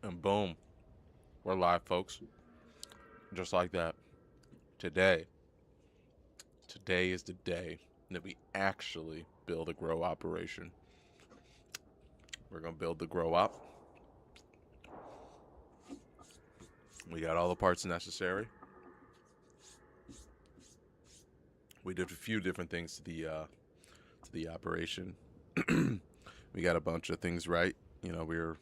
And boom, we're live, folks. Just like that. Today, today is the day that we actually build a grow operation. We're gonna build the grow op. We got all the parts necessary. We did a few different things to the operation. We got a bunch of things right. You know,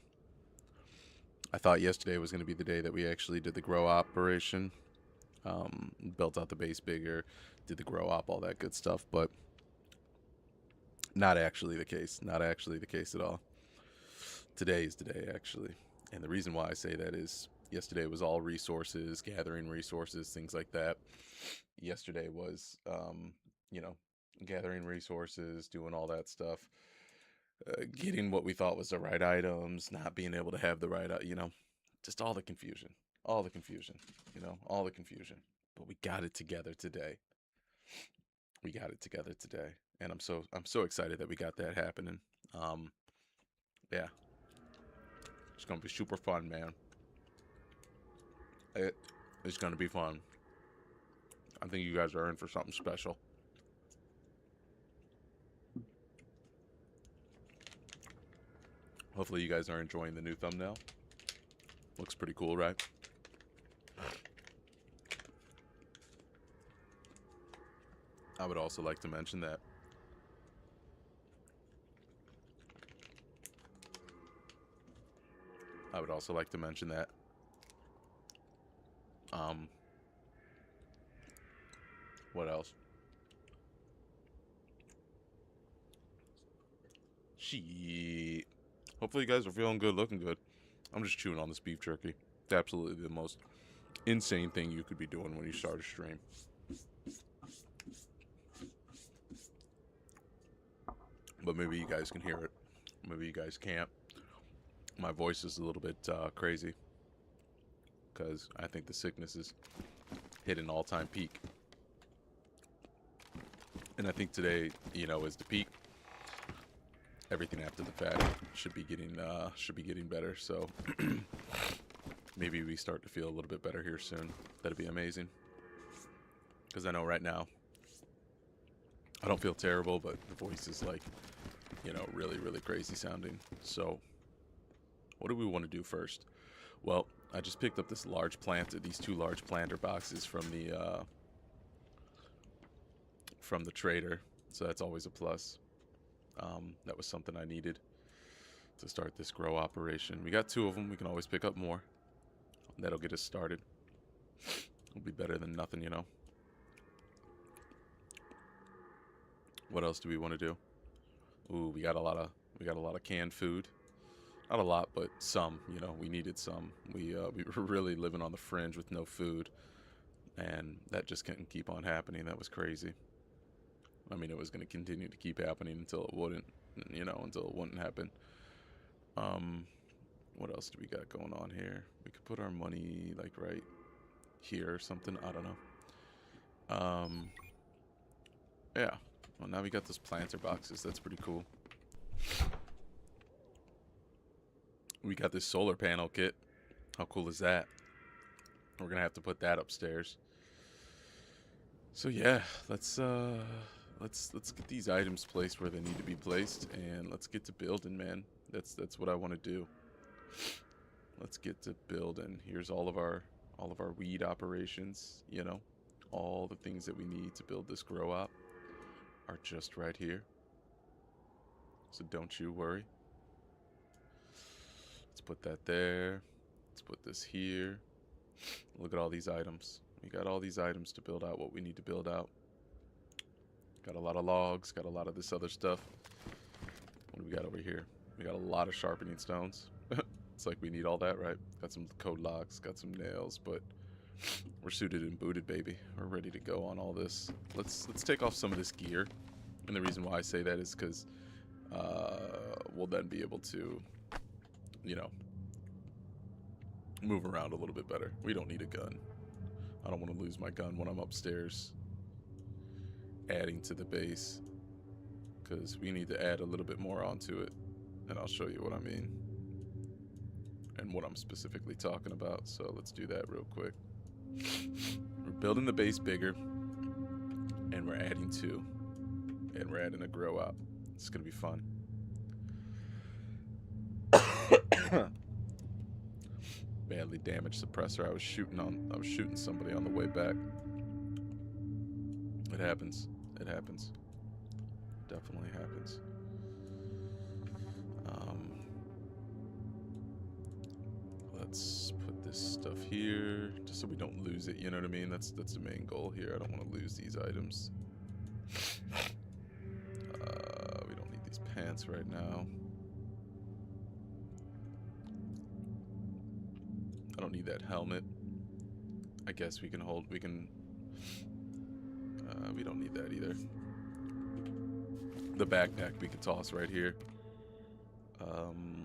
I thought yesterday was going to be the day that we actually did the grow operation. Built out the base bigger, did the grow op, all that good stuff, but not actually the case. Not actually the case at all. Today is the day, actually. And the reason why I say that is yesterday was all resources, gathering resources, things like that. Yesterday was, you know, gathering resources, doing all that stuff, getting what we thought was the right items, not being able to have the right, just all the confusion, all the confusion, all the confusion. But we got it together today. We got it together today, and I'm so excited that we got that happening. Um, yeah, it's gonna be super fun, man. It, it's gonna be fun. I think you guys are in for something special. Hopefully, you guys are enjoying the new thumbnail. Looks pretty cool, right? I would also like to mention that I would also like to mention that um what else? Shit. Hopefully you guys are feeling good, looking good. I'm just chewing on this beef jerky. It's absolutely the most insane thing you could be doing when you start a stream. But maybe you guys can hear it. Maybe you guys can't. My voice is a little bit crazy because I think the sickness is hit an all-time peak. And I think today, is the peak. Everything after the fact should be getting better. So maybe we start to feel a little bit better here soon. That'd be amazing. Because I know right now I don't feel terrible, but the voice is like, really, really crazy sounding. So what do we want to do first? Well, I just picked up these two large planter boxes from the trader. So that's always a plus. That was something I needed to start this grow operation. We got two of them. We can always pick up more. That'll get us started. It'll be better than nothing, What else do we want to do? Ooh, we got a lot of canned food. Not a lot, but some. We needed some. We were really living on the fringe with no food, and that just couldn't keep on happening. That was crazy. I mean, it was going to continue to keep happening until it wouldn't, until it wouldn't happen. What else do we got going on here? We could put our money like right here or something. I don't know. Yeah. Well, now we got those planter boxes. That's pretty cool. We got this solar panel kit. How cool is that? We're gonna have to put that upstairs. So yeah, let's get these items placed where they need to be placed, and let's get to building, man. That's what I want to do. Let's get to building. Here's all of our weed operations. All the things that we need to build this grow op are just right here. So don't you worry. Let's put that there. Let's put this here. Look at all these items. We got all these items to build out what we need to build out. Got a lot of logs, got a lot of this other stuff. What do we got over here? We got a lot of sharpening stones. It's like we need all that, right? Got some code locks, got some nails, but we're suited and booted, baby. We're ready to go on all this. Let's take off some of this gear. And the reason why I say that is because we'll then be able to, move around a little bit better. We don't need a gun. I don't want to lose my gun when I'm upstairs adding to the base, because we need to add a little bit more onto it, and I'll show you what I mean. and what I'm specifically talking about. So let's do that real quick. We're building the base bigger, and we're adding 2, and we're adding a grow out. It's gonna be fun. Badly damaged suppressor. I was shooting somebody on the way back. It happens. It happens. Definitely happens. Let's put this stuff here, just so we don't lose it, you know what I mean? That's the main goal here. I don't want to lose these items. We don't need these pants right now. I don't need that helmet. I guess we can hold, we don't need that either. The backpack we can toss right here.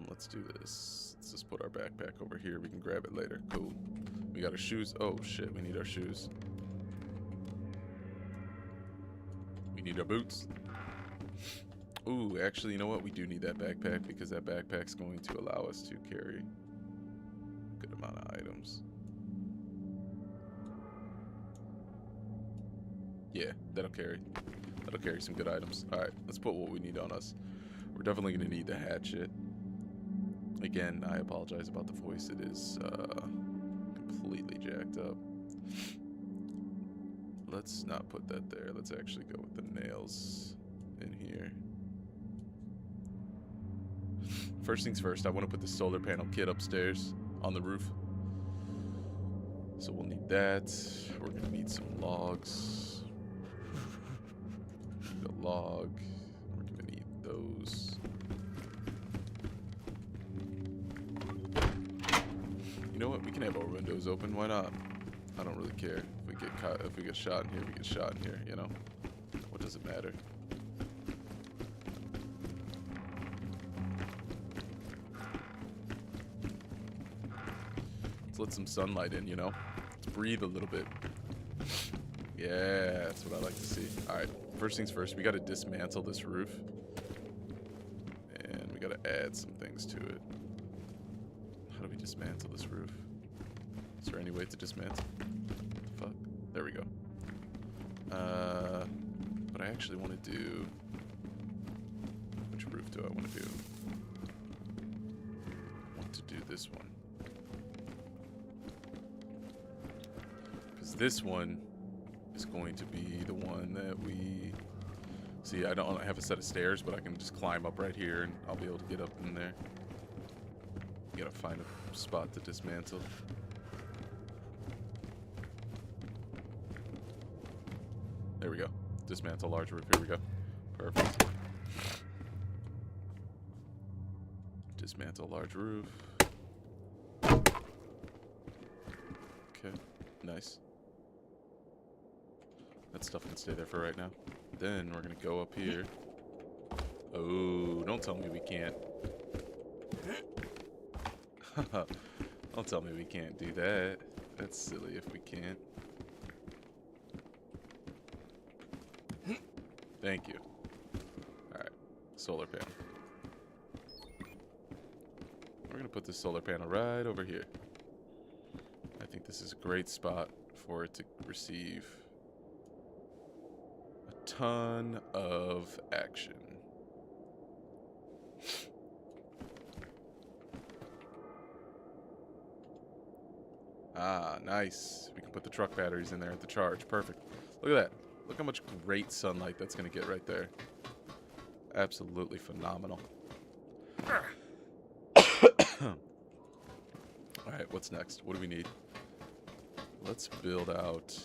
Let's do this. Let's just put our backpack over here. We can grab it later. Cool. We got our shoes. Oh shit, we need our shoes. We need our boots. Ooh, actually, you know what? We do need that backpack because that backpack's going to allow us to carry a good amount of items. Yeah, that'll carry some good items. Alright, let's put what we need on us. We're definitely going to need the hatchet. Again, I apologize about the voice. It is completely jacked up. Let's not put that there. Let's actually go with the nails in here. First things first, I want to put the solar panel kit upstairs on the roof. So we'll need that. We're going to need some logs. Need a log. We're going to need those. You know what? We can have our windows open. Why not? I don't really care. If we get caught, if we get shot in here, we get shot in here. You know? What does it matter? Let's let some sunlight in. You know? Let's breathe a little bit. Yeah, that's what I like to see. All right. First things first. We got to dismantle this roof, and we got to add some things to it. How do we dismantle this roof? Is there any way to dismantle? What the fuck? There we go. But I actually want to do... Which roof do I want to do? I want to do this one. Because this one is going to be the one that we... See, I don't have a set of stairs, but I can just climb up right here and I'll be able to get up in there. You gotta find a spot to dismantle. There we go. Dismantle large roof. Here we go. Perfect. Dismantle large roof. Okay. Nice. That stuff can stay there for right now. Then we're gonna go up here. Oh, don't tell me we can't. Don't tell me we can't do that. That's silly if we can't. Thank you. Alright. Solar panel. We're going to put this solar panel right over here. I think this is a great spot for it to receive a ton of action. Ah, nice. We can put the truck batteries in there at the charge. Perfect. Look at that. Look how much great sunlight that's going to get right there. Absolutely phenomenal. Alright, what's next? What do we need? Let's build out...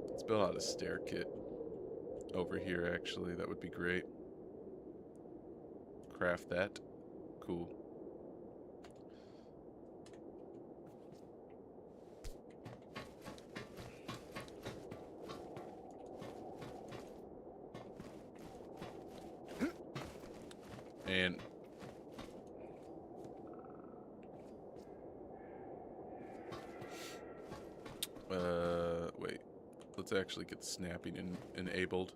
Let's build out a stair kit over here, actually. That would be great. Craft that. Cool. And wait, let's actually get snapping enabled,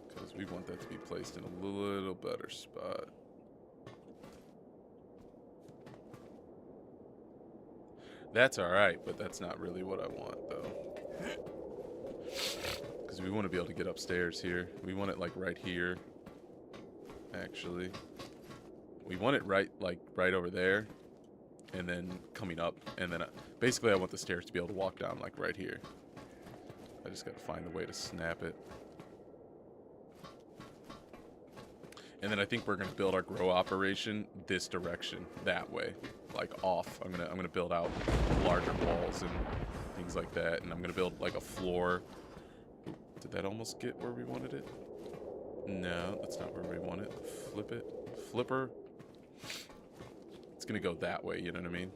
because we want that to be placed in a little better spot. That's alright, but that's not really what I want, though. Because we want to be able to get upstairs here. We want it, like, right here. Actually. We want it right over there. And then coming up. And then, basically, I want the stairs to be able to walk down, like, right here. I just gotta find a way to snap it. And then I think we're gonna build our grow operation this direction, that way, like off. I'm gonna build out larger walls and things like that, and I'm gonna build like a floor. Did that almost get where we wanted it? No, that's not where we want it. Flip it, flipper. It's gonna go that way. You know what I mean?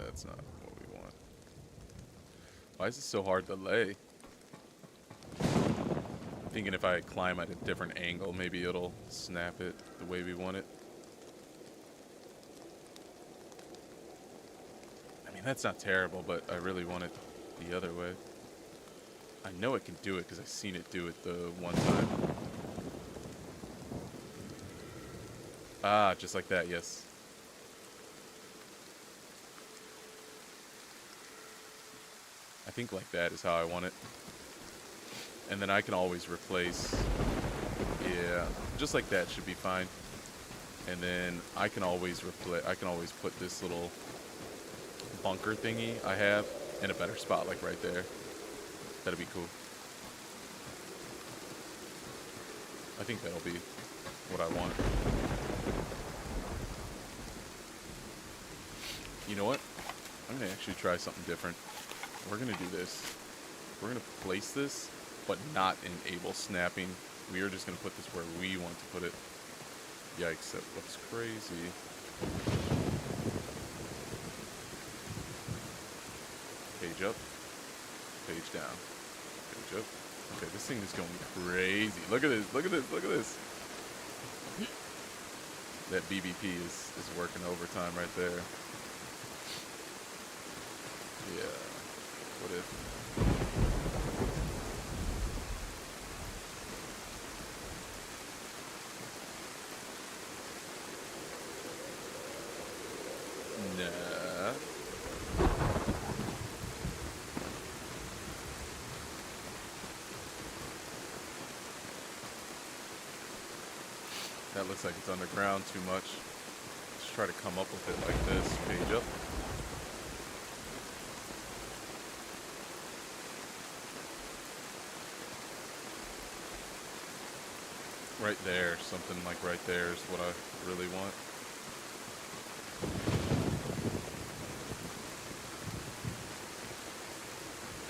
That's not what we want. Why is it so hard to lay? I'm thinking if I climb at a different angle, maybe it'll snap it the way we want it. I mean, that's not terrible, but I really want it the other way. I know it can do it because I've seen it do it the one time. Ah, just like that, yes. I think like that is how I want it. And then I can always replace, yeah, just like that should be fine. And then I can always put this little bunker thingy I have in a better spot, like right there. That'd be cool. I think that'll be what I want. You know what? I'm gonna actually try something different. We're gonna do this. We're gonna place this, but not enable snapping. We are just gonna put this where we want to put it. Yikes, that looks crazy. Page up, page down, page up. Okay, this thing is going crazy. Look at this, look at this, look at this. That BBP is working overtime right there. Yeah. What if? Nah. That looks like it's underground too much. Let's try to come up with it like this. Page up. Right there, something like right there is what I really want.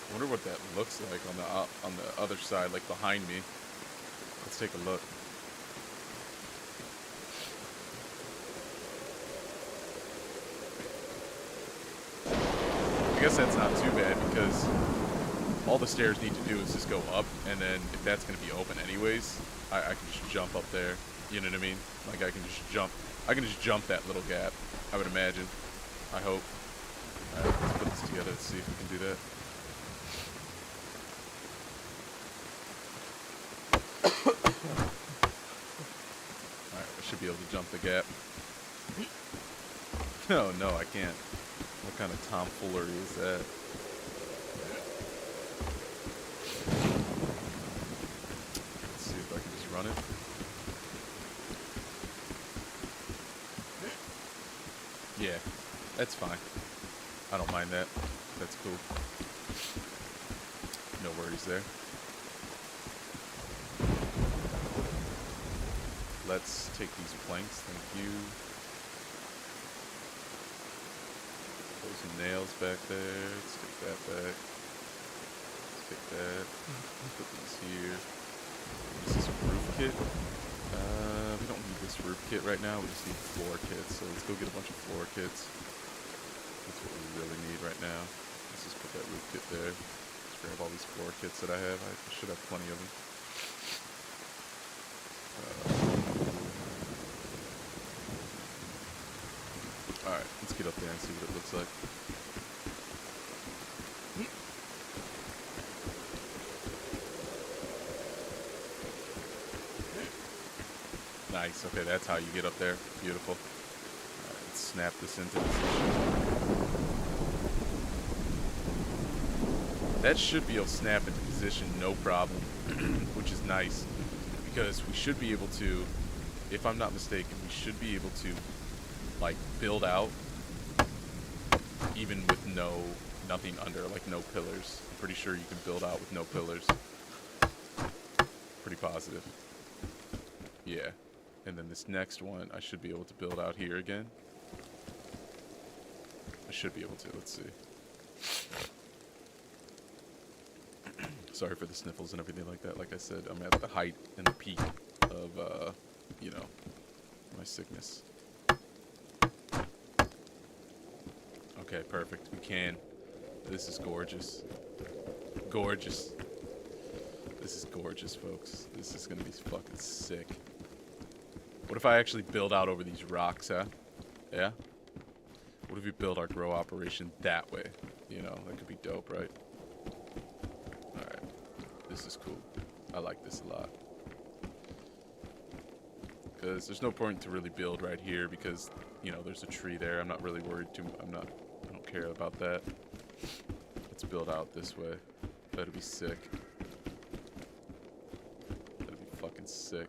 I wonder what that looks like on the other side, like behind me. Let's take a look. I guess that's not too bad because all the stairs need to do is just go up, and then if that's going to be open anyways, I can just jump up there. You know what I mean? Like I can just jump that little gap, I would imagine. I hope. Alright, let's put this together. Let's see if we can do that. Alright, I should be able to jump the gap. Oh no, I can't. What kind of tomfoolery is that? Let's see if I can just run it. Yeah, that's fine. I don't mind that. That's cool. No worries there. Let's take these planks, thank you. Put some nails back there. Let's take that back. Let's take that. Put these here. This is a roof kit. We don't need this roof kit right now. We just need floor kits. So let's go get a bunch of floor kits. That's what we really need right now. Let's just put that roof kit there. Let's grab all these floor kits that I have. I should have plenty of them. Alright, let's get up there and see what it looks like. Nice. Okay, that's how you get up there. Beautiful. Alright, let's snap this into position. That should be able to snap into position, no problem, which is nice, because we should be able to, if I'm not mistaken, we should be able to, like, build out even with nothing under, like no pillars. I'm pretty sure you can build out with no pillars. Pretty positive. Yeah. And then this next one, I should be able to build out here again. I should be able to. Let's see. Sorry for the sniffles and everything like that. Like I said, I'm at the height and the peak of, you know, my sickness. Okay, perfect. We can. This is gorgeous. Gorgeous. This is gorgeous, folks. This is gonna be fucking sick. What if I actually build out over these rocks, huh? Yeah? What if we build our grow operation that way? You know, that could be dope, right? Alright. This is cool. I like this a lot. Because there's no point to really build right here because, you know, there's a tree there. I'm not really worried I don't care about that. Let's build out this way. That'd be sick. That'd be fucking sick.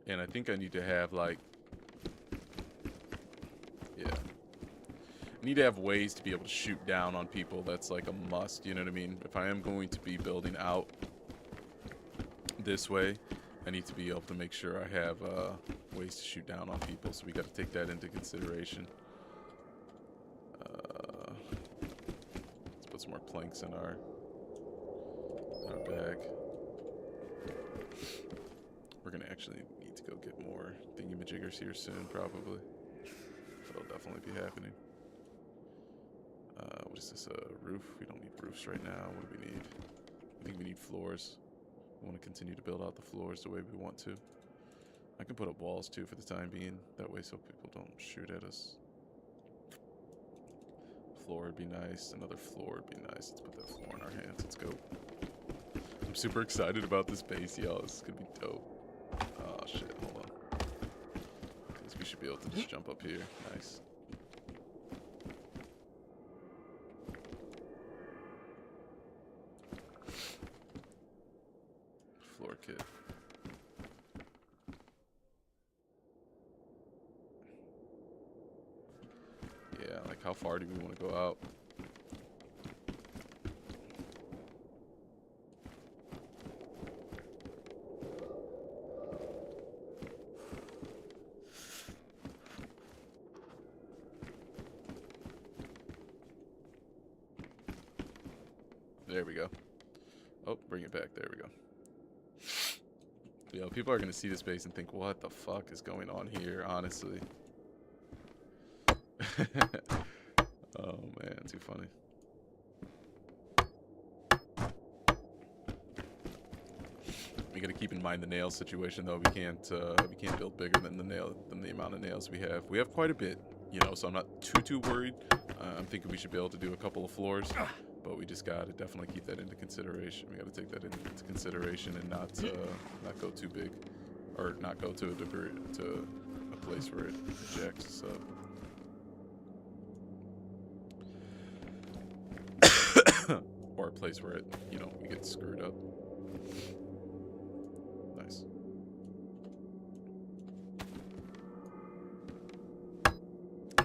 And I think I need to have, like, yeah. I need to have ways to be able to shoot down on people. That's like a must, you know what I mean? If I am going to be building out this way, I need to be able to make sure I have ways to shoot down on people. So we got to take that into consideration. Let's put some more planks in our bag. We're going to actually need to go get more thingamajiggers here soon, probably. That'll definitely be happening. What is this, a roof? We don't need roofs right now. What do we need? I think we need floors. We want to continue to build out the floors the way we want to. I can put up walls too for the time being. That way so people don't shoot at us. Floor would be nice. Another floor would be nice. Let's put that floor in our hands. Let's go. I'm super excited about this base, y'all. This is going to be dope. Oh, shit. Hold on. Because we should be able to just jump up here. Nice. Floor kit. Yeah, like how far do we want to go out? There we go. Oh, bring it back. There we go. Yo, people are going to see this base and think, what the fuck is going on here, honestly. Oh, man, too funny. We got to keep in mind the nail situation, though. We can't build bigger than the amount of nails we have. We have quite a bit, you know, so I'm not too worried. I'm thinking we should be able to do a couple of floors. But we just gotta definitely keep that into consideration. We gotta take that into consideration and not go too big, or not go to a degree to a place where it jacks us up, or a place where it, you know, we get screwed up. Nice.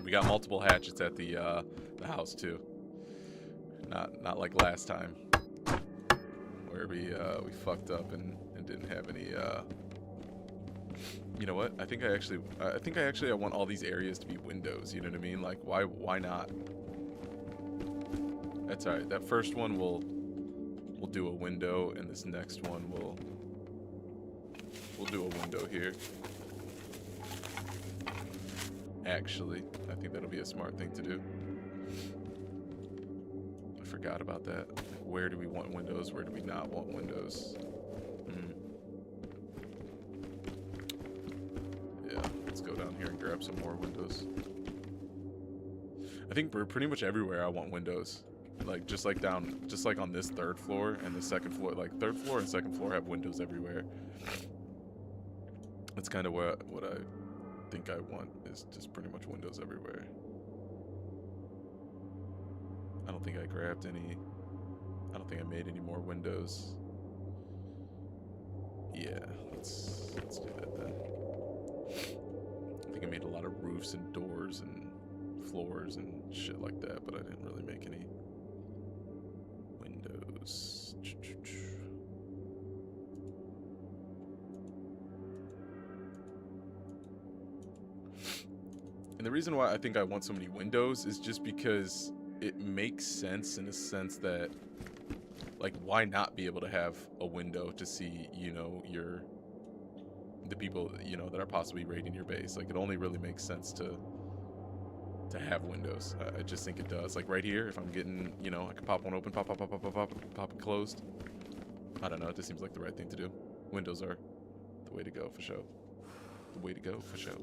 We got multiple hatchets at the house too. Not like last time, where we fucked up and didn't have any. You know what? I think I actually want all these areas to be windows. You know what I mean? Like why not? That's alright. That first one we'll do a window, and this next one we'll do a window here. Actually, I think that'll be a smart thing to do. Forgot about that. Like, where do we want windows? Where do we not want windows? down here and grab some more windows. I think we're pretty much everywhere I want windows. Like, just like on this third floor and the second floor. Like, third floor and second floor have windows everywhere. That's kind of what I think I want, is just pretty much windows everywhere. I don't think I grabbed any. I don't think I made any more windows. Yeah, let's do that then. I think I made a lot of roofs and doors and floors and shit like that, but I didn't really make any windows. And the reason why I think I want so many windows is just because it makes sense in a sense that, like, why not be able to have a window to see, you know, the people, you know, that are possibly raiding your base? Like, it only really makes sense to have windows. I just think it does. Like, right here, if I'm getting, you know, I can pop one open, pop it closed. I don't know, it just seems like the right thing to do. Windows are the way to go, for sure. The way to go, for sure.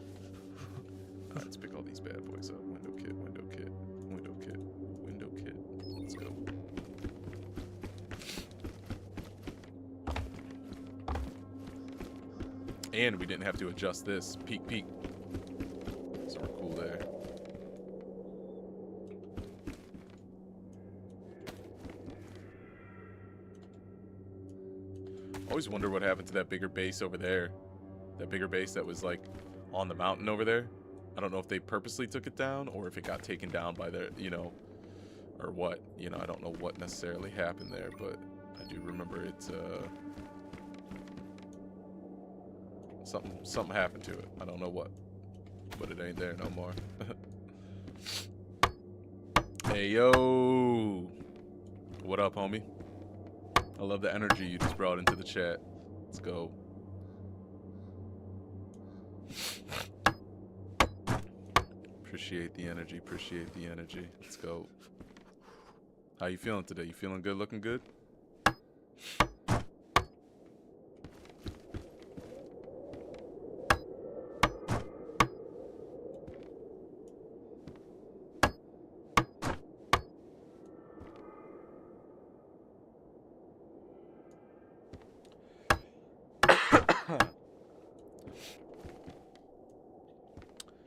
Alright, let's pick all these bad boys up. Window kit, window kit, window kit, window kit. Let's go. And we didn't have to adjust this. Peek, peek. So we're cool there. Always wonder what happened to that bigger base over there. That bigger base that was, like, on the mountain over there. I don't know if they purposely took it down or if it got taken down by their, you know, or what. You know, I don't know what necessarily happened there, but I do remember it, something happened to it. I don't know what, but it ain't there no more. Hey, yo. What up, homie? I love the energy you just brought into the chat. Let's go. Appreciate the energy. Appreciate the energy. Let's go. How you feeling today? You feeling good? Looking good?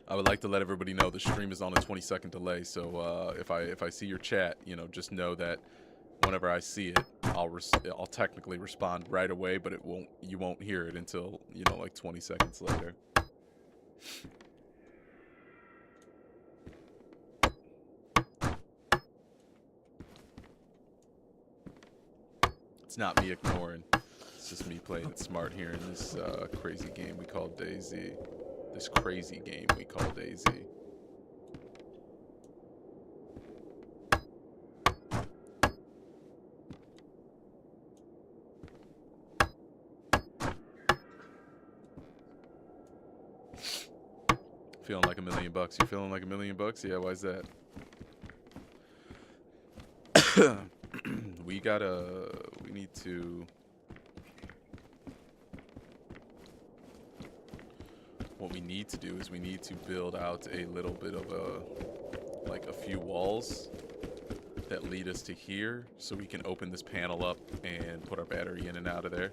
I would like to let everybody know the stream is on a 20-second delay, so if I see your chat, you know, just know that whenever I see it, I'll technically respond right away, but you won't hear it until, you know, like 20 seconds later. It's not me ignoring. It's just me playing it smart here in this crazy game we call DayZ. This crazy game we call DayZ. Feeling like $1 million bucks. You feeling like $1 million bucks? Yeah, why is that? We need to... What we need to do is we need to build out a little bit of a few walls that lead us to here, so we can open this panel up and put our battery in and out of there.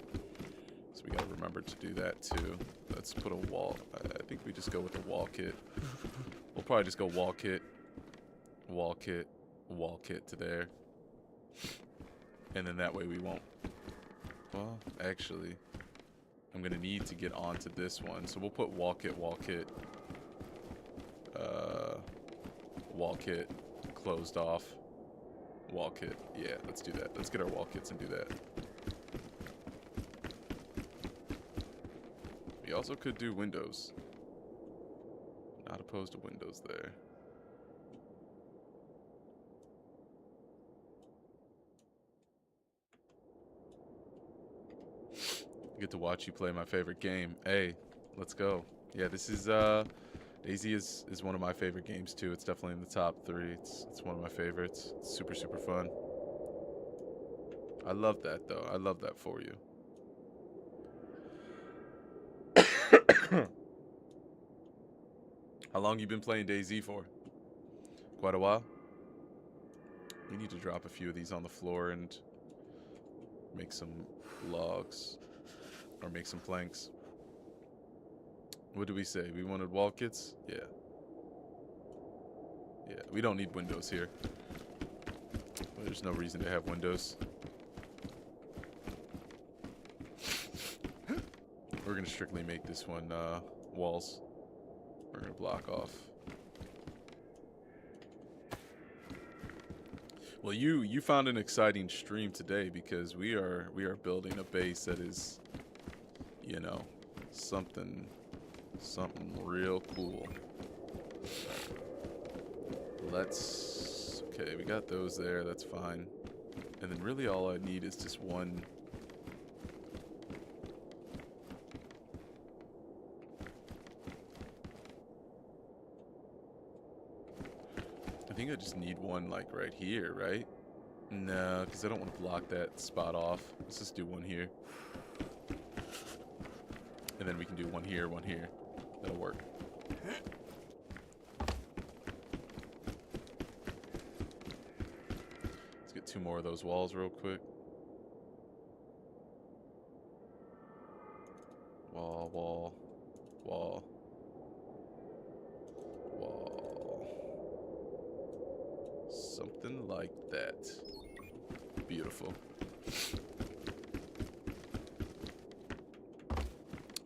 So we gotta remember to do that too. Let's put a wall. I think we just go with the wall kit. We'll probably just go wall kit, wall kit, wall kit to there. And then that way we won't... Well, actually... I'm gonna need to get onto this one, so we'll put wall kit, closed off, wall kit. Yeah, let's do that. Let's get our wall kits and do that. We also could do windows. Not opposed to windows there. Get to watch you play my favorite game. Hey, let's go. Yeah, this is DayZ is one of my favorite games too. It's definitely in the top 3. It's one of my favorites. It's super fun. I love that though. I love that for you. long you been playing DayZ for? Quite a while? We need to drop a few of these on the floor and make some logs. Or make some planks. What did we say? We wanted wall kits? Yeah. Yeah, we don't need windows here. There's no reason to have windows. We're gonna strictly make this one walls. We're gonna block off. Well, you found an exciting stream today because we are building a base that is, you know, something real cool. Okay, we got those there, that's fine. And then really all I need is just one. I think I just need one like right here, right? No, because I don't want to block that spot off. Let's just do one here. And then we can do one here, one here. That'll work. Let's get 2 more of those walls real quick. Wall, wall, wall, wall. Something like that. Beautiful.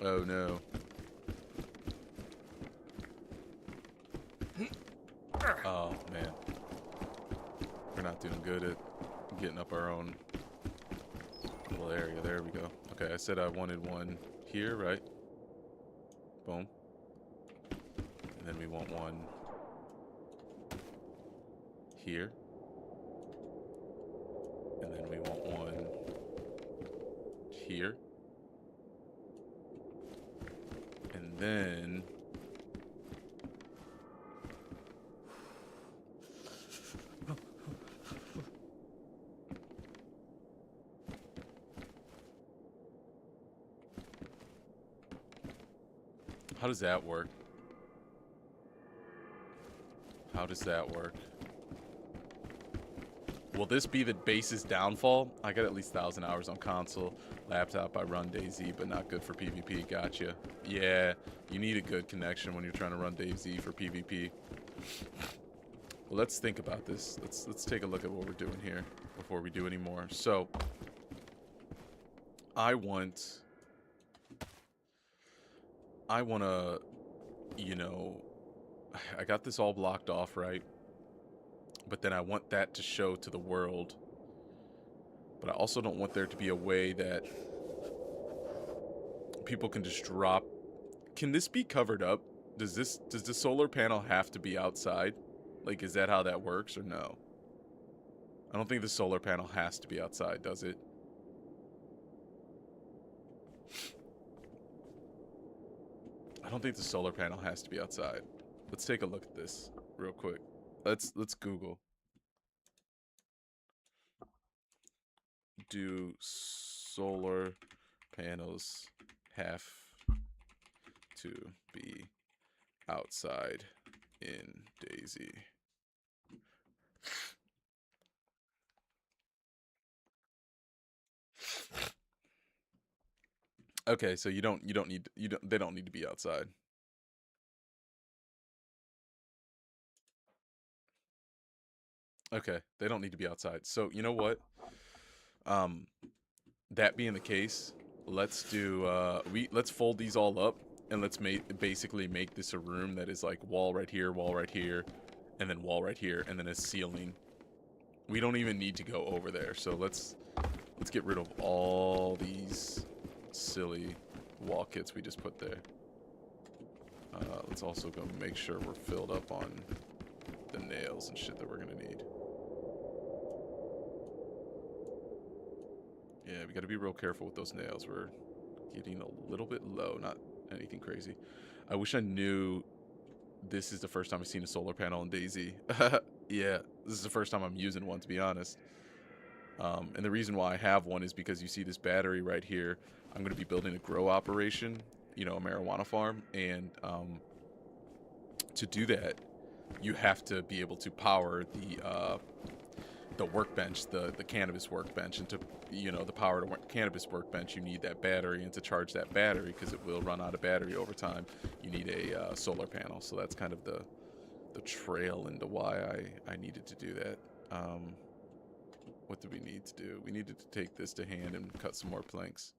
Oh no. Oh man. We're not doing good at getting up our own little area. There we go. Okay, I said I wanted one here, right? Boom. And then we want one here. And then we want one here. And then how does that work? How does that work? Will this be the base's downfall? I got at least 1,000 hours on console. Laptop, I run DayZ, but not good for PvP. Gotcha. Yeah, you need a good connection when you're trying to run DayZ for PvP. Well, let's think about this. Let's take a look at what we're doing here before we do any more. So, I want to, you know, I got this all blocked off, right? But then I want that to show to the world. But I also don't want there to be a way that people can just drop. Can this be covered up? Does the solar panel have to be outside? Like, is that how that works or no? I don't think the solar panel has to be outside, does it? I don't think the solar panel has to be outside. Let's take a look at this real quick. Let's Google. Do solar panels have to be outside in DayZ? Okay, so they don't need to be outside. Okay, they don't need to be outside. So, you know what? That being the case, let's do let's fold these all up and let's basically make this a room that is like wall right here, and then wall right here, and then a ceiling. We don't even need to go over there. So let's get rid of all these silly wall kits we just put there. Let's also go make sure we're filled up on the nails and shit that we're gonna need. Yeah, we gotta be real careful with those nails. We're getting a little bit low, not anything crazy. I wish I knew this is the first time I've seen a solar panel in DayZ. Yeah, this is the first time I'm using one, to be honest. And the reason why I have one is because you see this battery right here. I'm going to be building a grow operation, you know, a marijuana farm. And to do that, you have to be able to power the workbench, the cannabis workbench, and to, you know, the power to cannabis workbench, you need that battery, and to charge that battery, because it will run out of battery over time, you need a solar panel. So that's kind of the trail into why I needed to do that. What did we need to do? We needed to take this to hand and cut some more planks.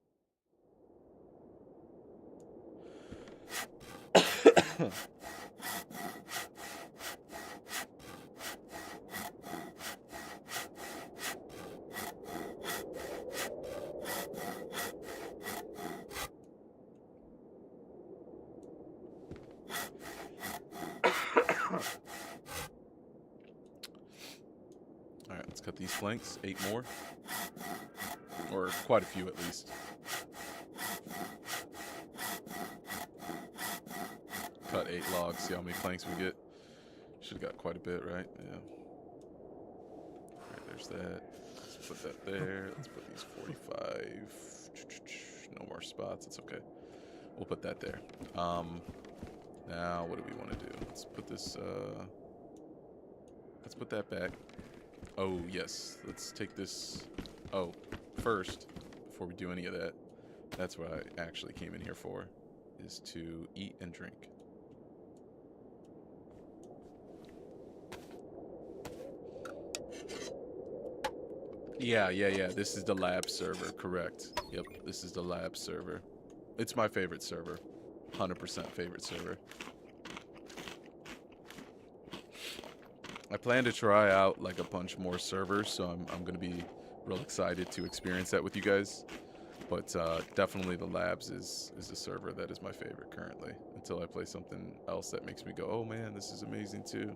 Alright, let's cut these planks. 8 more. Or quite a few at least. Cut 8 logs. See how many planks we get. Should have got quite a bit, right? Yeah. Alright, there's that. Let's put that there. Let's put these 45. No more spots. It's okay. We'll put that there. Now, what do we want to do? Let's put this, let's put that back. Oh, yes. Let's take this. Oh, first, before we do any of that, that's what I actually came in here for, is to eat and drink. Yeah. This is the lab server, correct. Yep, this is the lab server. It's my favorite server. 100% favorite server. I plan to try out like a bunch more servers, so I'm gonna be real excited to experience that with you guys. But definitely the labs is a server that is my favorite currently, until I play something else that makes me go, oh man, this is amazing too.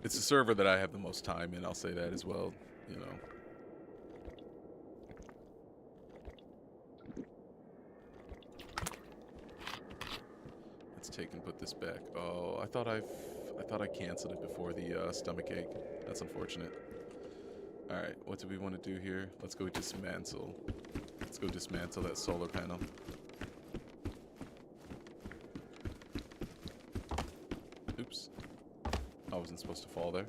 It's a server that I have the most time in, I'll say that as well, you know. Let's take and put this back. Oh, I thought I canceled it before the stomach ache. That's unfortunate. Alright, what do we want to do here? Let's go dismantle. Let's go dismantle that solar panel. Oops. I wasn't supposed to fall there.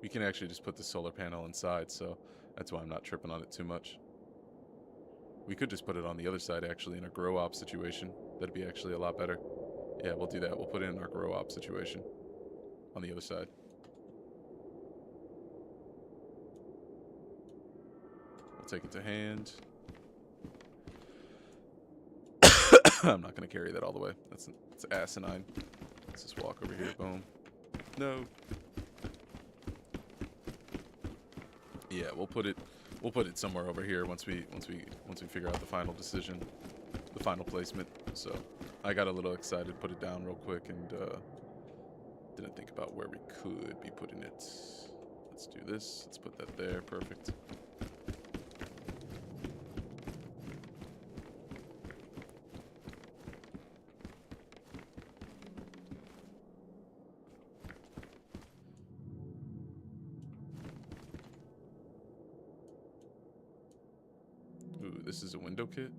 We can actually just put the solar panel inside, so that's why I'm not tripping on it too much. We could just put it on the other side, actually, in a grow op situation. That'd be actually a lot better. Yeah, we'll do that. We'll put it in our grow op situation on the other side. We'll take it to hand. I'm not going to carry that all the way. That's asinine. Let's just walk over here. Boom. No. Yeah, we'll put it somewhere over here once we figure out the final decision, the final placement. So I got a little excited, put it down real quick, and didn't think about where we could be putting it. Let's do this. Let's put that there. Perfect. Ooh, this is a window kit?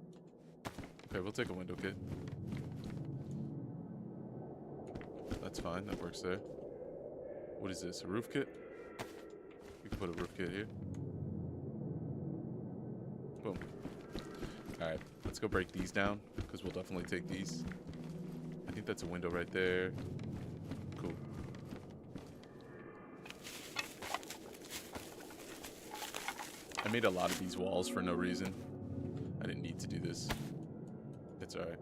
Okay, we'll take a window kit. That's fine, that works there. What is this, a roof kit? We can put a roof kit here. Boom. Alright, let's go break these down, because we'll definitely take these. I think that's a window right there. Cool. I made a lot of these walls for no reason. I didn't need to do this. It's alright.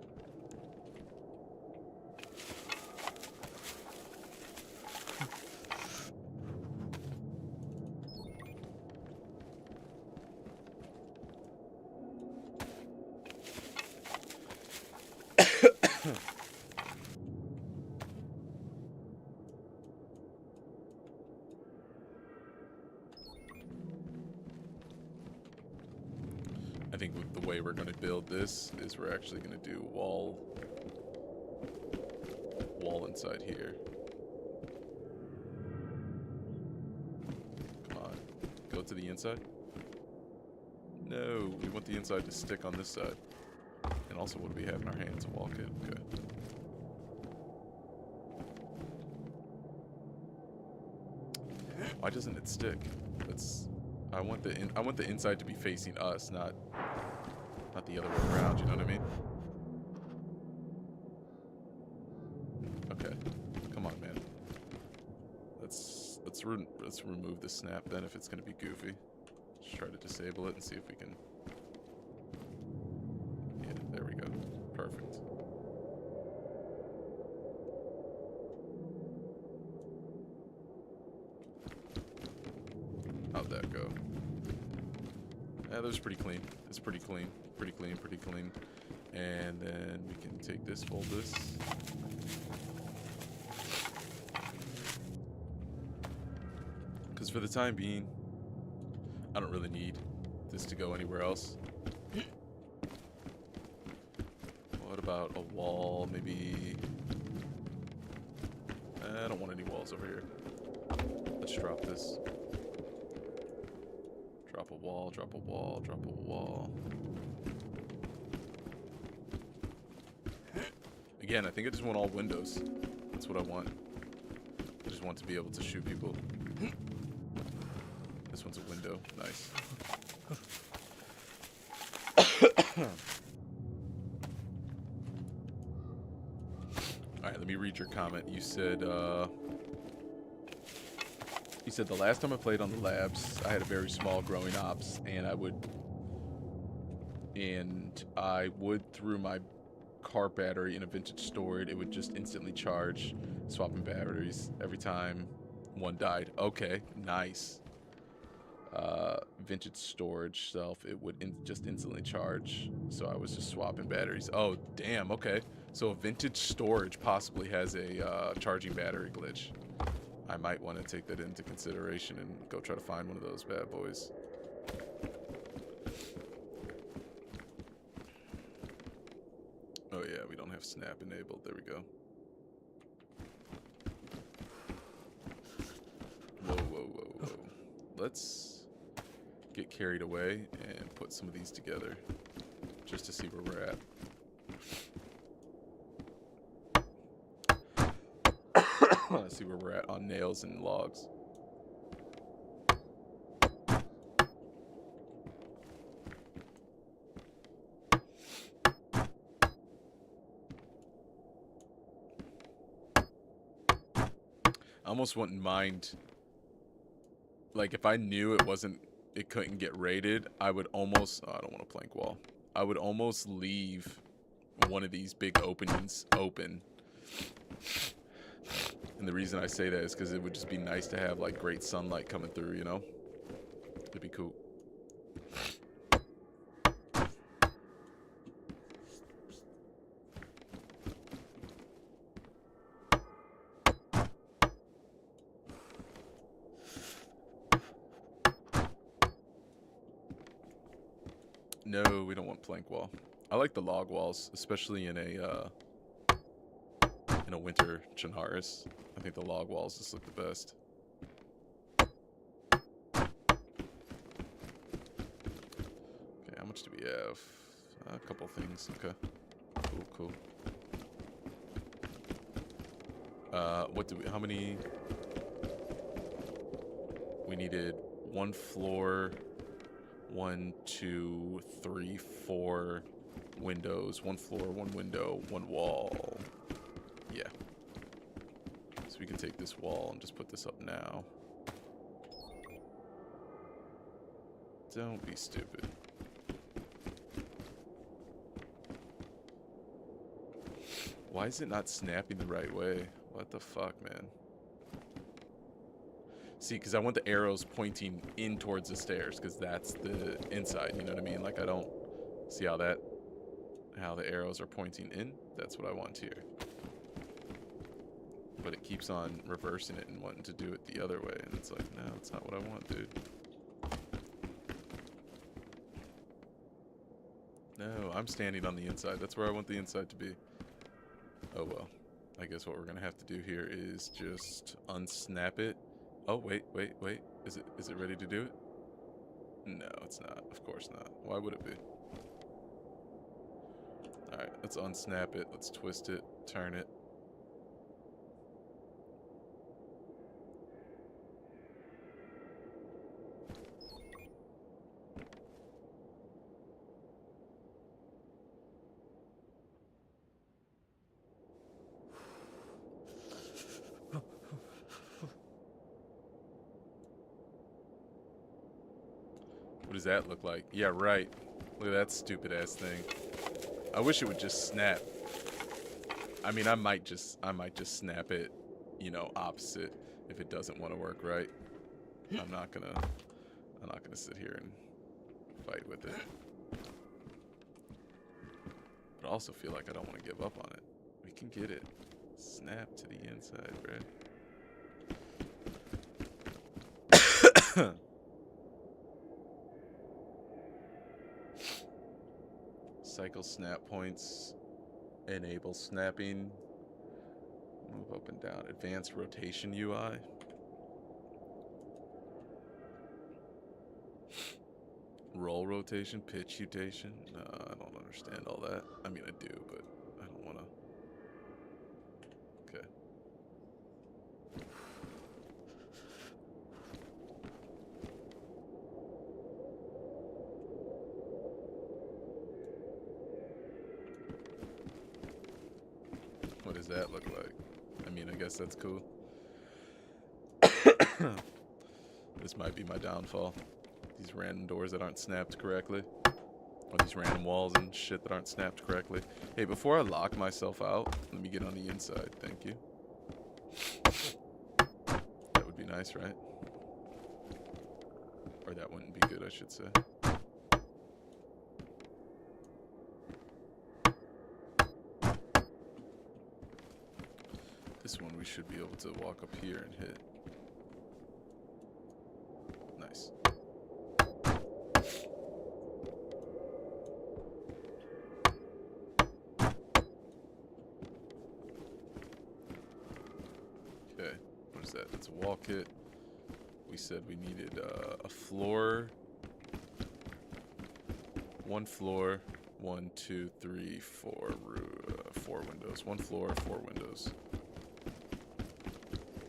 I think the way we're going to build this is we're actually going to do wall inside here. Come on. to the inside? No, we want the inside to stick on this side. And also, what do we have in our hands? A wall kit. Okay. Why doesn't it stick? I want the inside to be facing us, not the other way around. You know what I mean? Okay. Come on, man. Let's remove the snap then if it's gonna be goofy. Just try to disable it and see if we can. Yeah, there we go. Perfect. How'd that go? Yeah, that was pretty clean. It's pretty clean. Pretty clean, pretty clean. And then we can take this, fold this. Because for the time being, I don't really need this to go anywhere else. What about a wall? Maybe... I don't want any walls over here. Let's drop this. Drop a wall, drop a wall, drop a wall. Again, I think I just want all windows. That's what I want. I just want to be able to shoot people. This one's a window. Nice. Alright, let me read your comment. You said the last time I played on the labs, I had a very small growing ops, and I would through my car battery in a vintage storage, it would just instantly charge, swapping batteries every time one died. Okay, nice. Vintage storage self, it would just instantly charge, so I was just swapping batteries. Oh, damn, okay. So a vintage storage possibly has a charging battery glitch. I might want to take that into consideration and go try to find one of those bad boys. Oh yeah, we don't have snap enabled. There we go. Whoa, whoa, whoa, whoa. Let's get carried away and put some of these together just to see where we're at. Let's see where we're at on nails and logs. I almost wouldn't mind, like, if I knew it couldn't get raided, I would almost, oh, I don't want a plank wall. I would almost leave one of these big openings open. And the reason I say that is because it would just be nice to have, like, great sunlight coming through, you know? It'd be cool. No, we don't want plank wall. I like the log walls, especially in a winter Chinaris. I think the log walls just look the best. Okay, how much do we have? A couple things. Okay, cool. What do we? How many? We needed one floor. 1, 2, 3, 4 windows. One floor, one window, one wall. Yeah. So we can take this wall and just put this up now. Don't be stupid. Why is it not snapping the right way? What the fuck, man? See, because I want the arrows pointing in towards the stairs, because that's the inside, you know what I mean? Like, I don't see how the arrows are pointing in. That's what I want here. But it keeps on reversing it and wanting to do it the other way, and it's like, no, that's not what I want, dude. No, I'm standing on the inside. That's where I want the inside to be. Oh, well. I guess what we're going to have to do here is just unsnap it. Oh, wait. Is it ready to do it? No, it's not. Of course not. Why would it be? Alright, let's unsnap it. Let's twist it. Turn it. What does that look like? Yeah, right. Look at that stupid ass thing. I wish it would just snap. I mean, I might just snap it, you know, opposite if it doesn't want to work right. I'm not gonna sit here and fight with it. But I also feel like I don't want to give up on it. We can get it. Snap to the inside, bruh. Cycle snap points. Enable snapping. Move up and down. Advanced rotation UI. Roll rotation, pitch rotation. No, I don't understand all that. I mean, I do, but I don't want to. Okay. What does that look like? I mean, I guess that's cool. This might be my downfall. These random doors that aren't snapped correctly. Or these random walls and shit that aren't snapped correctly. Hey, before I lock myself out, let me get on the inside. Thank you. That would be nice, right? Or that wouldn't be good, I should say. This one we should be able to walk up here and hit. Nice. Okay, what is that? It's a wall kit. We said we needed a floor. One floor. 1, 2, 3, 4. 4 windows. One floor, 4 windows.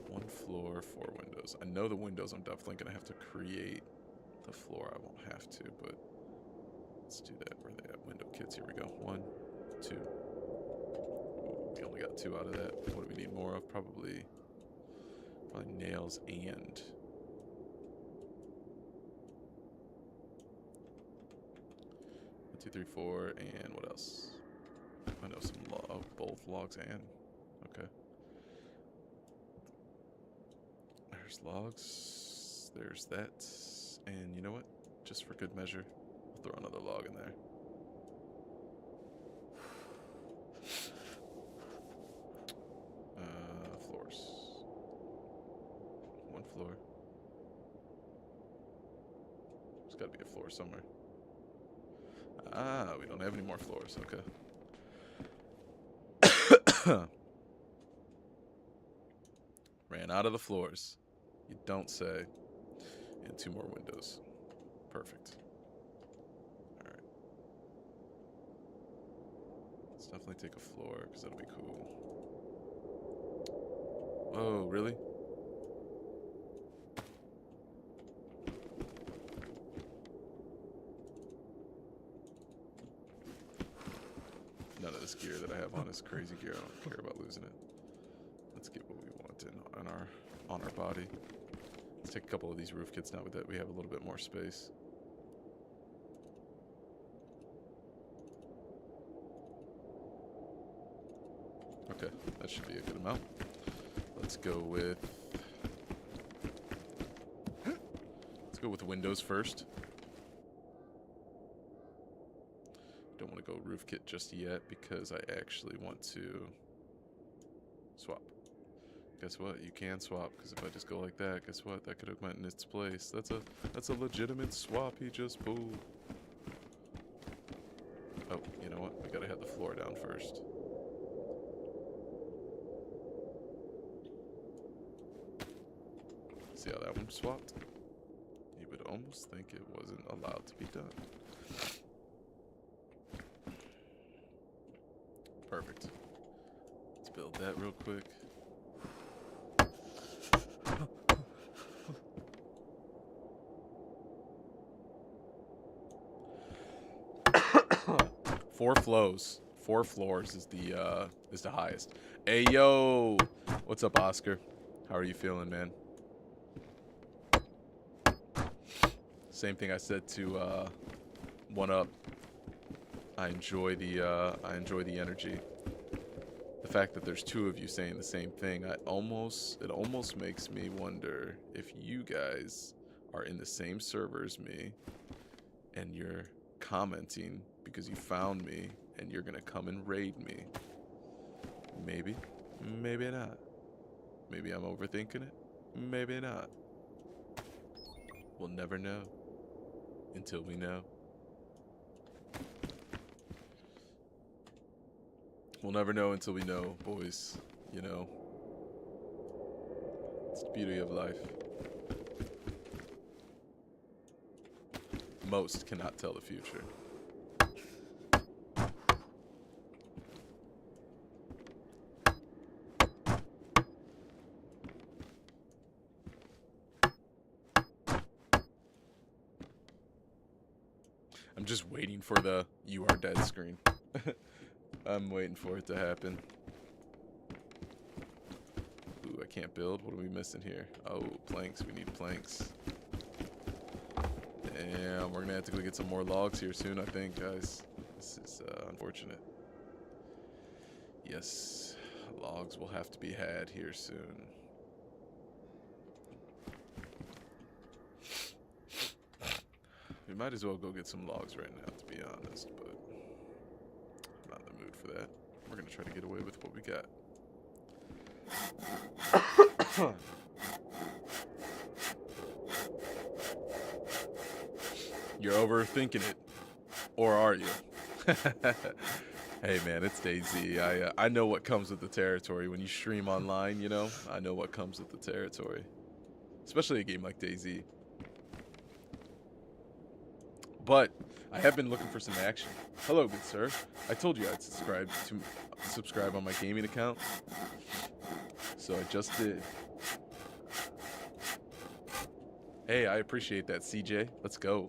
One floor, 4 windows. I know the windows I'm definitely going to have to create. The floor I won't have to, but let's do that. Where are they at? Window kits. Here we go. 1, 2. Ooh, we only got 2 out of that. What do we need more of? Probably nails and... 1, 2, 3, 4, and what else? I know some both logs and... Okay. There's logs. There's that. And you know what? Just for good measure, we'll throw another log in there. Floors. 1 floor. There's got to be a floor somewhere. Ah, we don't have any more floors. Okay. Ran out of the floors. You don't say. And 2 more windows. Perfect. Alright. Let's definitely take a floor, because that'll be cool. Oh, really? None of this gear that I have on is crazy gear. I don't care about losing it. Let's get what we want on our body. Let's take a couple of these roof kits now that we have a little bit more space. Okay, that should be a good amount. Let's go with windows first. Don't want to go roof kit just yet because I actually want to swap. Guess what? You can swap, because if I just go like that, guess what? That could have went in its place. That's a legitimate swap he just pulled. Oh, you know what? We gotta have the floor down first. See how that one swapped? You would almost think it wasn't allowed to be done. Perfect. Let's build that real quick. Four floors is the highest. Hey yo, what's up, Oscar? How are you feeling, man? Same thing I said to One Up. I enjoy the energy. The fact that there's two of you saying the same thing, it almost makes me wonder if you guys are in the same server as me and you're commenting because you found me and you're gonna come and raid me. Maybe, maybe not. Maybe I'm overthinking it. Maybe not. We'll never know until we know. We'll never know until we know, boys. You know, it's the beauty of life. Most cannot tell the future. I'm just waiting for the "you are dead" screen. I'm waiting for it to happen. Ooh, I can't build. What are we missing here? Oh, planks. We need planks. Damn, we're gonna have to go get some more logs here soon, I think, guys. This is unfortunate. Yes, logs will have to be had here soon. We might as well go get some logs right now, to be honest, but I'm not in the mood for that. We're gonna try to get away with what we got. You're overthinking it, or are you? Hey man, it's DayZ. I know what comes with the territory when you stream online. You know, I know what comes with the territory, especially a game like DayZ. But I have been looking for some action. Hello, good sir. I told you I'd subscribe on my gaming account, so I just did. Hey, I appreciate that, CJ. Let's go.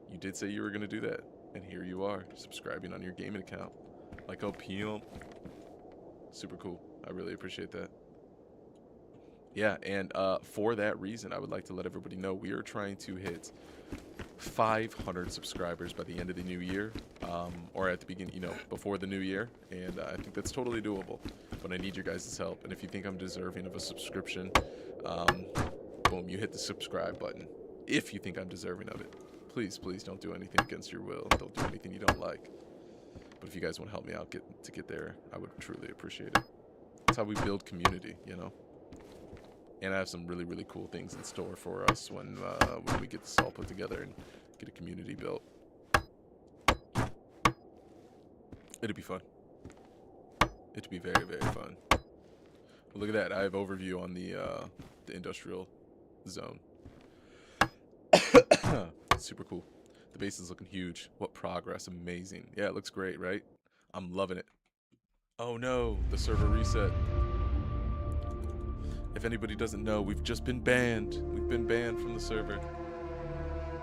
You did say you were gonna do that, and here you are, subscribing on your gaming account. Like OPM. Super cool. I really appreciate that. Yeah, and for that reason, I would like to let everybody know we are trying to hit 500 subscribers by the end of the new year, or at the beginning, you know, before the new year, and I think that's totally doable, but I need your guys' help, and if you think I'm deserving of a subscription, boom, you hit the subscribe button. If you think I'm deserving of it, please don't do anything against your will. Don't do anything you don't like. But if you guys want to help me out to get there, I would truly appreciate it. That's how we build community, you know. And I have some really, really cool things in store for us when we get this all put together and get a community built. It'd be fun. It'd be very, very fun. But look at that. I have overview on the industrial zone. Super cool. The base is looking huge. What progress. Amazing. Yeah, it looks great, right? I'm loving it. Oh no, the server reset. If anybody doesn't know, we've just been banned. We've been banned from the server.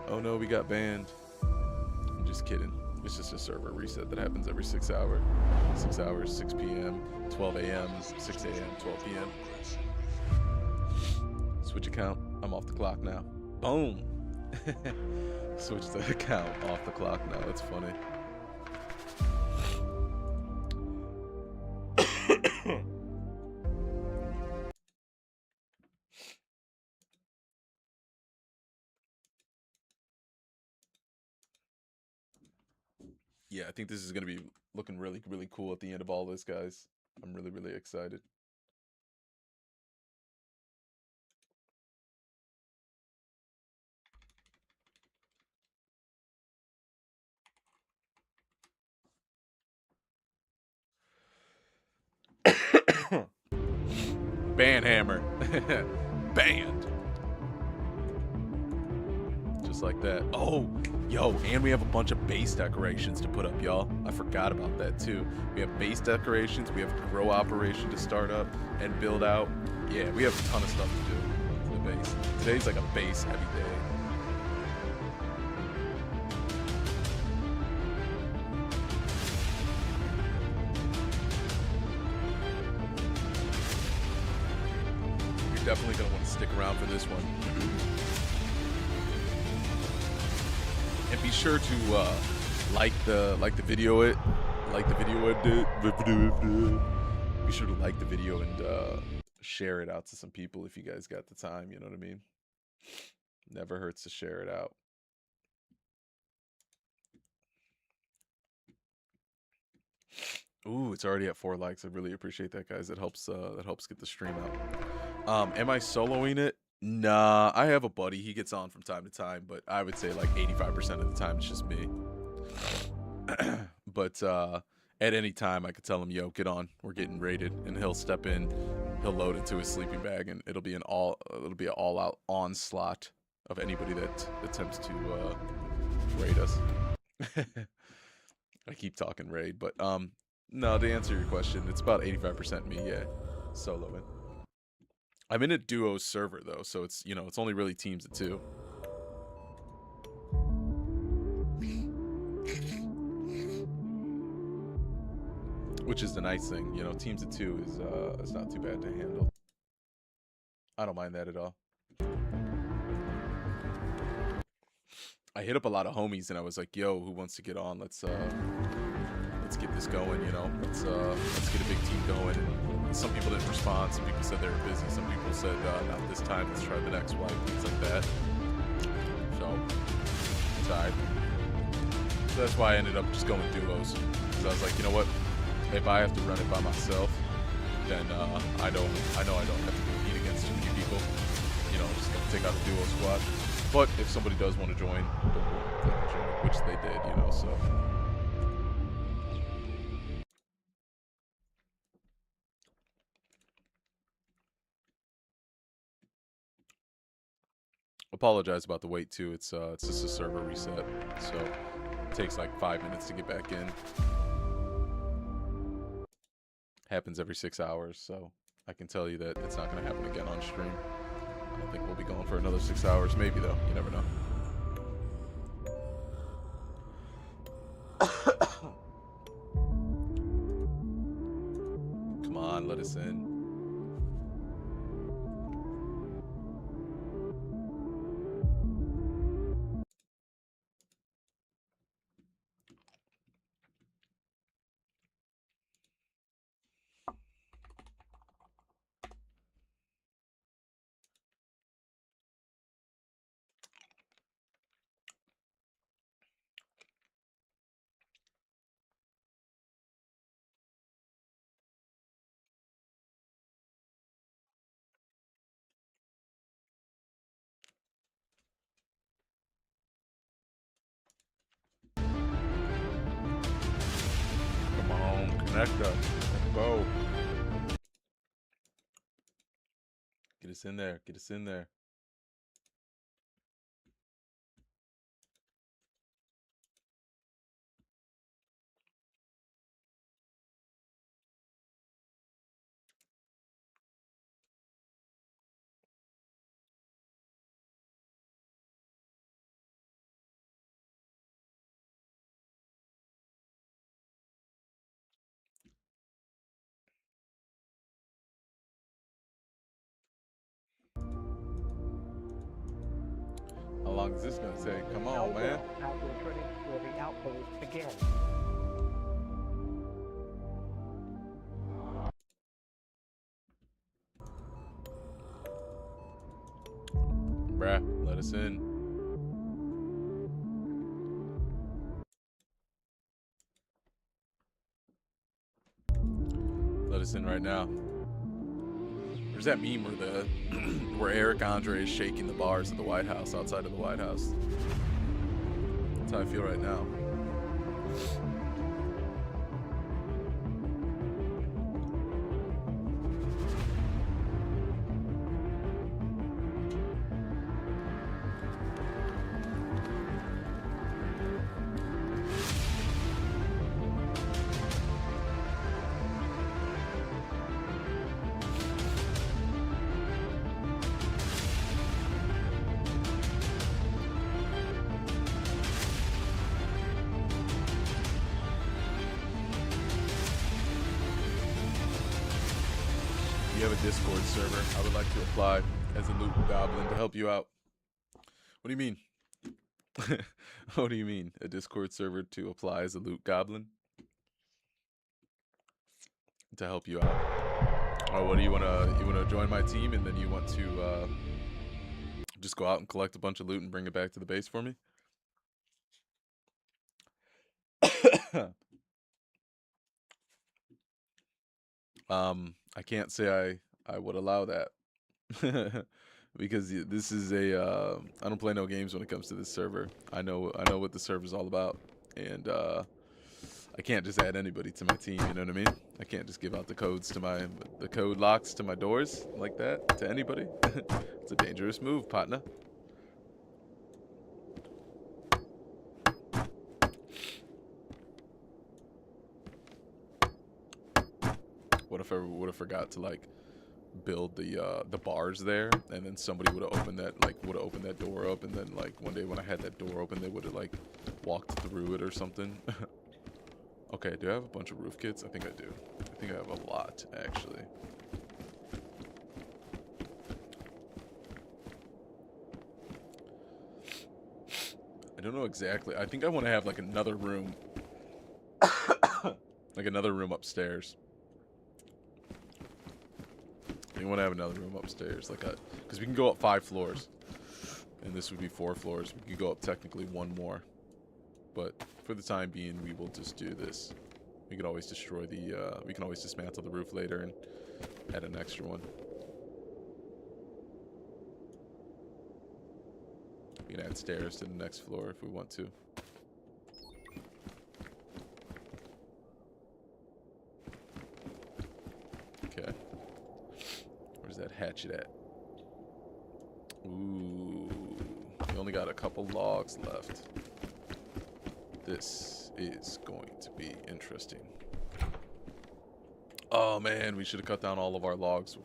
Oh no, we got banned. I'm just kidding. It's just a server reset that happens every 6 hours. 6 hours, 6 p.m., 12 a.m., 6 a.m., 12 p.m. Switch account. I'm off the clock now. Boom. Switch the account off the clock now. That's funny. Yeah, I think this is going to be looking really, really cool at the end of all this, guys. I'm really, really excited. Banhammer. Banned. just like that. Oh, yo, and we have a bunch of base decorations to put up, y'all. I forgot about that too. We have base decorations, we have a grow operation to start up and build out. Yeah, we have a ton of stuff to do for the base. Today's like a base heavy day. You're definitely gonna want to stick around for this one. And be sure to like the video. Be sure to like the video and share it out to some people if you guys got the time. You know what I mean? Never hurts to share it out. Ooh, it's already at 4 likes. I really appreciate that, guys. That helps get the stream out. Am I soloing it? Nah, I have a buddy. He gets on from time to time, but I would say like 85% of the time it's just me. But at any time I could tell him, yo, get on, we're getting raided, and he'll step in, he'll load into his sleeping bag, and it'll be an all-out onslaught of anybody that attempts to raid us. I keep talking raid, but no, to answer your question, it's about 85% me, yeah, soloing. I'm in a duo server though, so it's, you know, it's only really teams of 2. Which is the nice thing, you know, teams of 2 is not too bad to handle. I don't mind that at all. I hit up a lot of homies and I was like, yo, who wants to get on? Let's get this going, you know. Let's get a big team going. And some people didn't respond, some people said they were busy, some people said not this time, let's try the next one, things like that. So it's alright. So that's why I ended up just going duos. Because I was like, you know what? If I have to run it by myself, then I know I don't have to compete against too many people. You know, just gonna take out a duo squad. But if somebody does want to join, they can join, which they did, you know, so. Apologize about the wait too. It's just a server reset, so it takes like 5 minutes to get back in. Happens every 6 hours, so I can tell you that it's not going to happen again on stream. I don't think we'll be going for another 6 hours, maybe though. You never know. Come on, let us in. Connect us. Let's go. Get us in there. Get us in there. How long is this gonna take? Come on, man. Outdoor training for the outpost again. Bruh, let us in. Let us in right now. There's that meme where where Eric Andre is shaking the bars at the White House, outside of the White House. That's how I feel right now. a Discord server. I would like to apply as a loot goblin to help you out. What do you mean? What do you mean? A Discord server to apply as a loot goblin? To help you out. Oh, what do you wanna join my team and then you want to just go out and collect a bunch of loot and bring it back to the base for me? I can't say I would allow that. Because this is a I don't play no games when it comes to this server. I know what the server's all about, and I can't just add anybody to my team. You know what I mean? I can't just give out the code locks to my doors like that to anybody. It's a dangerous move, partner. What if I would have forgot to like build the bars there, and then somebody would have opened that door up, and then like one day when I had that door open, they would have like walked through it or something. Okay, do I have a bunch of roof kits? I think I do. I think I have a lot actually. I don't know exactly. I think I want to have like another room, like another room upstairs. You want to have another room upstairs, like because we can go up 5 floors, and this would be 4 floors. We could go up technically 1 more, but for the time being, we will just do this. We can always destroy the. We can always dismantle the roof later and add an extra one. We can add stairs to the next floor if we want to. Okay. Where's that hatchet at? Ooh. We only got a couple logs left. This is going to be interesting. Oh man, we should have cut down all of our logs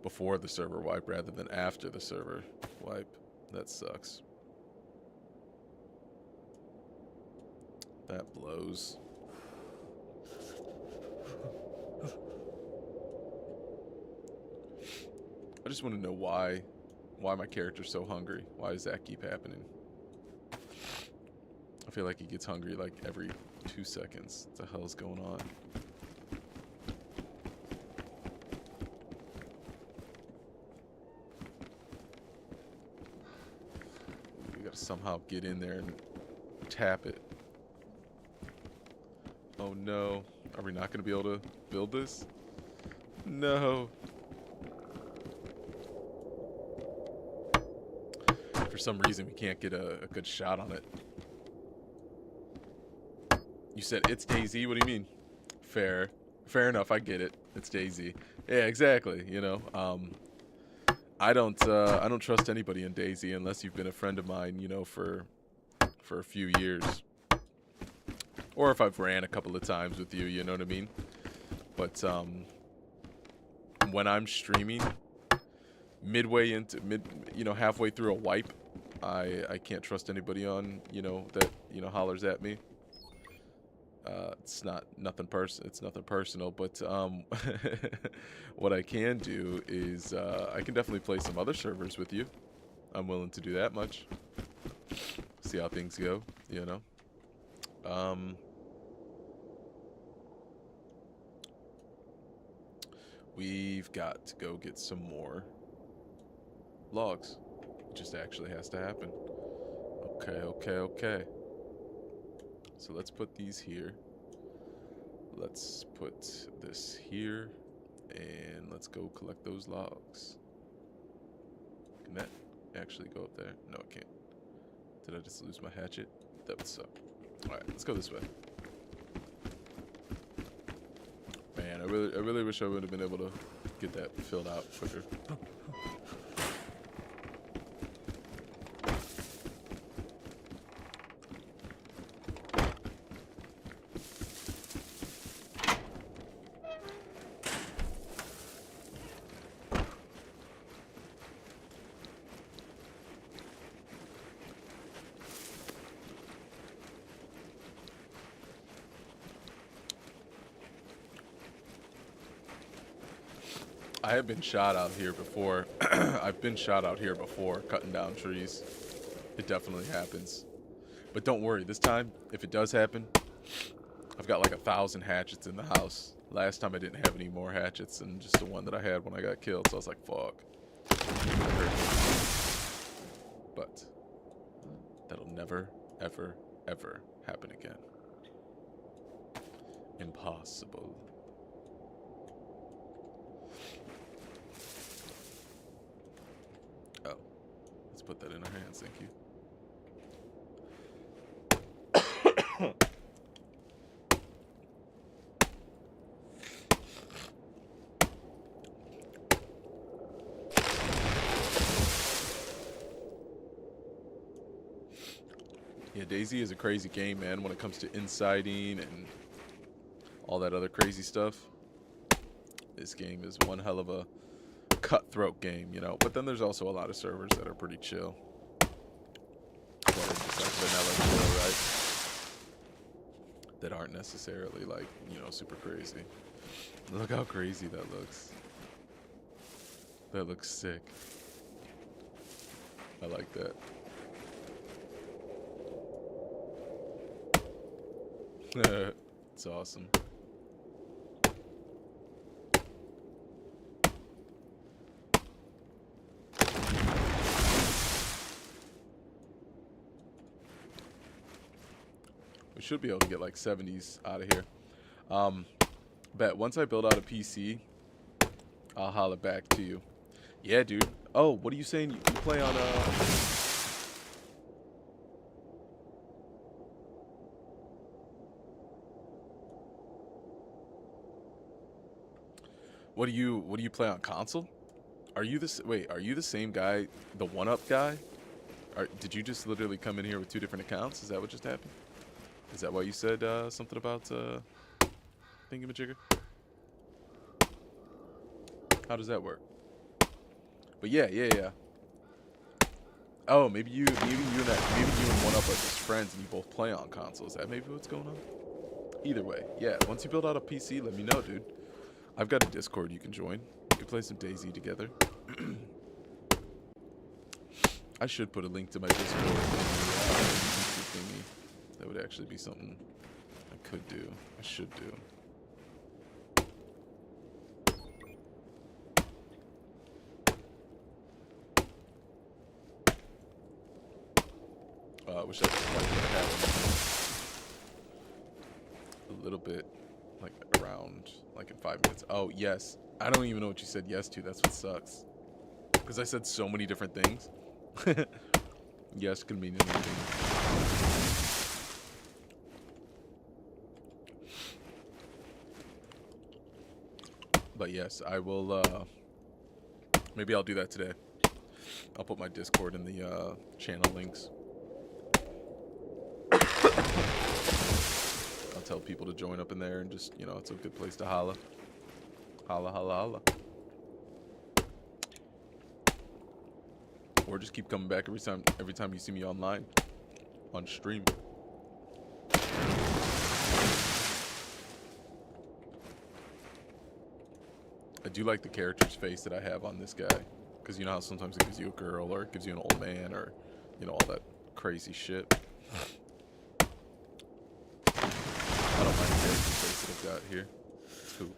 before the server wipe rather than after the server wipe. That sucks. That blows. I just want to know why my character's so hungry. Why does that keep happening? I feel like he gets hungry like every 2 seconds. What the hell's going on? We gotta somehow get in there and tap it. Oh no. Are we not gonna be able to build this? No. For some reason, we can't get a good shot on it. You said it's DayZ? What do you mean? Fair. Fair enough, I get it. It's DayZ. Yeah, exactly, you know. I don't trust anybody in DayZ unless you've been a friend of mine, you know, for a few years. Or if I've ran a couple of times with you, you know what I mean? But when I'm streaming, halfway through a wipe, I can't trust anybody on, that, hollers at me. It's nothing personal, but what I can do is I can definitely play some other servers with you. I'm willing to do that much. See how things go, you know. We've got to go get some more logs. It just actually has to happen. Okay. So let's put these here. Let's put this here. And let's go collect those logs. Can that actually go up there? No, it can't. Did I just lose my hatchet? That would suck. Alright, let's go this way. Man, I really wish I would have been able to get that filled out quicker. I have been shot out here before. I've been shot out here before, cutting down trees. It definitely happens. But don't worry, this time, if it does happen, I've got like 1,000 hatchets in the house. Last time I didn't have any more hatchets than just the one that I had when I got killed, so I was like, fuck. But that'll never, ever, ever happen again. Impossible. Oh, let's put that in our hands, thank you. Yeah, DayZ is a crazy game, man, when it comes to inciting and all that other crazy stuff. This game is one hell of a cutthroat game, you know. But then there's also a lot of servers that are pretty chill. That are just like vanilla chill, right? That aren't necessarily like, you know, super crazy. Look how crazy that looks. That looks sick. I like that. It's awesome. We should be able to get like 70s out of here. Bet once I build out a PC, I'll holla back to you. Yeah, dude. Oh, what are you saying? You play on What do you play on console? Are you this? Wait, are you the same guy, the one-up guy? Did you just literally come in here with 2 different accounts? Is that what just happened? Is that why you said something about thingamajigger? How does that work? But yeah. Oh, maybe you and one up are just friends and you both play on consoles. Is that maybe what's going on? Either way, yeah. Once you build out a PC, let me know, dude. I've got a Discord you can join. We can play some DayZ together. I should put a link to my Discord in the YouTube thingy. That would actually be something I could do. I should do. I wish I could have a little bit, like around, like in 5 minutes. Oh, yes. I don't even know what you said yes to. That's what sucks. Because I said so many different things. Yes can mean anything. But yes, I will, maybe I'll do that today. I'll put my Discord in the channel links. I'll tell people to join up in there and just, you know, it's a good place to holla. Holla, holla, holla. Or just keep coming back every time you see me online. On stream. I do like the character's face that I have on this guy. Because you know how sometimes it gives you a girl or it gives you an old man or, you know, all that crazy shit. I don't mind the character's face that I've got here. It's cool.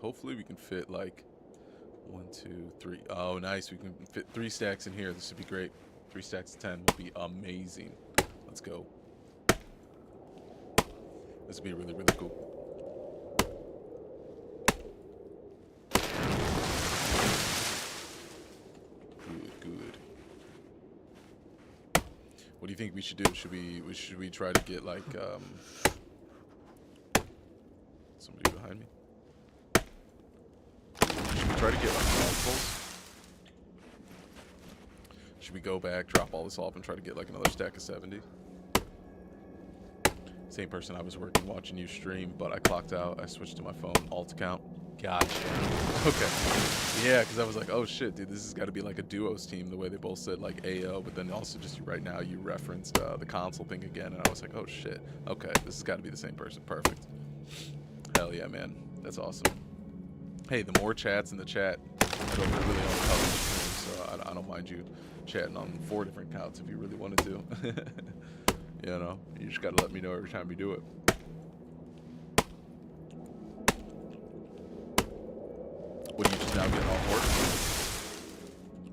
Hopefully we can fit like 1, 2, 3. Oh, nice. We can fit 3 stacks in here. This would be great. 3 stacks of 10 would be amazing. Let's go. This would be really, really cool. Good. What do you think we should do? Should we try to get like somebody behind me? try to get like multiples? Should we go back, drop all this off, and try to get like another stack of 70? Same person I was working watching you stream, but I clocked out. I switched to my phone alt account. Gotcha. Okay. Yeah, because I was like, oh shit, dude, this has got to be like a duos team, the way they both said like AO, but then also just right now you referenced the console thing again, and I was like, oh shit. Okay, this has got to be the same person. Perfect. Hell yeah, man. That's awesome. Hey, the more chats in the chat, I don't really only help the stream, so I don't mind you chatting on 4 different accounts if you really wanted to. You know, you just gotta let me know every time you do it. What, are you just now getting off work?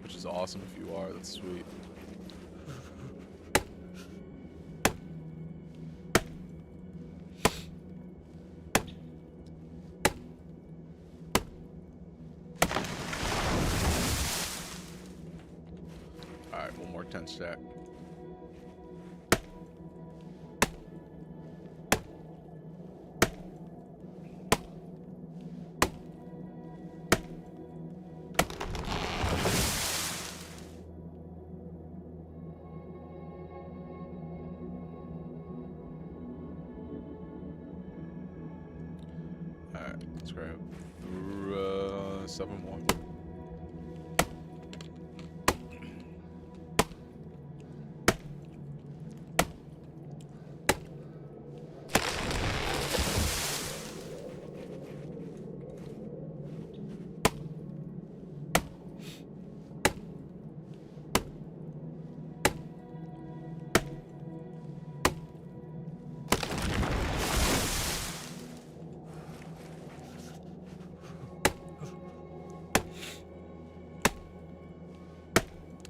Which is awesome if you are, that's sweet. Alright, one more 10 stack. Alright, let's grab 7 more.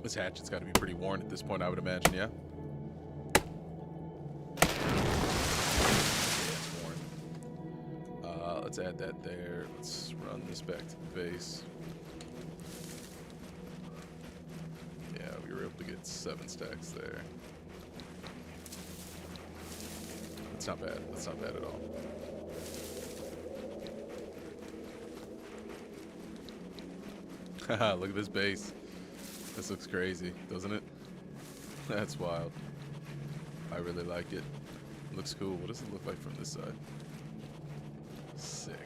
This hatchet's got to be pretty worn at this point, I would imagine, yeah? Yeah, it's worn. Let's add that there. Let's run this back to the base. Yeah, we were able to get 7 stacks there. That's not bad. That's not bad at all. Haha, look at this base. This looks crazy, doesn't it? That's wild. I really like it. Looks cool. What does it look like from this side? Sick.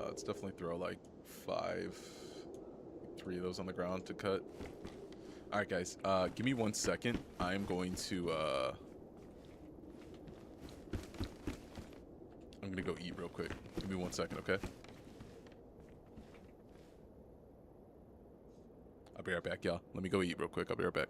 Let's definitely throw like 3 of those on the ground to cut. All right, guys. Give me 1 second. I'm going to. I'm gonna go eat real quick. Give me 1 second, okay? I'll be right back, y'all. Let me go eat real quick. I'll be right back.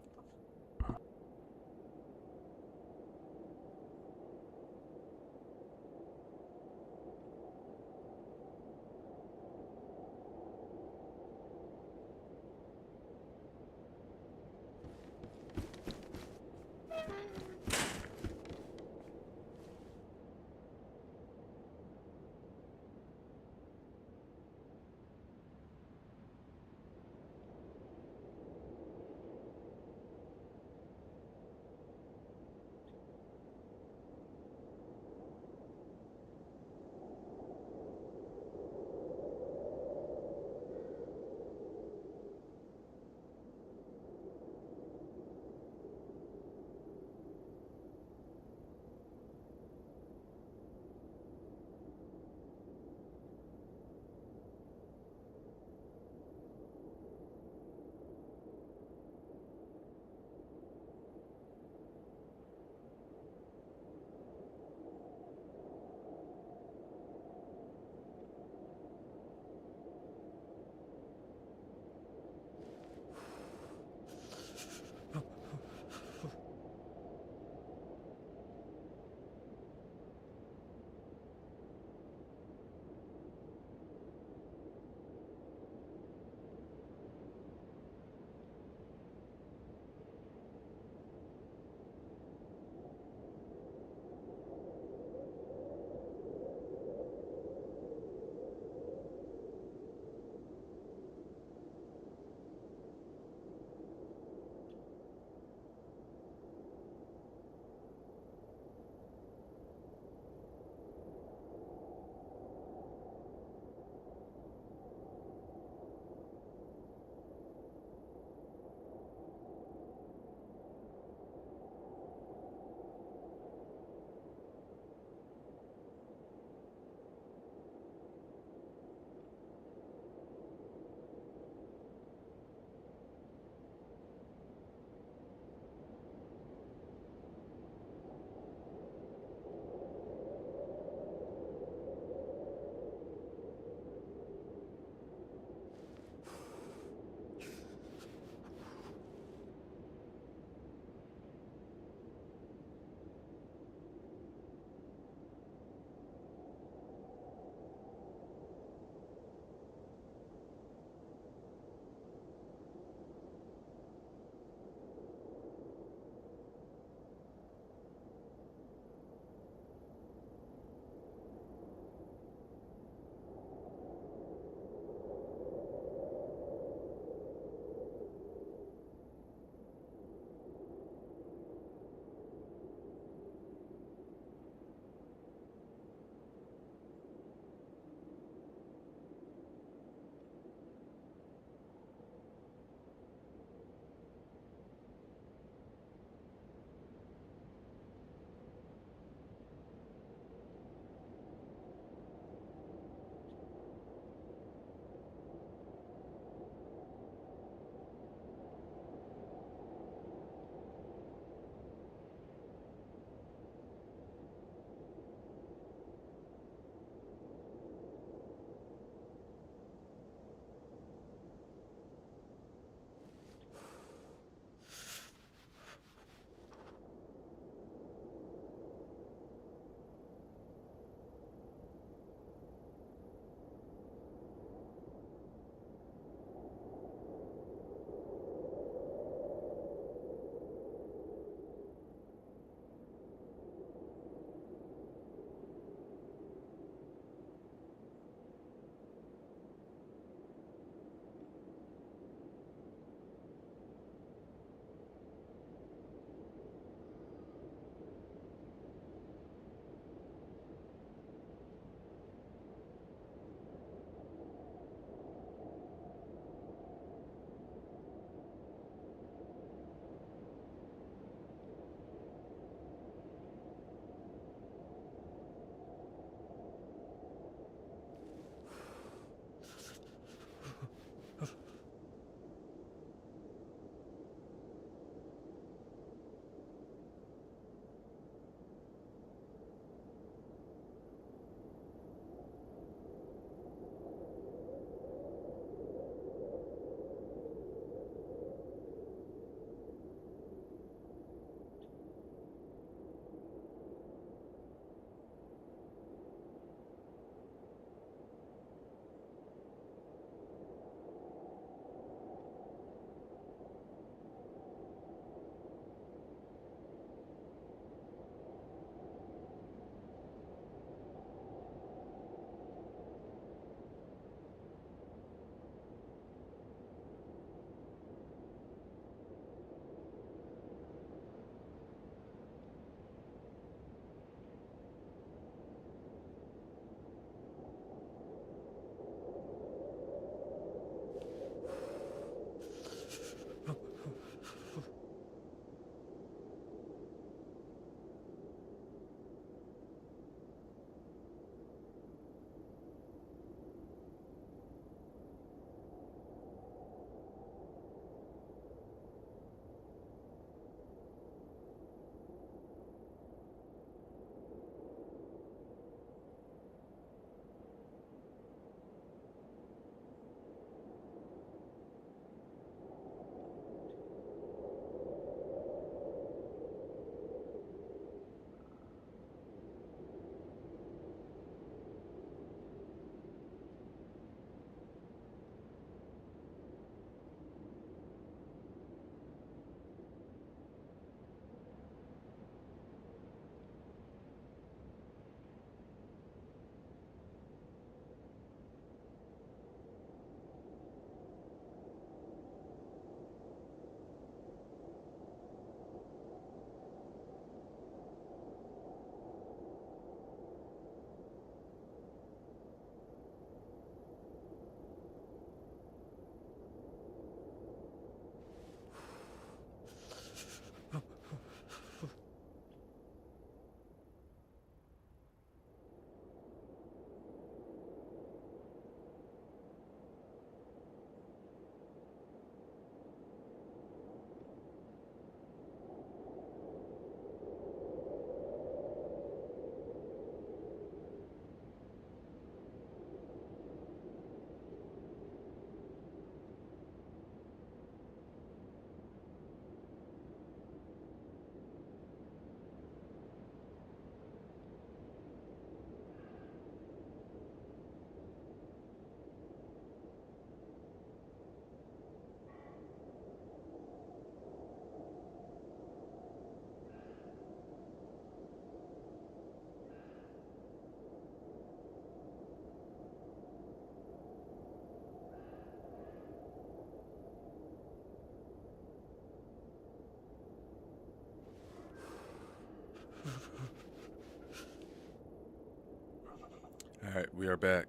Alright, we are back.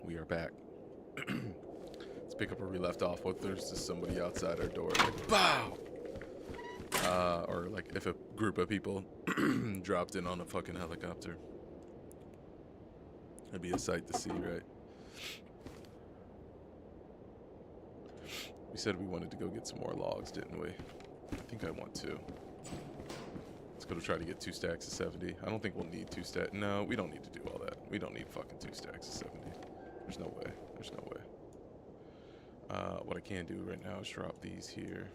We are back. Let's pick up where we left off. What there's just somebody outside our door. Like, BOW! Or like if a group of people dropped in on a fucking helicopter. That'd be a sight to see, right? We said we wanted to go get some more logs, didn't we? I think I want to. Let's go to try to get 2 stacks of 70. I don't think we'll need 2 stacks. No, we don't need to do all that. We don't need fucking 2 stacks of 70. There's no way. There's no way. What I can do right now is drop these here.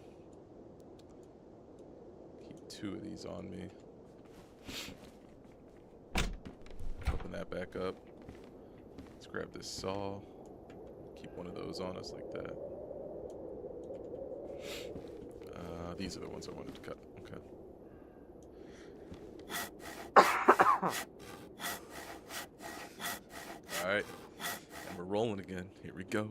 Keep 2 of these on me. Open that back up. Let's grab this saw. Keep one of those on us like that. These are the ones I wanted to cut. Okay. Alright. And we're rolling again. Here we go.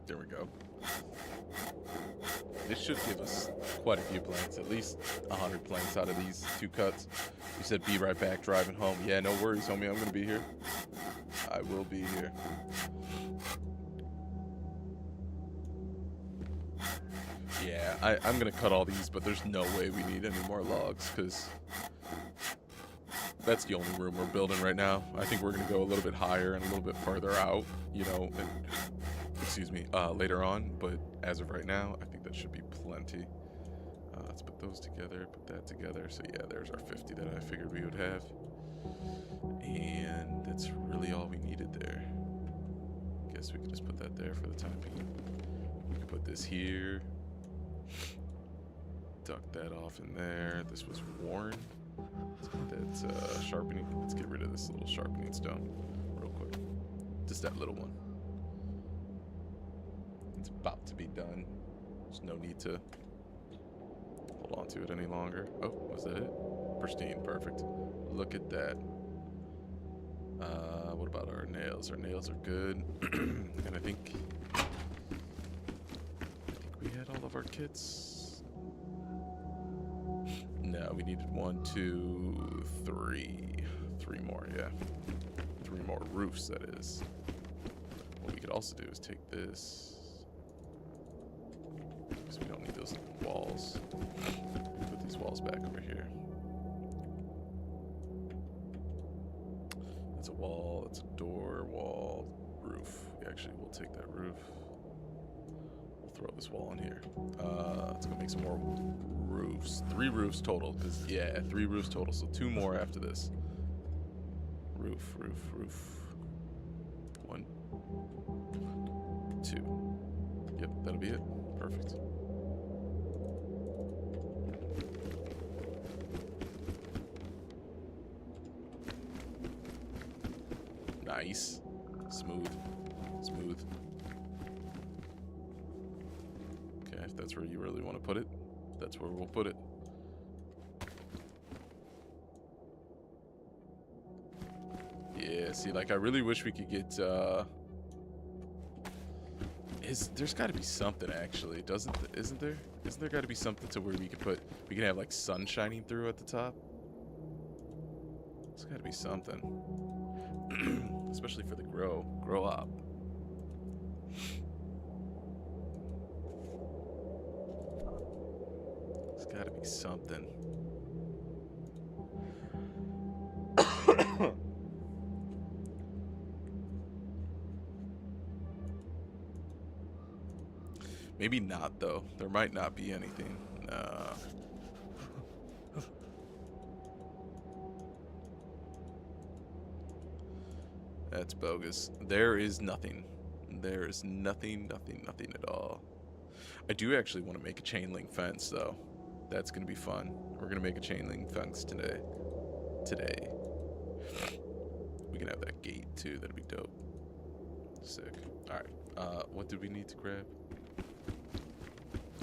There we go. This should give us quite a few planks, at least 100 planks out of these 2 cuts. You said be right back, driving home. Yeah, no worries, homie. I'm gonna be here. I will be here. Yeah, I'm gonna cut all these, but there's no way we need any more logs, because that's the only room we're building right now. I think we're gonna go a little bit higher and a little bit further out, you know, and, excuse me, later on, but as of right now, I think that should be plenty. Let's put those together, put that together. So yeah, there's our 50 that I figured we would have. And that's really all we needed there. Guess we could just put that there for the time being. We could put this here. Duck that off in there. This was worn. Let's get that sharpening. Let's get rid of this little sharpening stone real quick. Just that little one. It's about to be done. There's no need to hold on to it any longer. Oh, was that it? Pristine, perfect. Look at that. What about our nails? Our nails are good. And I think we had all of our kits. No, we needed 1, 2, 3. 3 more, yeah. 3 more roofs, that is. What we could also do is take this. Because we don't need those walls. Put these walls back over here. That's a wall, that's a door, wall, roof. Actually, we'll take that roof. We'll throw this wall in here. Let's go make some more roofs. 3 roofs total, because, yeah, 3 roofs total. So 2 more after this. Roof, roof, roof. 1, 2. Yep, that'll be it. Perfect. Nice. Smooth. Smooth. Okay, if that's where you really want to put it, that's where we'll put it. Yeah, see, like, I really wish we could get, there's got to be something, actually, isn't there? Isn't there got to be something to where we can have, like, sun shining through at the top? There's got to be something. Especially for the grow up. There's got to be something. Maybe not, though. There might not be anything. That's bogus. There is nothing. There is nothing at all. I do actually want to make a chain link fence, though. That's going to be fun. We're going to make a chain link fence today. We can have that gate, too. That'd be dope. Sick. Alright. What do we need to grab?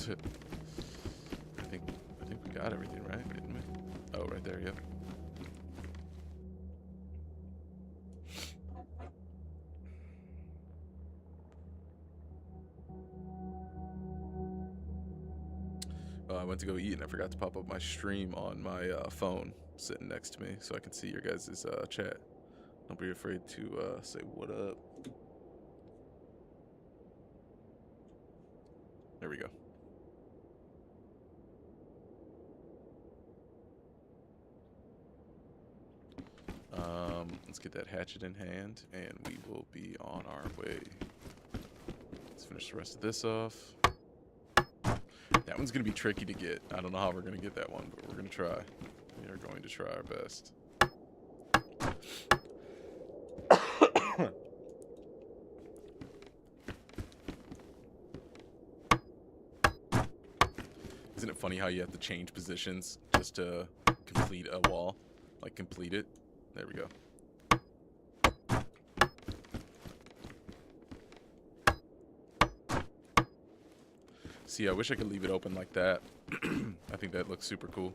I think I think we got everything right, didn't we? Oh, right there, yep. I went to go eat and I forgot to pop up my stream on my phone sitting next to me so I can see your guys' chat. Don't be afraid to say what up. There we go. Let's get that hatchet in hand and we will be on our way. Let's finish the rest of this off. That one's going to be tricky to get. I don't know how we're going to get that one, but we're going to try. We are going to try our best. Isn't it funny how you have to change positions just to complete a wall? Like, complete it. There we go. See, I wish I could leave it open like that. I think that looks super cool.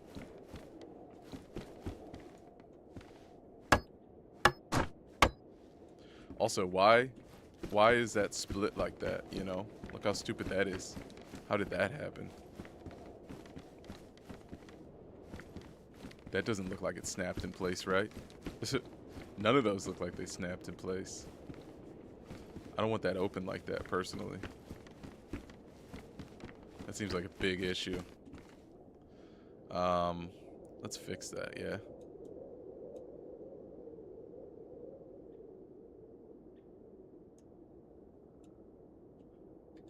Also, why is that split like that, you know? Look how stupid that is. How did that happen? That doesn't look like it snapped in place, right? None of those look like they snapped in place. I don't want that open like that, personally. That seems like a big issue. Let's fix that, yeah.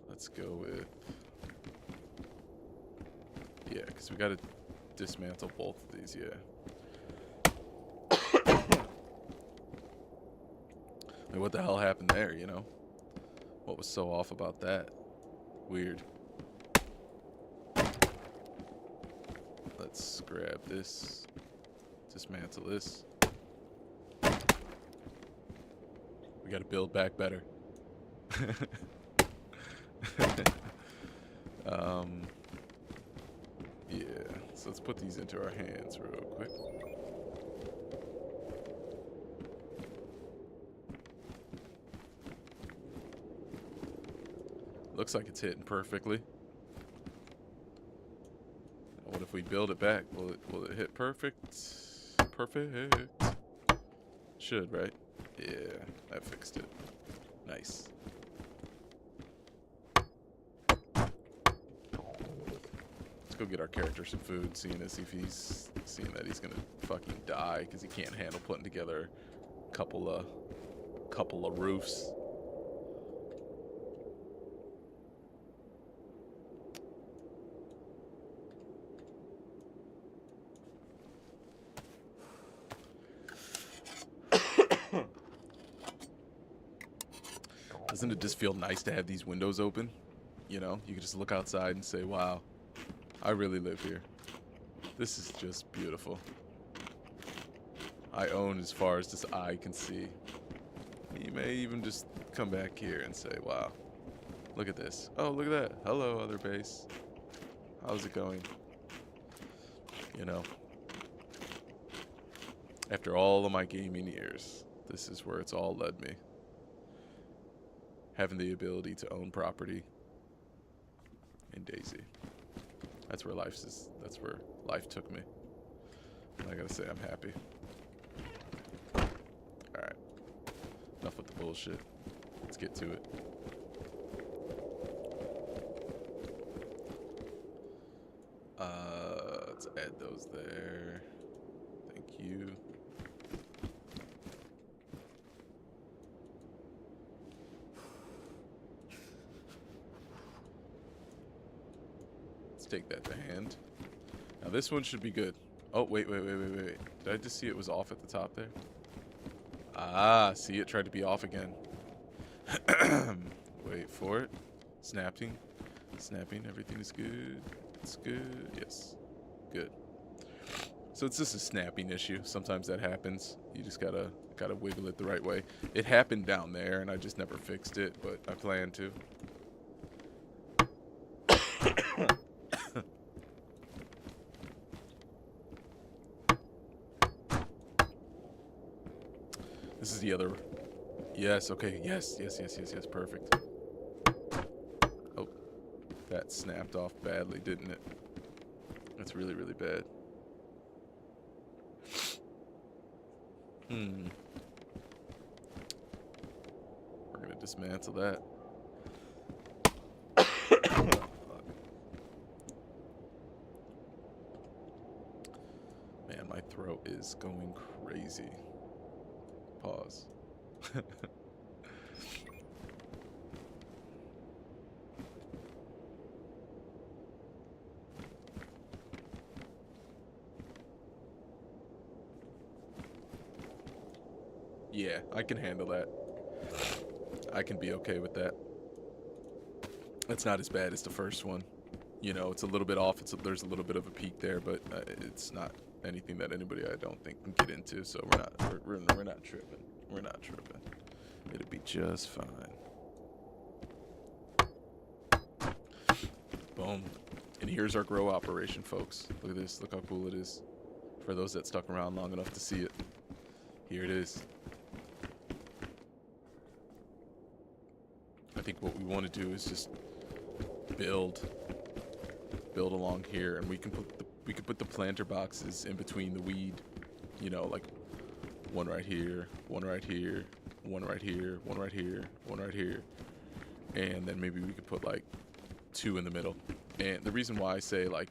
Let's go with... Yeah, because we got to dismantle both of these, yeah. Like, what the hell happened there, you know? What was so off about that? Weird. Let's grab this. Dismantle this. We gotta build back better. Yeah, so let's put these into our hands real quick. Looks like it's hitting perfectly. What if we build it back? Will it hit perfect? Perfect. Should, right? Yeah, that fixed it. Nice. Let's go get our character some food, seeing that he's gonna fucking die because he can't handle putting together a couple of roofs. Doesn't it just feel nice to have these windows open? You know, you can just look outside and say, wow, I really live here. This is just beautiful. I own as far as this eye can see. You may even just come back here and say, wow, look at this. Oh, look at that. Hello, other base. How's it going? You know, after all of my gaming years, this is where it's all led me. Having the ability to own property in DayZ. That's where life took me. And I gotta say, I'm happy. Alright. Enough with the bullshit. Let's get to it. Let's add those there. Thank you. Take that to hand. Now this one should be good. Oh, wait. Did I just see it was off at the top there? Ah, see, it tried to be off again. Wait for it. Snapping. Everything is good. It's good. Yes. Good. So it's just a snapping issue. Sometimes that happens. You just gotta wiggle it the right way. It happened down there, and I just never fixed it, but I plan to. This is the other. Yes, okay. Yes, yes, yes, yes, yes. Perfect. Oh, that snapped off badly, didn't it? That's really, really bad. Hmm. We're gonna dismantle that. Man, my throat is going crazy. Pause. Yeah, I can handle that. I can be okay with that. It's not as bad as the first one. You know, it's a little bit off. There's a little bit of a peak there, but it's not anything that anybody I don't think can get into. So we're not tripping. We're not tripping. It'll be just fine. Boom. And here's our grow operation, folks. Look at this. Look how cool it is. For those that stuck around long enough to see it, here it is. I think what we want to do is just build along here, and we can put the planter boxes in between the weed. You know, like one right here, one right here, one right here, one right here, one right here, and then maybe we could put like 2 in the middle. And the reason why I say like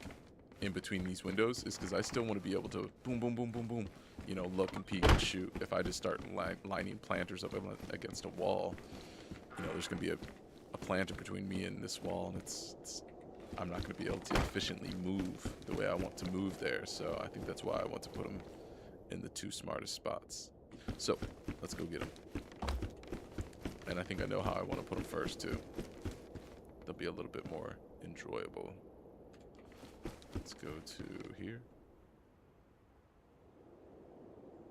in between these windows is because I still want to be able to boom, boom, boom, boom, boom, you know, look and peek and shoot. If I just start lining planters up against a wall, you know, there's gonna be a planter between me and this wall, and I'm not gonna be able to efficiently move the way I want to move there. So I think that's why I want to put them in the 2 smartest spots. So let's go get them. And I think I know how I want to put them first too. They'll be a little bit more enjoyable. Let's go to here.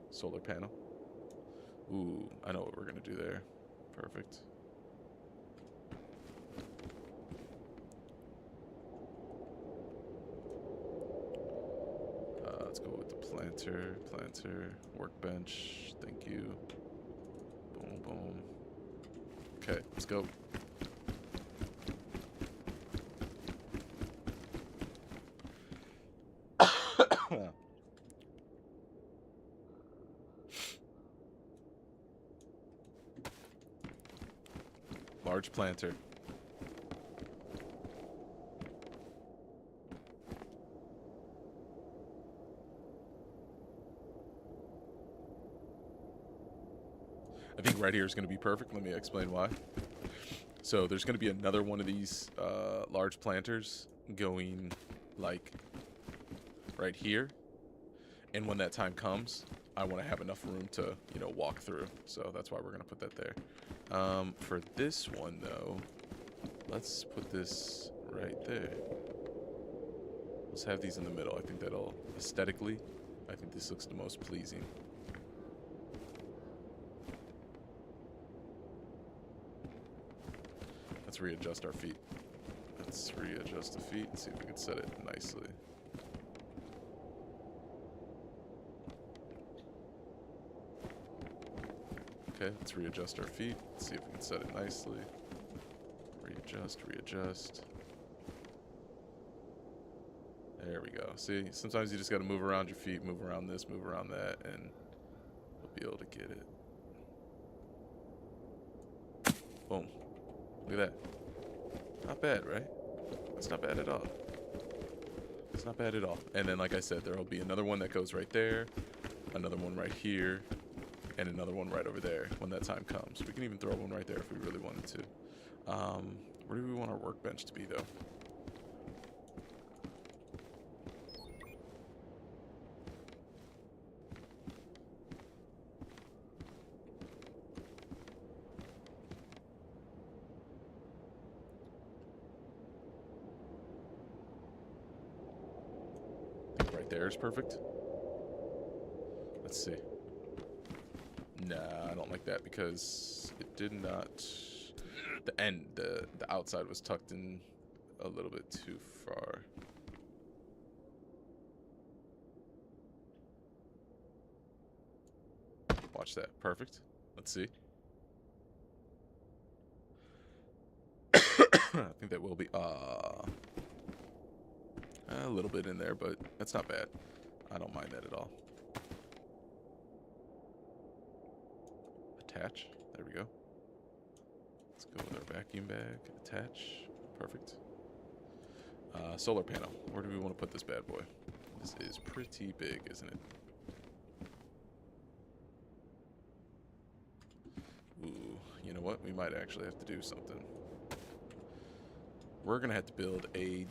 Solar panel. Ooh, I know what we're gonna do there. Perfect. Let's go with the planter, workbench. Thank you. Boom, boom. Okay, let's go. Large planter. I think right here is going to be perfect. Let me explain why. So there's going to be another one of these large planters going like right here. And when that time comes, I want to have enough room to, you know, walk through. So that's why we're going to put that there. For this one, though, let's put this right there. Let's have these in the middle. I think that'll, aesthetically, I think this looks the most pleasing. Let's readjust our feet. Let's readjust the feet and see if we can set it nicely. Okay, let's readjust our feet. Let's see if we can set it nicely. Readjust. There we go. See, sometimes you just got to move around your feet, move around this, move around that, and you'll be able to get it. Boom. Look at that. Not bad, right? That's not bad at all. It's not bad at all. And then, like I said, there will be another one that goes right there, another one right here, and another one right over there when that time comes. We can even throw one right there if we really wanted to. Where do we want our workbench to be, though? I think right there is perfect. Let's see. Nah, I don't like that because it did not... The outside was tucked in a little bit too far. Watch that. Perfect. Let's see. I think that will be a little bit in there, but that's not bad. I don't mind that at all. Attach. There we go. Let's go with our vacuum bag. Attach. Perfect. Solar panel. Where do we want to put this bad boy? This is pretty big, isn't it? Ooh, you know what? We might actually have to do something. We're going to have to build a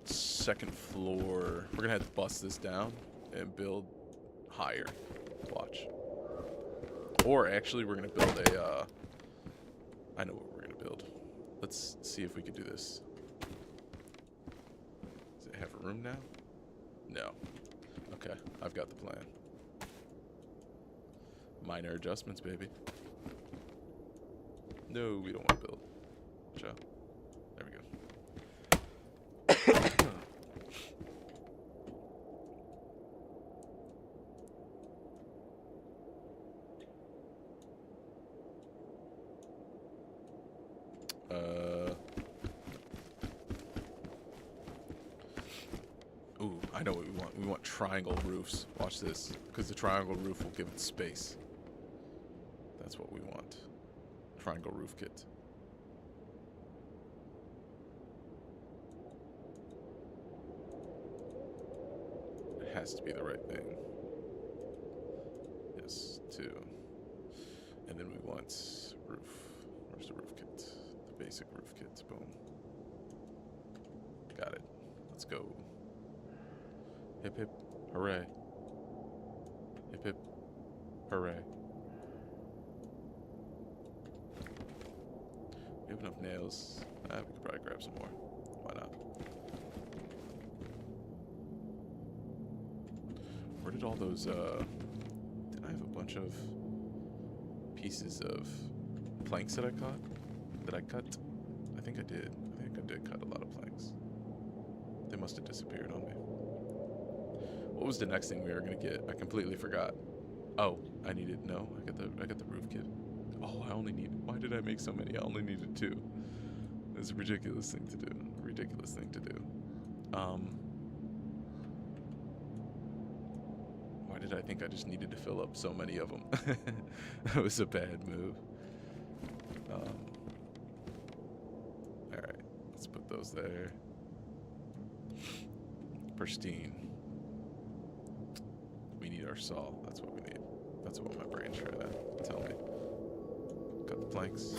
second floor. We're going to have to bust this down and build higher. Watch. Or actually, we're going to build a... I know what we're going to build. Let's see if we can do this. Does it have a room now? No. Okay, I've got the plan. Minor adjustments, baby. No, we don't want to build. Watch out. There we go. Ooh, I know what we want. We want triangle roofs. Watch this, because the triangle roof will give it space. That's what we want. Triangle roof kit. It has to be the right thing. Yes, 2. And then we want roof. Where's the roof kit? The basic roof kit. Boom. Got it. Let's go. Hip hip. Hooray. Hip hip. Hooray. We have enough nails. We could probably grab some more. Why not? Where did all those, did I have a bunch of pieces of planks that I caught? That I cut? I think I did. I think I did cut a lot of planks. They must have disappeared on me. What was the next thing we were gonna get? I completely forgot. Oh, I needed, no, I got the roof kit. Oh, I only need, why did I make so many? I only needed 2. It's a ridiculous thing to do. Ridiculous thing to do. Why did I think I just needed to fill up so many of them? That was a bad move. Alright, let's put those there. Pristine. We need our saw. That's what we need. That's what my brain's trying to tell me. Cut the planks.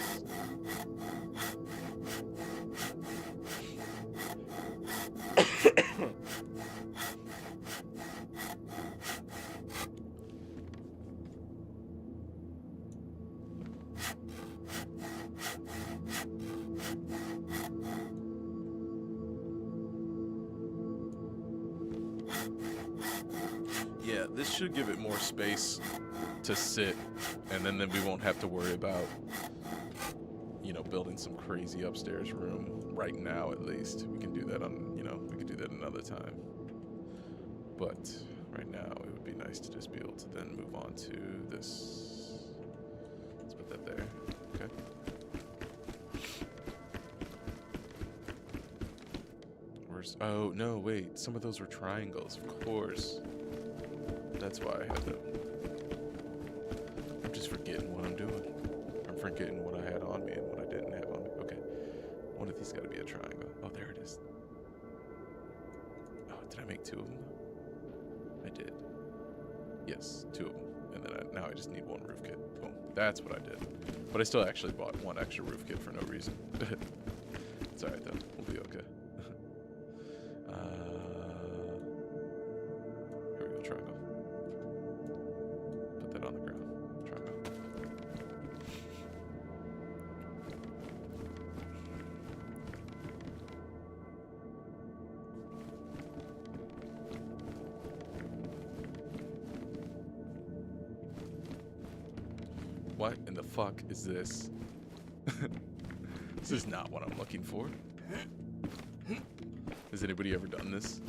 Yeah, this should give it more space to sit, and then we won't have to worry about, you know, building some crazy upstairs room right now. At least we can do that on, you know, we could do that another time. But right now it would be nice to just be able to then move on to this. Let's put that there. Okay. Where's, oh no, wait, some of those were triangles, of course. That's why I had them. I'm just forgetting what I'm doing. I'm forgetting what I had on me and what I didn't have on me. Okay. One of these got to be a triangle. Oh, there it is. Oh, did I make 2 of them? I did. Yes, 2 of them. And then now I just need 1 roof kit. Boom. That's what I did. But I still actually bought 1 extra roof kit for no reason. It's alright though. We'll be okay. Here we go, triangle. Put that on the ground. Triangle. What in the fuck is this? This is not what I'm looking for. Has anybody ever done this?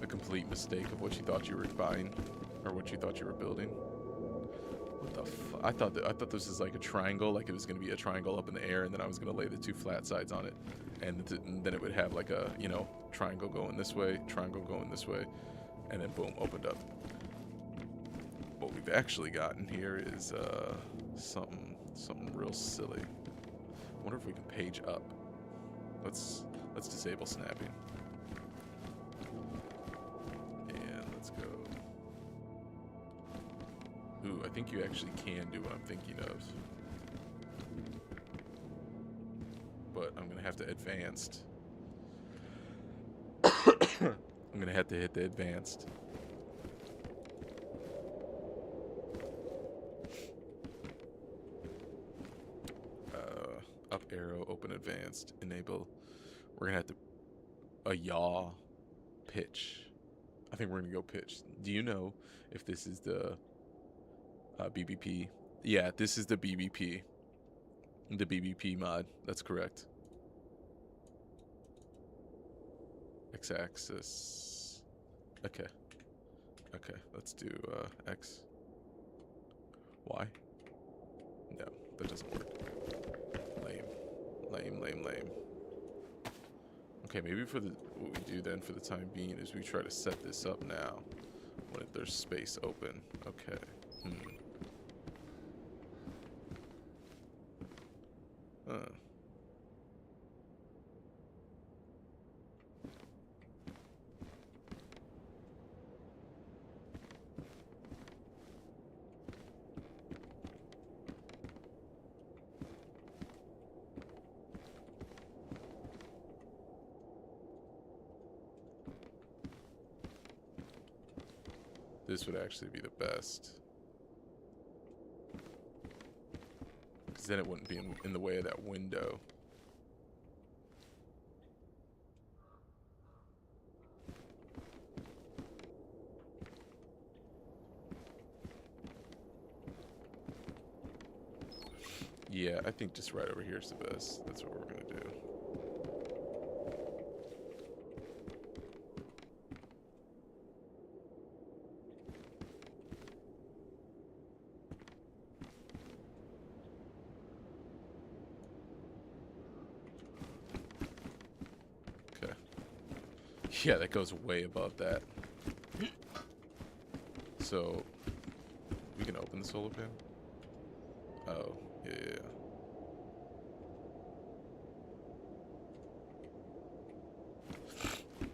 A complete mistake of what you thought you were buying or what you thought you were building. What the fuck? I thought this was like a triangle, like it was gonna be a triangle up in the air, and then I was gonna lay the 2 flat sides on it, and then it would have like a, you know, triangle going this way, triangle going this way, and then boom, opened up. What we've actually gotten here is something real silly. I wonder if we can page up. Let's disable snapping. And let's go. Ooh, I think you actually can do what I'm thinking of. But I'm gonna have to advanced. I'm gonna have to hit the advanced. Up arrow, open advanced, enable. We're gonna have to a yaw pitch. I think we're gonna go pitch. Do you know if this is the BBP? Yeah, this is the BBP. The BBP mod. That's correct. X-axis. Okay. Okay, let's do X. Y. No, that doesn't work. Lame. Okay, maybe for the what we do then for the time being is we try to set this up now when there's space open. Okay. This would actually be the best. Because then it wouldn't be in the way of that window. Yeah, I think just right over here is the best. That's what we're going to do. Yeah, that goes way above that. So, we can open the solar panel? Oh, yeah.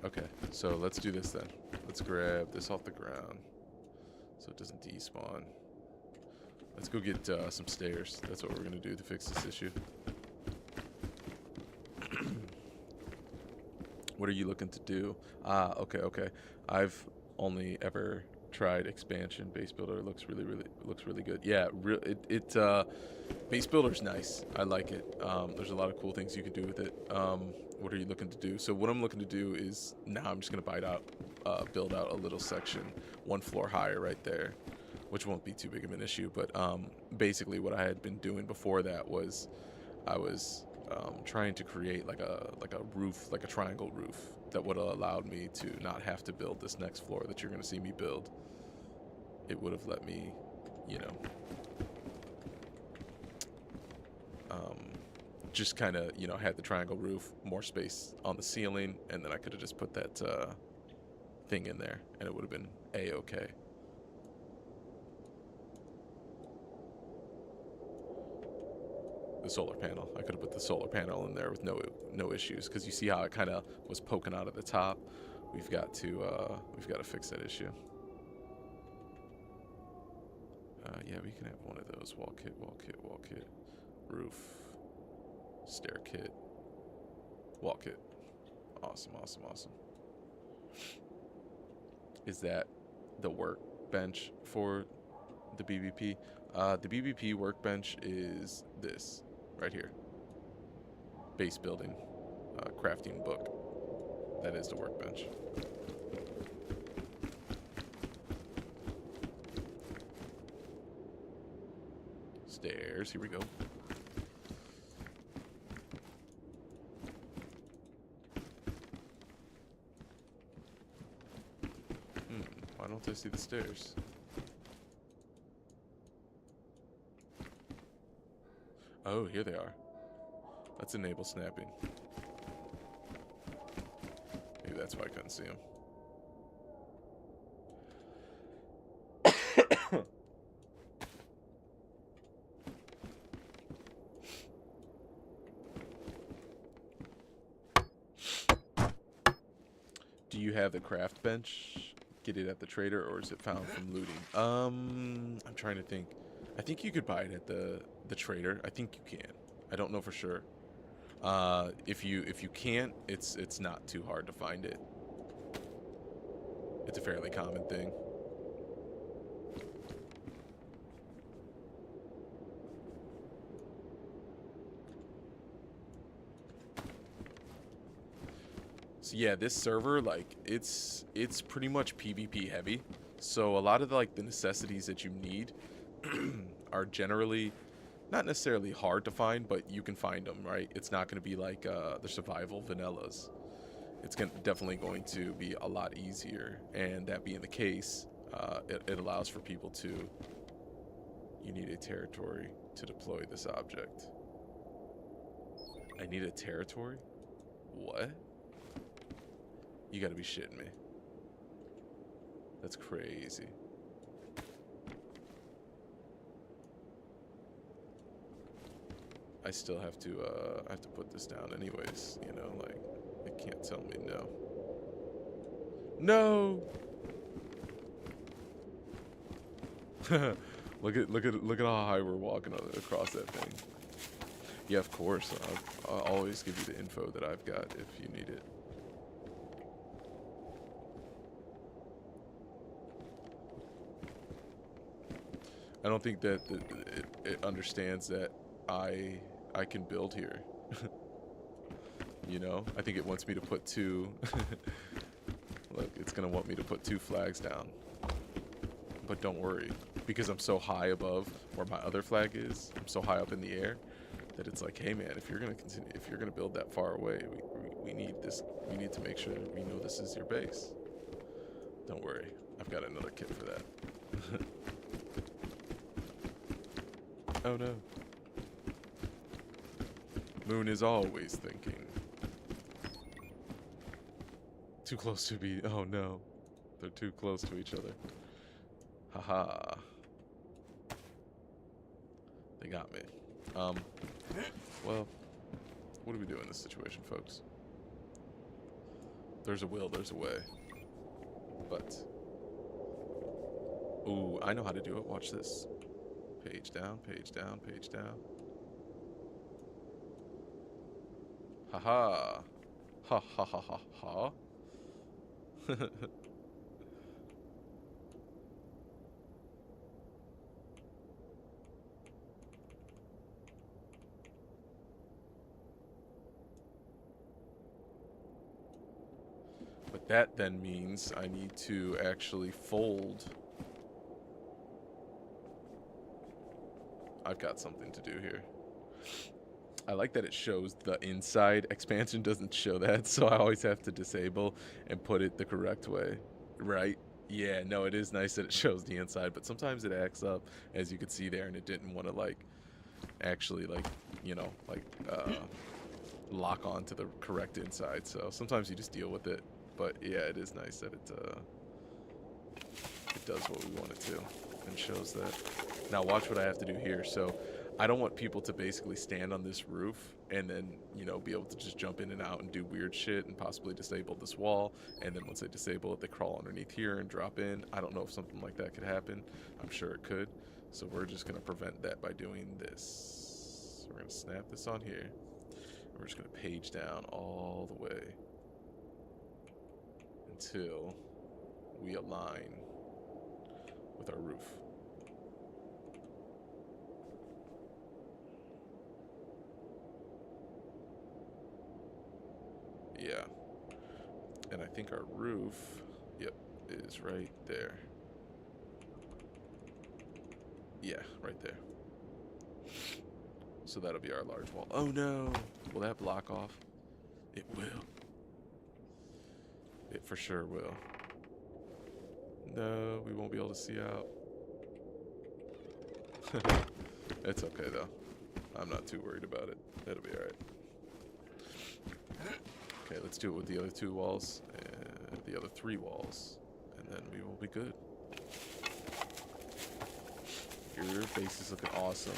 Okay, so let's do this then. Let's grab this off the ground so it doesn't despawn. Let's go get some stairs. That's what we're going to do to fix this issue. What are you looking to do? Okay. I've only ever tried expansion. Base builder looks really good. Yeah, base builder's nice. I like it. There's a lot of cool things you can do with it. What are you looking to do? So what I'm looking to do is now I'm just gonna build out a little section, 1 floor higher right there, which won't be too big of an issue. But basically what I had been doing before that was I was trying to create like a roof, like a triangle roof that would have allowed me to not have to build this next floor that you're going to see me build. It would have let me, you know, just kind of, you know, had the triangle roof, more space on the ceiling, and then I could have just put that thing in there, and it would have been A-okay. The solar panel. I could have put the solar panel in there with no issues, because you see how it kind of was poking out of the top. We've got to fix that issue. Yeah, we can have one of those. Wall kit, roof, stair kit, wall kit. Awesome. Is that the workbench for the BBP? The BBP workbench is this right here. Base building, crafting book. That is the workbench. Stairs, here we go. Why don't I see the stairs? Oh, here they are. Let's enable snapping. Maybe that's why I couldn't see them. Do you have the craft bench? Get it at the trader, or is it found from looting? I'm trying to think. I think you could buy it at the trader. I think you can. I don't know for sure. If you can't, it's not too hard to find it. It's a fairly common thing. So yeah, this server, like, it's pretty much PvP heavy. So a lot of the necessities that you need are generally not necessarily hard to find, but you can find them, right? It's not going to be like the survival vanillas. It's definitely going to be a lot easier, and that being the case, it allows for people to. You need a territory to deploy this object. I need a territory? What? You gotta be shitting me. That's crazy. I still have to put this down anyways, you know, like, it can't tell me no. No! look at how high we're walking across that thing. Yeah, of course. I'll always give you the info that I've got if you need it. I don't think that it understands that I can build here. You know, I think it wants me to put two. Look, it's gonna want me to put 2 flags down. But don't worry, because I'm so high above where my other flag is, I'm so high up in the air that it's like, hey man, if you're gonna build that far away, we need this. We need to make sure we know this is your base. Don't worry, I've got another kit for that. Oh no. Moon is always thinking. Too close to be. Oh no. They're too close to each other. Haha. They got me. Well, what do we do in this situation, folks? There's a will, there's a way. But. Ooh, I know how to do it. Watch this. Page down, page down, page down. Haha. Ha ha ha ha ha. But that then means I need to actually fold. I've got something to do here. I like that it shows the inside. Expansion doesn't show that, so I always have to disable and put it the correct way. Right? Yeah, no, it is nice that it shows the inside, but sometimes it acts up, as you can see there, and it didn't want to, like, actually, like, you know, like, lock on to the correct inside. So sometimes you just deal with it. But yeah, it is nice that it does what we want it to and shows that. Now watch what I have to do here. So I don't want people to basically stand on this roof and then, you know, be able to just jump in and out and do weird shit and possibly disable this wall. And then once they disable it, they crawl underneath here and drop in. I don't know if something like that could happen. I'm sure it could. So we're just going to prevent that by doing this. So we're going to snap this on here. And we're just going to page down all the way until we align with our roof. Yeah. And I think our roof, yep, is right there. Yeah, right there. So that'll be our large wall. Oh no! Will that block off? It will. It for sure will. No, we won't be able to see out. It's okay though. I'm not too worried about it. It'll be alright. Okay, let's do it with the other 2 walls and the other 3 walls, and then we will be good. Your base is looking awesome.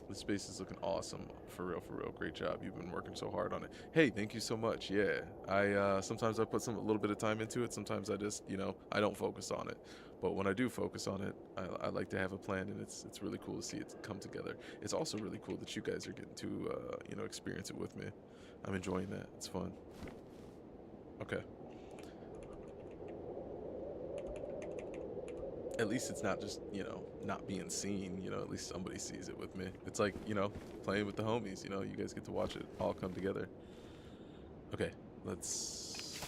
This base is looking awesome. For real, for real. Great job. You've been working so hard on it. Hey, thank you so much. Yeah, I sometimes I put a little bit of time into it. Sometimes I just, you know, I don't focus on it. But when I do focus on it, I like to have a plan, and it's really cool to see it come together. It's also really cool that you guys are getting to, you know, experience it with me. I'm enjoying that. It's fun. Okay. At least it's not just, you know, not being seen. You know, at least somebody sees it with me. It's like, you know, playing with the homies. You know, you guys get to watch it all come together. Okay, let's...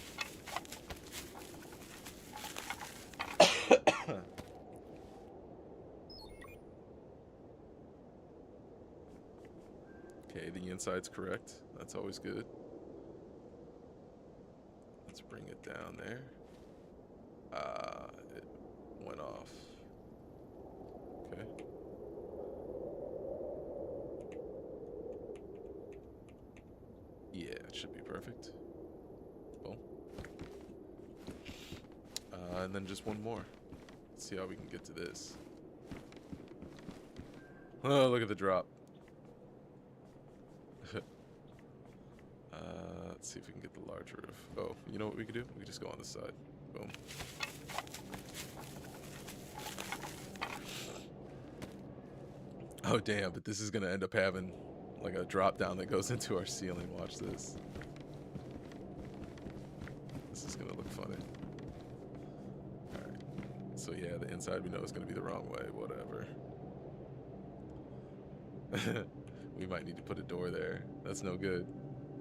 Okay, the inside's correct. That's always good. Let's bring it down there. It went off. Okay. Yeah, it should be perfect. Boom. And then just one more. Let's see how we can get to this. Oh, look at the drop. Let's see if we can get the large roof. Oh, you know what we could do? We could just go on this side. Boom. Oh, damn, but this is going to end up having like a drop down that goes into our ceiling. Watch this. This is going to look funny. Alright. So, yeah, the inside we know is going to be the wrong way. Whatever. We might need to put a door there. That's no good.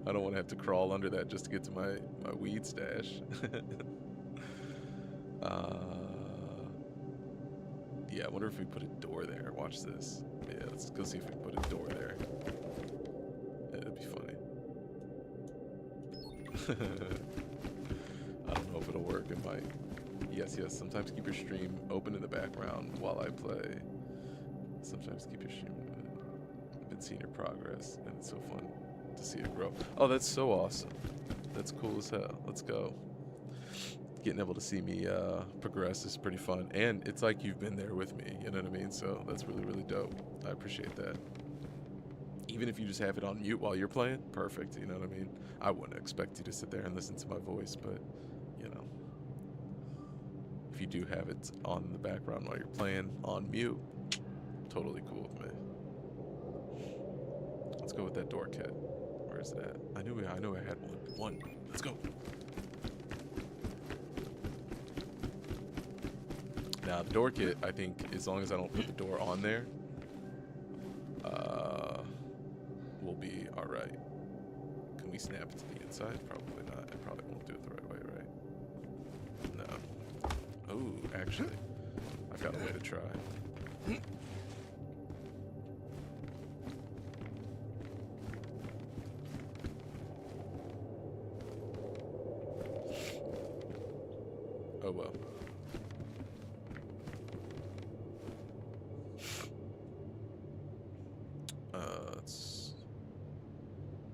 I don't want to have to crawl under that just to get to my weed stash. Yeah, I wonder if we put a door there. Watch this. Yeah, let's go see if we can put a door there. It'd be funny. I don't know if it'll work. It might. Yes, yes. Sometimes keep your stream open in the background while I play. Sometimes keep your stream open. I've been seeing your progress, and it's so fun to see it grow. Oh, that's so awesome. That's cool as hell. Let's go. Getting able to see me progress is pretty fun, and it's like you've been there with me, you know what I mean? So that's really, really dope. I appreciate that. Even if you just have it on mute while you're playing, perfect, you know what I mean? I wouldn't expect you to sit there and listen to my voice, but, you know, if you do have it on in the background while you're playing on mute, totally cool with me. Let's go with that door kit. Where is it at? I knew I had one. Let's go. Now, the door kit, I think, as long as I don't put the door on there, we'll be alright. Can we snap it to the inside? Probably not. It probably won't do it the right way, right? No. Oh, actually, I've got a way to try. Oh, well.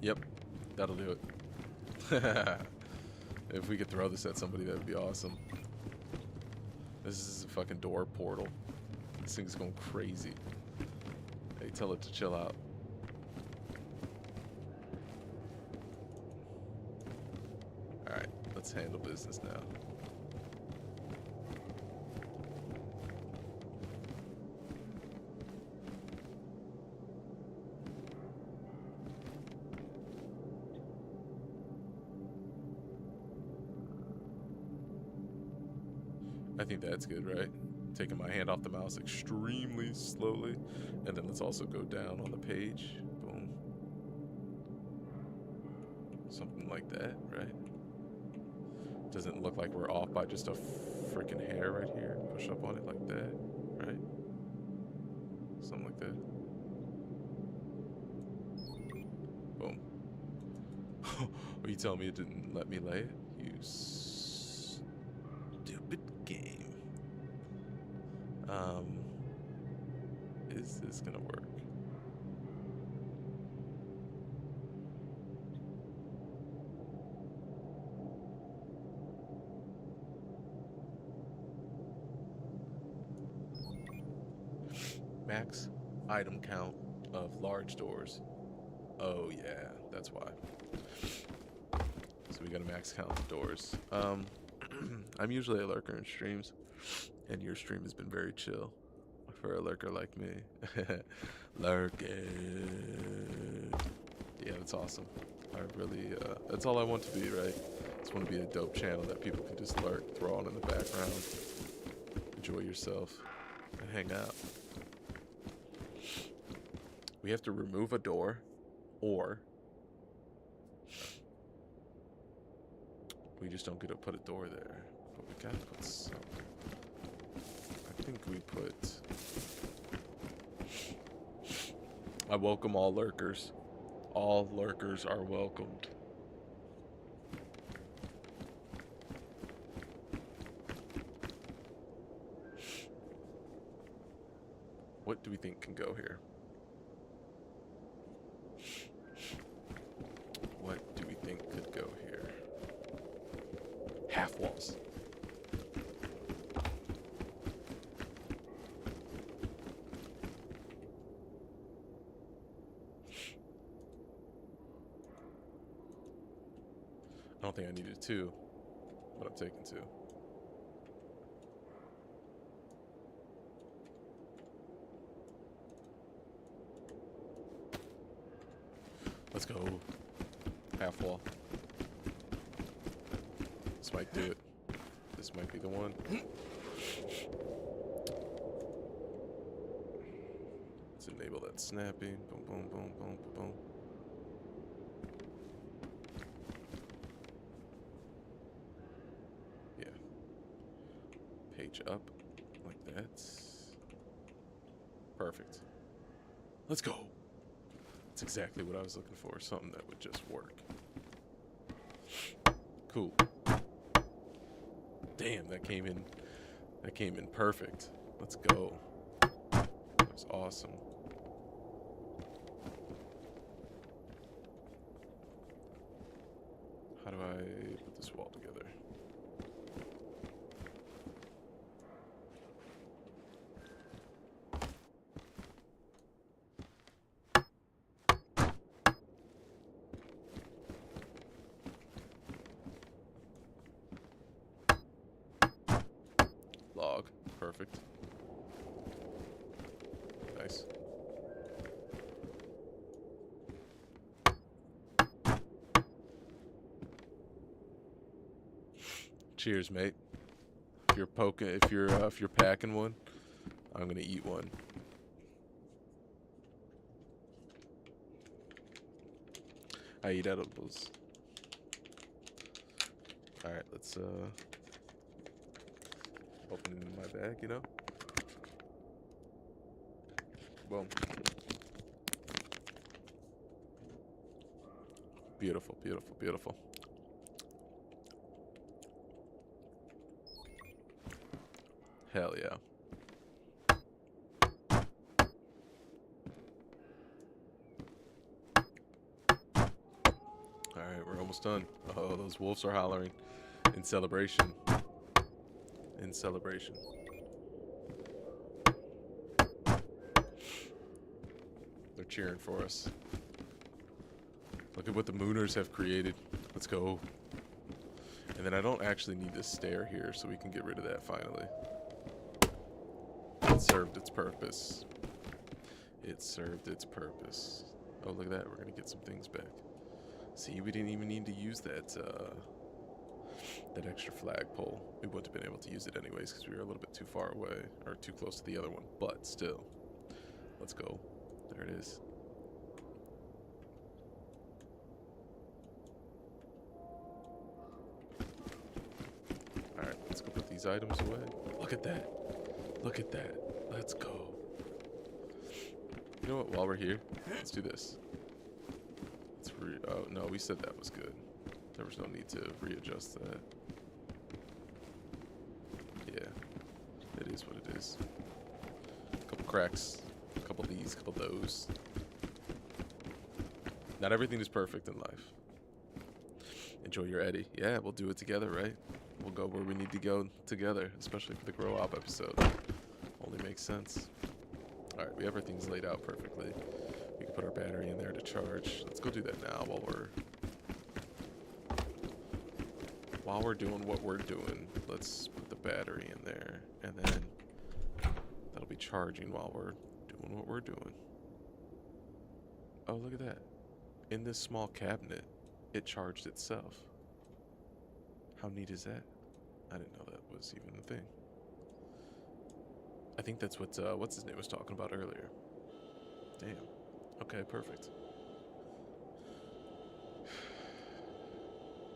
Yep, that'll do it. If we could throw this at somebody, that would be awesome. This is a fucking door portal. This thing's going crazy. Hey, tell it to chill out. Alright, let's handle business now. I think that's good, right? Taking my hand off the mouse extremely slowly. And then let's also go down on the page. Boom. Something like that, right? Doesn't look like we're off by just a freaking hair right here. Push up on it like that, right? Something like that. Boom. Are you telling me it didn't let me lay it? You stupid game. Is this gonna work? Max item count of large doors. Oh yeah, that's why. So we got a max count of doors. I'm usually a lurker in streams, and your stream has been very chill for a lurker like me. Lurking. Yeah, that's awesome. I really, that's all I want to be, right? Just want to be a dope channel that people can just lurk, throw on in the background, enjoy yourself, and hang out. We have to remove a door, or we just don't get to put a door there. But we gotta put something. I think we put... I welcome all lurkers. All lurkers are welcomed. What do we think can go here? What do we think could go here? Half walls. I don't think I needed two, but I'm taking two. Let's go. Half wall. This might do it. This might be the one. Let's enable that snapping. Boom, boom, boom, boom, boom, boom. Yeah. Page up like that. Perfect. Let's go. That's exactly what I was looking for. Something that would just work. Cool. Damn, that came in perfect. Let's go. That was awesome. How do I put this wall together? Log. Perfect. Nice. Cheers, mate. If you're packing one, I'm gonna eat one. I eat edibles. All right, let's open it in my bag, you know? Boom. Beautiful, beautiful, beautiful. Hell yeah. Alright, we're almost done. Oh, those wolves are hollering in celebration. In celebration. They're cheering for us. Look at what the Mooners have created. Let's go. And then I don't actually need this stair here, so we can get rid of that finally. It served its purpose. It served its purpose. Oh, look at that. We're going to get some things back. See, we didn't even need to use that extra flagpole. We wouldn't have been able to use it anyways because we were a little bit too far away, or too close to the other one. But still, let's go. There it is. Alright, let's go put these items away. Look at that. Look at that. Let's go. You know what? While we're here, let's do this. Oh, no, we said that was good. There was no need to readjust that. Yeah. It is what it is. A couple cracks. A couple these, a couple those. Not everything is perfect in life. Enjoy your Eddie. Yeah, we'll do it together, right? We'll go where we need to go together, especially for the Grow Up episode. Only makes sense. All right, we have our things laid out perfectly. We can put our battery in there to charge. Let's go do that now while we're doing what we're doing. Let's put the battery in there, and then that'll be charging while we're doing what we're doing. Oh, look at that. In this small cabinet, it charged itself. How neat is that? I didn't know that was even a thing. I think that's what, what's his name was talking about earlier. Damn. Okay, perfect.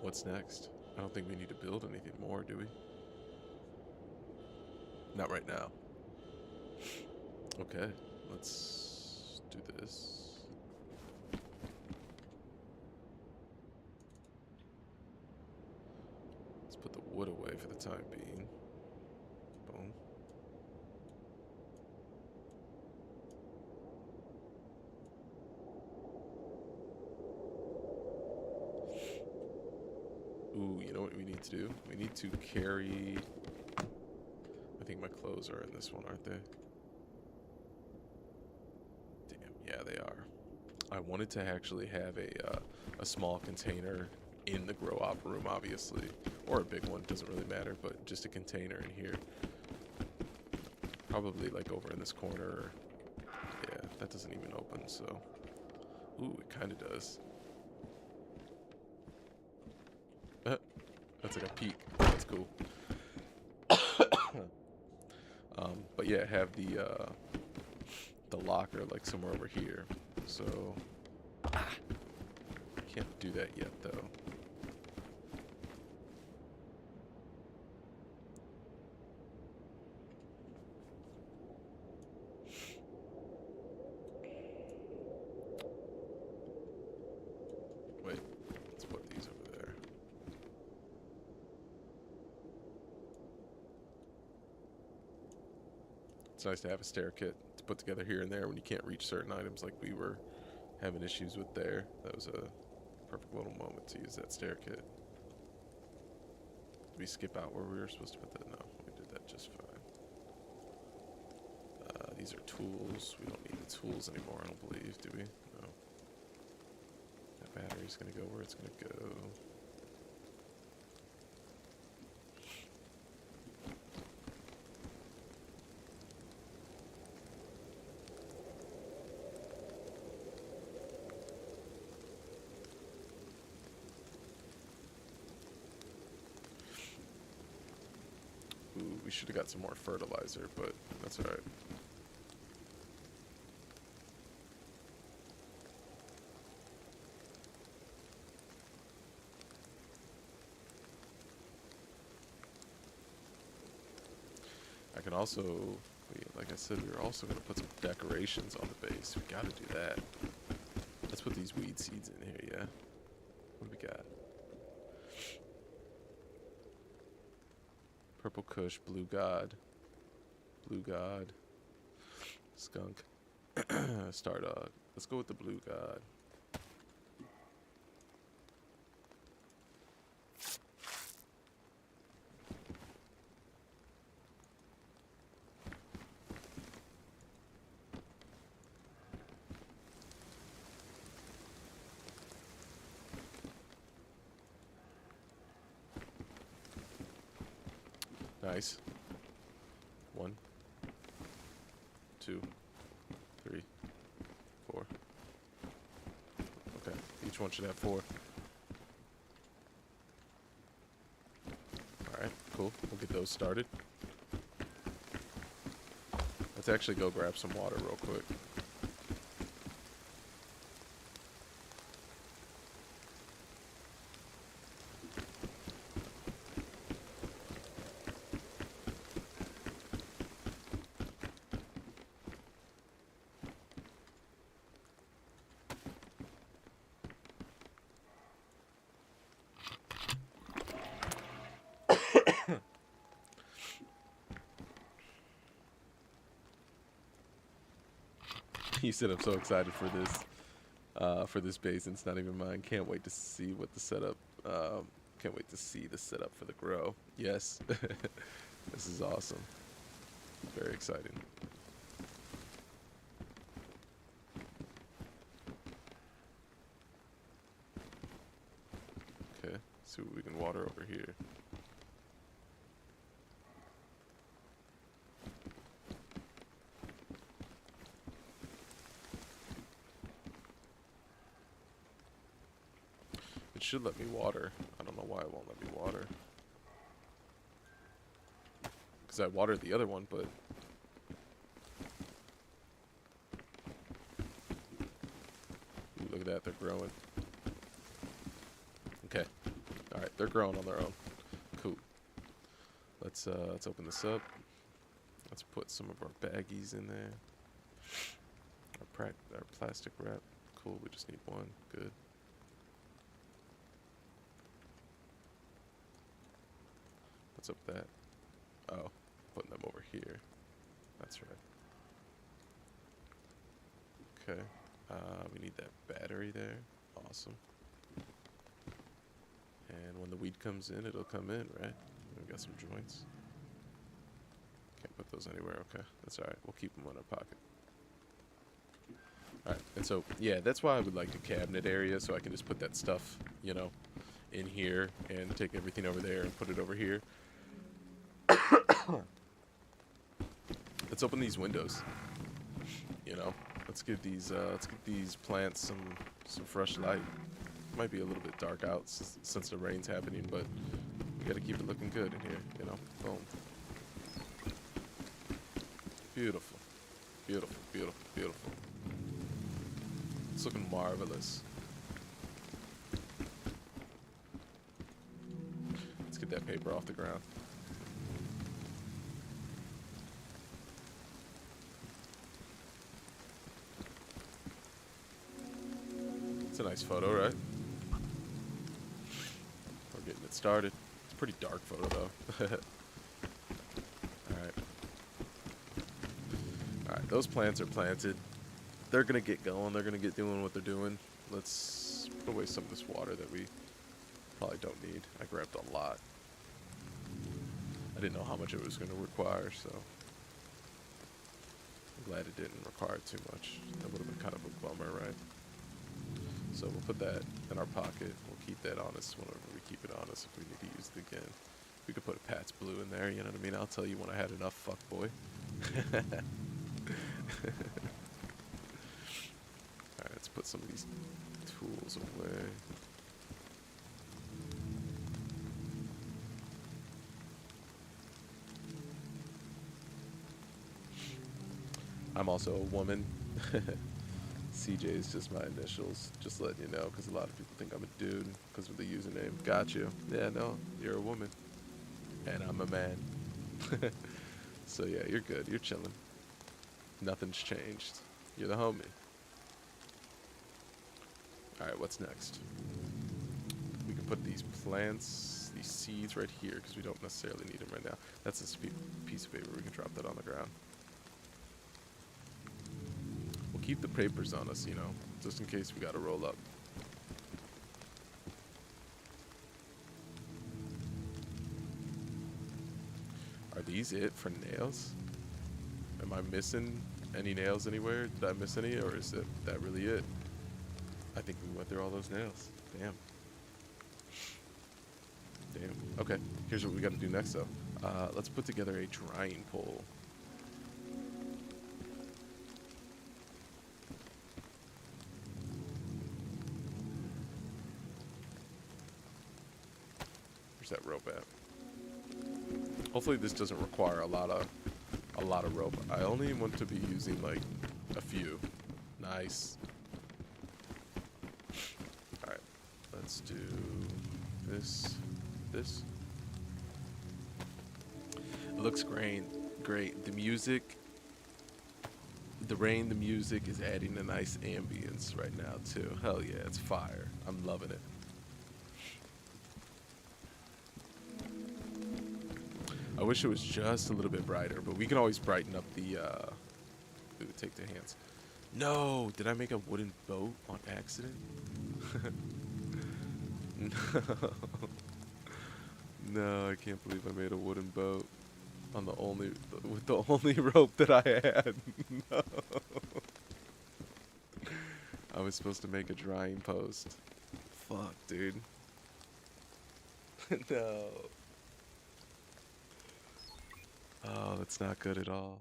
What's next? I don't think we need to build anything more, do we? Not right now. Okay, let's do this. Let's put the wood away for the time being. Boom. Ooh, you know what we need to do? We need to carry... I think my clothes are in this one, aren't they? Damn, yeah, they are. I wanted to actually have a small container in the grow op room, obviously. Or a big one, doesn't really matter, but just a container in here. Probably like over in this corner. Yeah, that doesn't even open, so... Ooh, it kind of does. That's like a peek. That's cool. But yeah, have the locker like somewhere over here. So can't do that yet though. Wait, let's put these over there. It's nice to have a stair kit to put together here and there when you can't reach certain items like we were having issues with there. That was a perfect little moment to use that stair kit. Did we skip out where we were supposed to put that? No, we did that just fine. These are tools. We don't need the tools anymore, I don't believe, do we? No. That battery's gonna go where it's gonna go. Ooh, we should have got some more fertilizer, but that's alright. I can also, like I said, we were also going to put some decorations on the base. We got to do that. Let's put these weed seeds in here, yeah? What do we got? Purple Kush, Blue God, Skunk, Stardog. Let's go with the Blue God. Nice. 1, 2, 3, 4. Okay, each one should have 4. Alright, cool. We'll get those started. Let's actually go grab some water real quick. He said, "I'm so excited for this base, and it's not even mine. Can't wait to see what the setup. Can't wait to see the setup for the grow. Yes, this is awesome. Very exciting. see what we can water over here. It should let me water. I don't know why it won't let me water. Because I watered the other one, but... Ooh, look at that, they're growing. Okay. Alright, they're growing on their own. Cool. Let's open this up. Let's put some of our baggies in there. Our plastic wrap. Cool, we just need one. Good. What's up with that? Oh, putting them over here. That's right. Okay. We need that battery there. Awesome. And when the weed comes in, it'll come in, right? We got some joints. Can't put those anywhere. Okay, that's all right. We'll keep them in our pocket. All right, and so yeah, that's why I would like a cabinet area, so I can just put that stuff, you know, in here and take everything over there and put it over here. Let's open these windows. You know, let's give these plants some fresh light. Might be a little bit dark out since the rain's happening, but we gotta keep it looking good in here. You know, boom. Beautiful, beautiful, beautiful, beautiful. It's looking marvelous. Let's get that paper off the ground. It's a nice photo, right? We're getting it started. It's a pretty dark photo, though. Alright. Alright, those plants are planted. They're gonna get going. They're gonna get doing what they're doing. Let's put away some of this water that we probably don't need. I grabbed a lot. I didn't know how much it was gonna require, so I'm glad it didn't require too much. That would have been kind of a bummer, right? So we'll put that in our pocket. We'll keep that on us whenever we keep it on us if we need to use it again. We could put a Pat's Blue in there, you know what I mean? I'll tell you when I had enough, fuck boy. Alright, let's put some of these tools away. I'm also a woman. CJ is just my initials, just letting you know, because a lot of people think I'm a dude because of the username. Got you. Yeah, no, you're a woman. And I'm a man. So yeah, you're good. You're chilling. Nothing's changed. You're the homie. Alright, what's next? We can put these plants, these seeds right here, because we don't necessarily need them right now. That's this piece of paper. We can drop that on the ground. We'll keep the papers on us, you know, just in case we gotta roll up. Are these it for nails? Am I missing any nails anywhere? Did I miss any, or is that really it? I think we went through all those nails. Damn. Damn. Okay, here's what we gotta do next, though. Let's put together a drying pole. Where's that rope at? Hopefully this doesn't require a lot of rope. I only want to be using like a few. Nice. Alright, let's do this. It looks great. The music, the rain, the music is adding a nice ambience right now too. Hell yeah, it's fire. I'm loving it. I wish it was just a little bit brighter, but we can always brighten up the, we would take the hands. No, did I make a wooden boat on accident? No. No, I can't believe I made a wooden boat on with the only rope that I had. No. I was supposed to make a drying post. Fuck, dude. No. Oh, that's not good at all.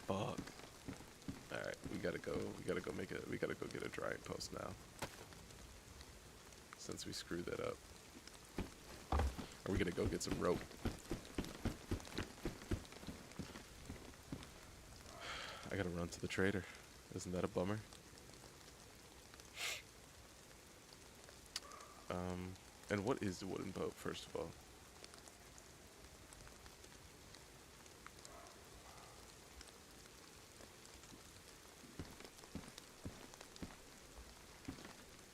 Fuck. Alright, we gotta go. We gotta go get a drying post now. Since we screwed that up. Are we gonna go get some rope? I gotta run to the trader. Isn't that a bummer? And what is the wooden boat, first of all?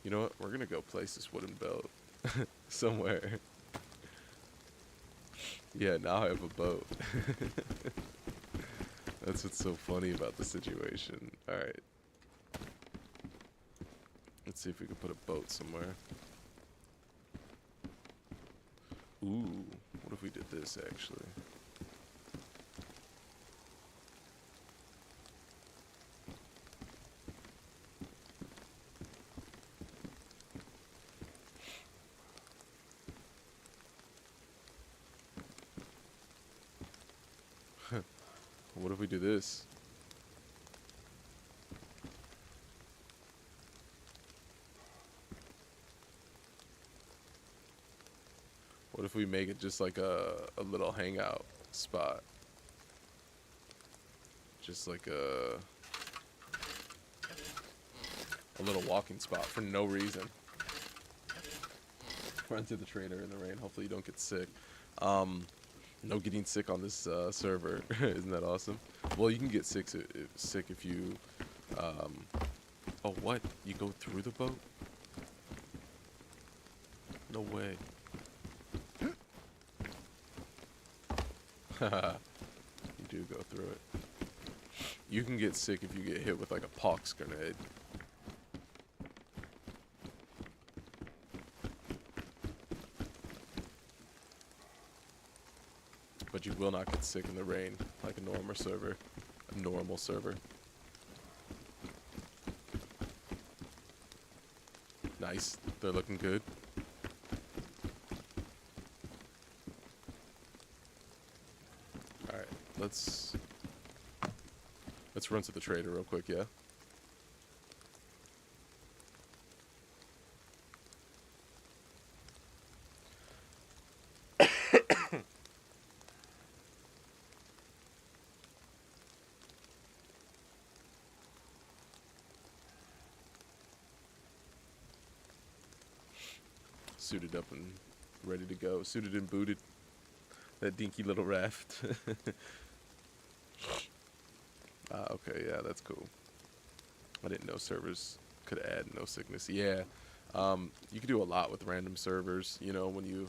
You know what? We're gonna go place this wooden boat somewhere. Yeah, now I have a boat. That's what's so funny about the situation. Alright. Let's see if we can put a boat somewhere. Ooh, what if we did this, actually? What if we do this? What if we make it just like a little hangout spot? Just like a little walking spot for no reason. Run to the trader in the rain. Hopefully you don't get sick. No getting sick on this server. Isn't that awesome? Well, you can get sick if you... oh, what? You go through the boat? No way. Haha. You do go through it. You can get sick if you get hit with like a pox grenade. But you will not get sick in the rain like a normal server. A normal server. Nice. They're looking good. Alright, let's run to the trader real quick, yeah? Suited up and ready to go. Suited and booted. That dinky little raft. Okay, yeah, that's cool. I didn't know servers could add no sickness. Yeah, you can do a lot with random servers, you know, when you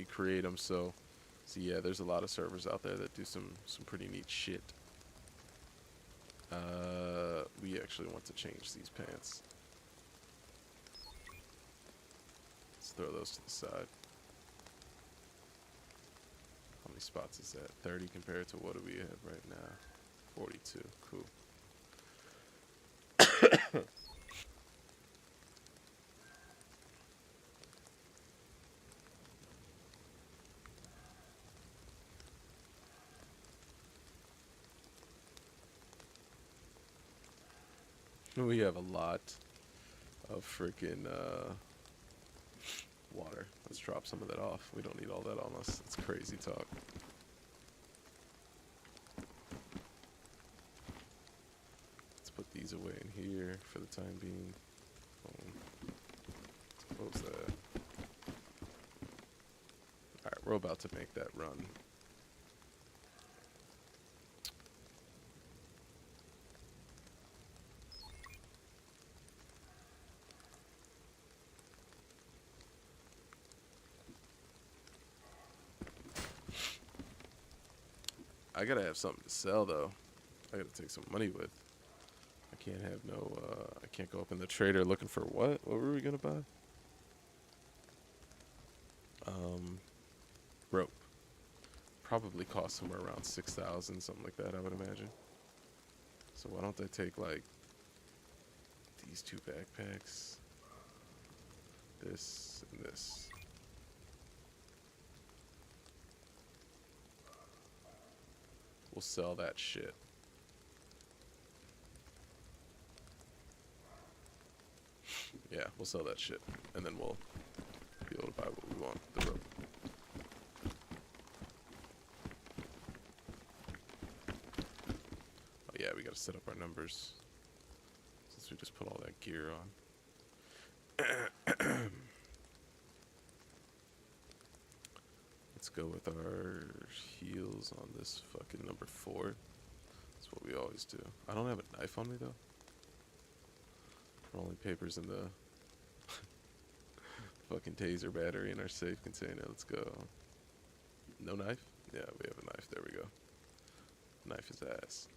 create them. So yeah, there's a lot of servers out there that do some pretty neat shit. We actually want to change these pants. Let's throw those to the side. How many spots is that? 30 compared to what do we have right now? 42. Cool. We have a lot of freaking water. Let's drop some of that off. We don't need all that on us. It's crazy talk. Let's put these away in here for the time being. Boom. Close that. Alright, we're about to make that run. I gotta have something to sell though. I gotta take some money with. I can't have no, I can't go up in the trader looking for what? What were we gonna buy? Rope. Probably cost somewhere around 6,000, something like that, I would imagine. So why don't they take like these 2 backpacks. This and this. We'll sell that shit. Yeah, we'll sell that shit. And then we'll be able to buy what we want. The rope. Oh yeah, we gotta set up our numbers. Since we just put all that gear on. Let's go with our heels on this fucking number 4. That's what we always do. I don't have a knife on me though. Rolling papers in the fucking taser battery in our safe container. Let's go. No knife? Yeah, we have a knife. There we go. Knife is ass.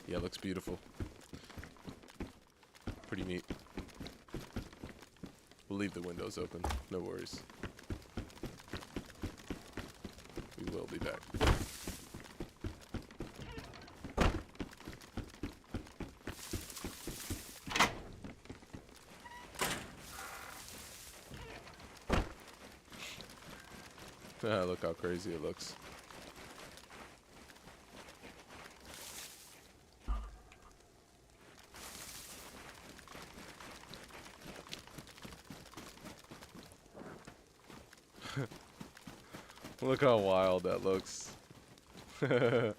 Yeah, looks beautiful. Pretty neat. We'll leave the windows open. No worries. We will be back. Ah, look how crazy it looks. Look how wild that looks. I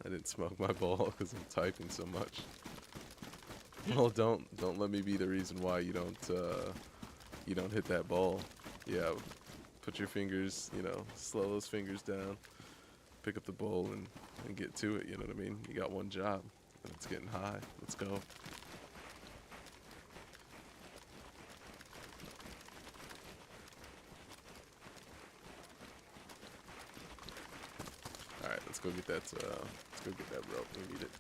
didn't smoke my bowl because I'm typing so much. Well, don't let me be the reason why you don't hit that ball. Yeah, put your fingers, slow those fingers down, pick up the bowl and get to it. You know what I mean? You got one job, and it's getting high. Let's go. All right, let's go get that. Let's go get that rope. We need it.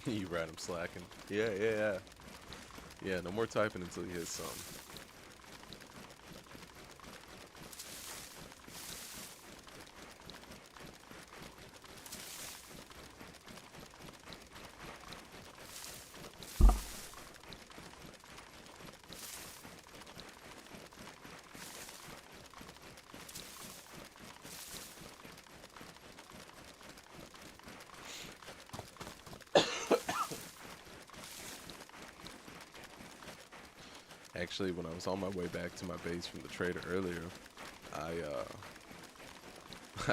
You right, I'm slacking. Yeah. Yeah, no more typing until you hit some. Actually, when I was on my way back to my base from the trader earlier, I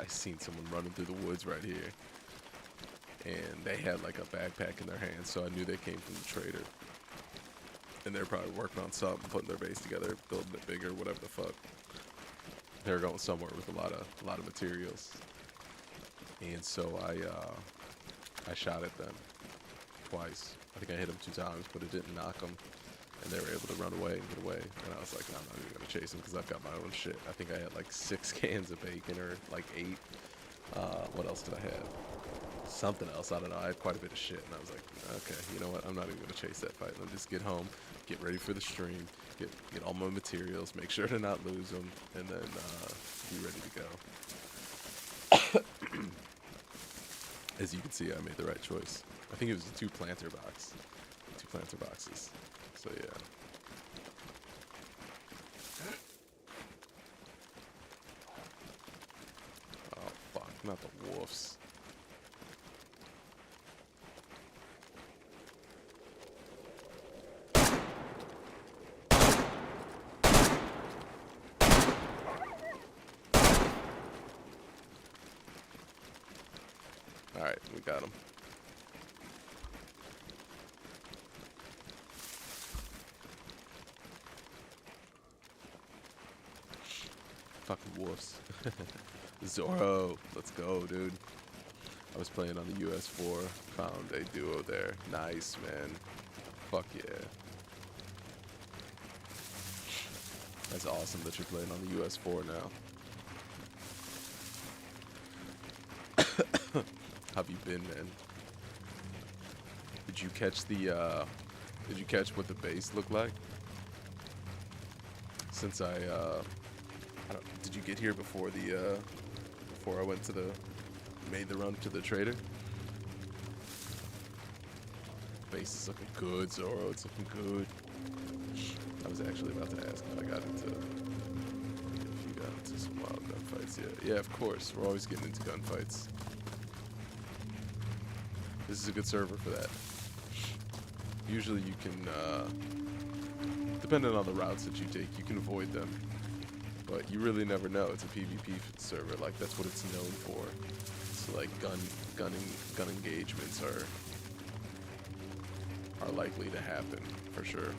seen someone running through the woods right here, and they had like a backpack in their hands, so I knew they came from the trader. And they're probably working on something, putting their base together, building it bigger, whatever the fuck. They're going somewhere with a lot of materials, and so I shot at them twice. I think I hit them 2 times, but it didn't knock them. And they were able to run away and get away. And I was like, no, I'm not even going to chase them because I've got my own shit. I think I had like 6 cans of bacon or like 8. What else did I have? Something else. I don't know. I had quite a bit of shit. And I was like, okay, you know what? I'm not even going to chase that fight. Let me just get home, get ready for the stream, get all my materials, make sure to not lose them, and then be ready to go. As you can see, I made the right choice. I think it was a 2 planter box. 2 planter boxes. So yeah. Oh fuck, not the wolves. we got him. Fucking wolves. Zorro, let's go, dude. I was playing on the US4, found a duo there. Nice, man. Fuck yeah. That's awesome that you're playing on the US4 now. How have you been, man? Did you catch the, did you catch what the base looked like? Since I don't, did you get here before the, before I went to the, made the run to the trader? Base is looking good, Zorro, it's looking good. I was actually about to ask if I got into, if you got into some wild gunfights yet. Yeah, of course, we're always getting into gunfights. This is a good server for that. Usually you can, depending on the routes that you take, you can avoid them. But you really never know. It's a PvP server. Like, that's what it's known for. So, like, gun engagements are likely to happen, for sure.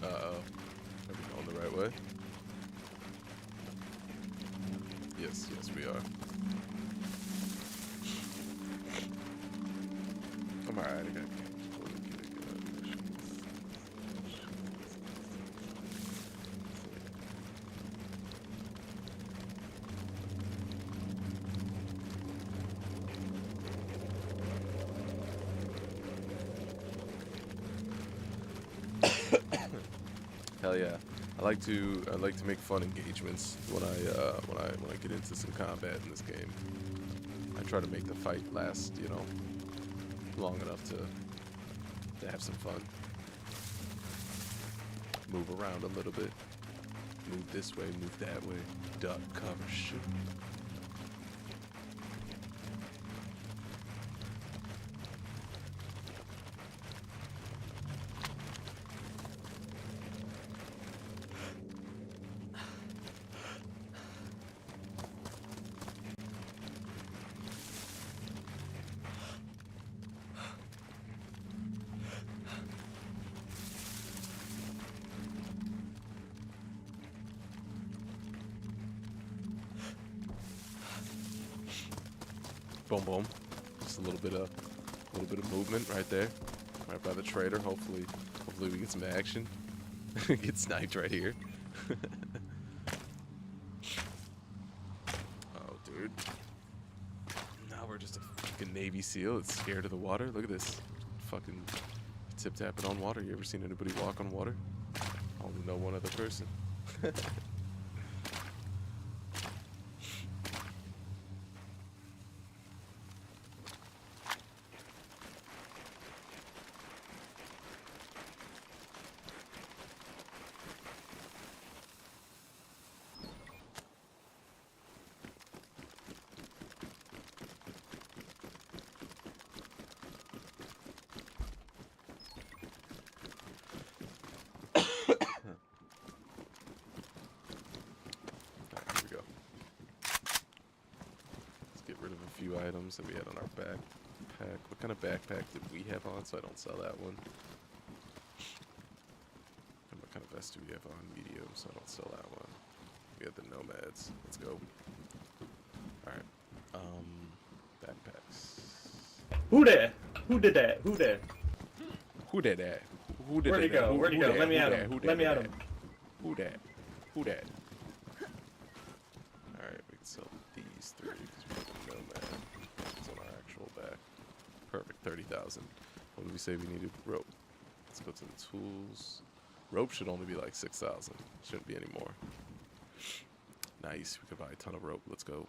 Uh-oh. Are we going the right way? Yes, yes, we are. I'm alright, I got Hell yeah. I like to make fun engagements when I get into some combat in this game. I try to make the fight last, you know, long enough to have some fun. Move around a little bit. Move this way, move that way. Duck, cover, shoot. Boom, boom. Just a little bit of movement right there, right by the trader. Hopefully we get some action. Get sniped right here. Oh, dude. Now we're just a fucking Navy SEAL that's scared of the water. Look at this. Fucking tip-tapping on water. You ever seen anybody walk on water? I only know one other person. Few items that we had on our backpack. What kind of backpack did we have on so I don't sell that one? And what kind of vest do we have on? Medium, so I don't sell that one. We had the nomads. Let's go. Alright. Backpacks. Who there? Who did that? Who there? Who did that? Who did that? Where'd he go? Where'd he go? Let me at him. Let me at him. Who that? Who that? Alright, we can sell these. these three because we have a nomad. It's on our actual back. Perfect, 30,000. What did we say we needed? Rope. Let's go to the tools. Rope should only be like 6,000. Shouldn't be any more. Nice. We could buy a ton of rope. Let's go.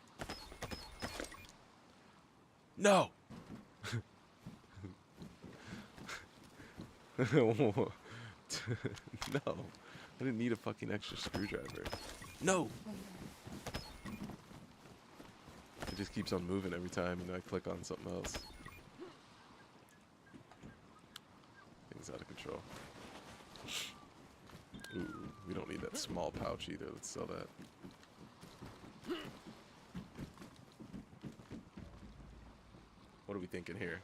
No! No. I didn't need a fucking extra screwdriver. No! It just keeps on moving every time, I click on something else. Things out of control. Ooh, we don't need that small pouch either. Let's sell that. What are we thinking here?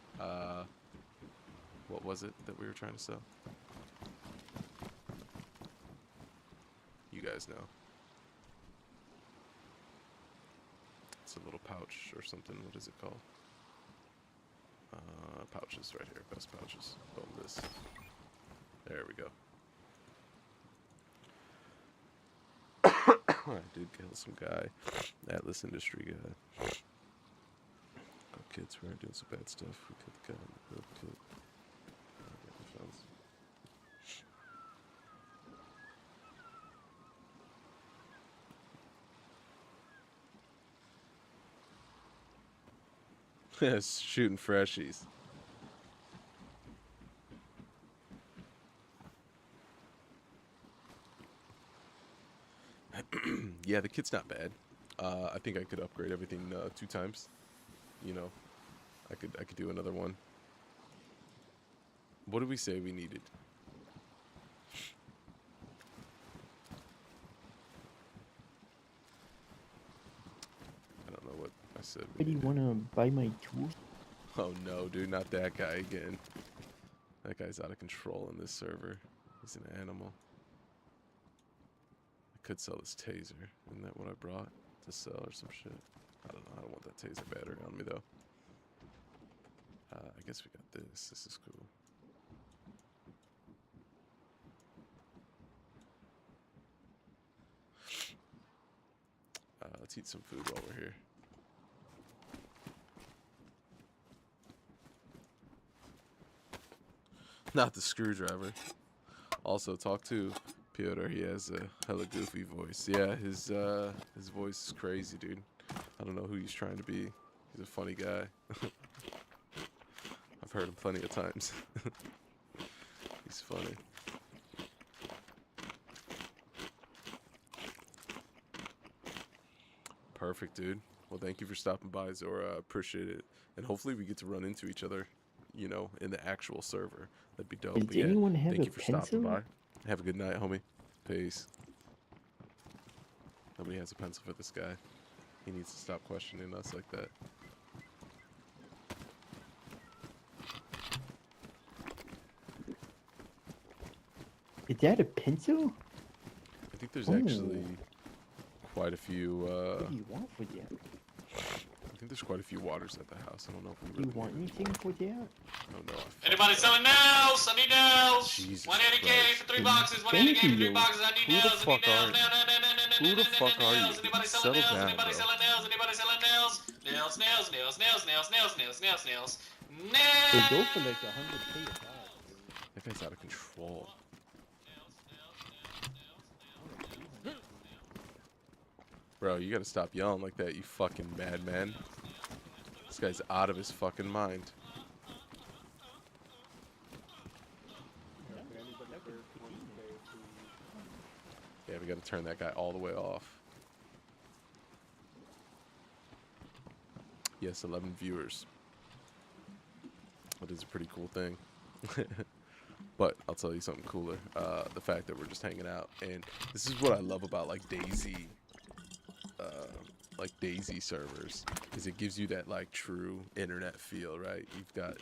What was it that we were trying to sell? You guys know. It's a little pouch or something. What is it called? Pouches right here. Best pouches. Boom, this. There we go. I did kill some guy. Atlas Industry guy. Oh, kids, we aren't doing some bad stuff. We killed the guy in the build kit. Defense. Shooting freshies. Yeah, the kit's not bad. I think I could upgrade everything 2 times. You know, I could do another one. What did we say we needed? I don't know what I said. Do you want to buy my tools? Oh no, dude, not that guy again. That guy's out of control in this server. He's an animal. I could sell this taser. Isn't that what I brought to sell or some shit? I don't know. I don't want that taser battery on me though. I guess we got this. This is cool. Let's eat some food while we're here. Not the screwdriver. Also, talk to Piotr. He has a hella goofy voice. Yeah, his voice is crazy, dude. I don't know who he's trying to be. He's a funny guy. I've heard him plenty of times. He's funny. Perfect, dude. Well, thank you for stopping by, Zora. I appreciate it. And hopefully we get to run into each other, you know, in the actual server. That'd be dope. Does anyone have thank a you for pencil? stopping by. Have a good night, homie. Peace. Nobody has a pencil for this guy. He needs to stop questioning us like that. Is that a pencil? I think there's actually quite a few. What do you want for that? I think there's quite a few waters at the house. I don't know if we Do really you want need it. anything for that? Oh no. Anybody selling nails? I need nails. Jesus 180K Christ. for 3 boxes. 180K for 3 boxes. I need Who the nails. I fuck need are nails. you? Who the fuck are you? Anybody Settle selling nails? down, Anybody bro. selling nails? Anybody selling nails? Nails, nails, nails, nails, nails, nails, nails, nails, nails. They go Nails. for like 100K a box. That guy's out of control. Bro, you gotta stop yelling like that, you fucking madman. This guy's out of his fucking mind. Yeah, we gotta turn that guy all the way off. Yes, 11 viewers. That is a pretty cool thing. But I'll tell you something cooler. The fact that we're just hanging out. And this is what I love about like DayZ. Like DayZ servers. Is it gives you that like true internet feel, right? You've got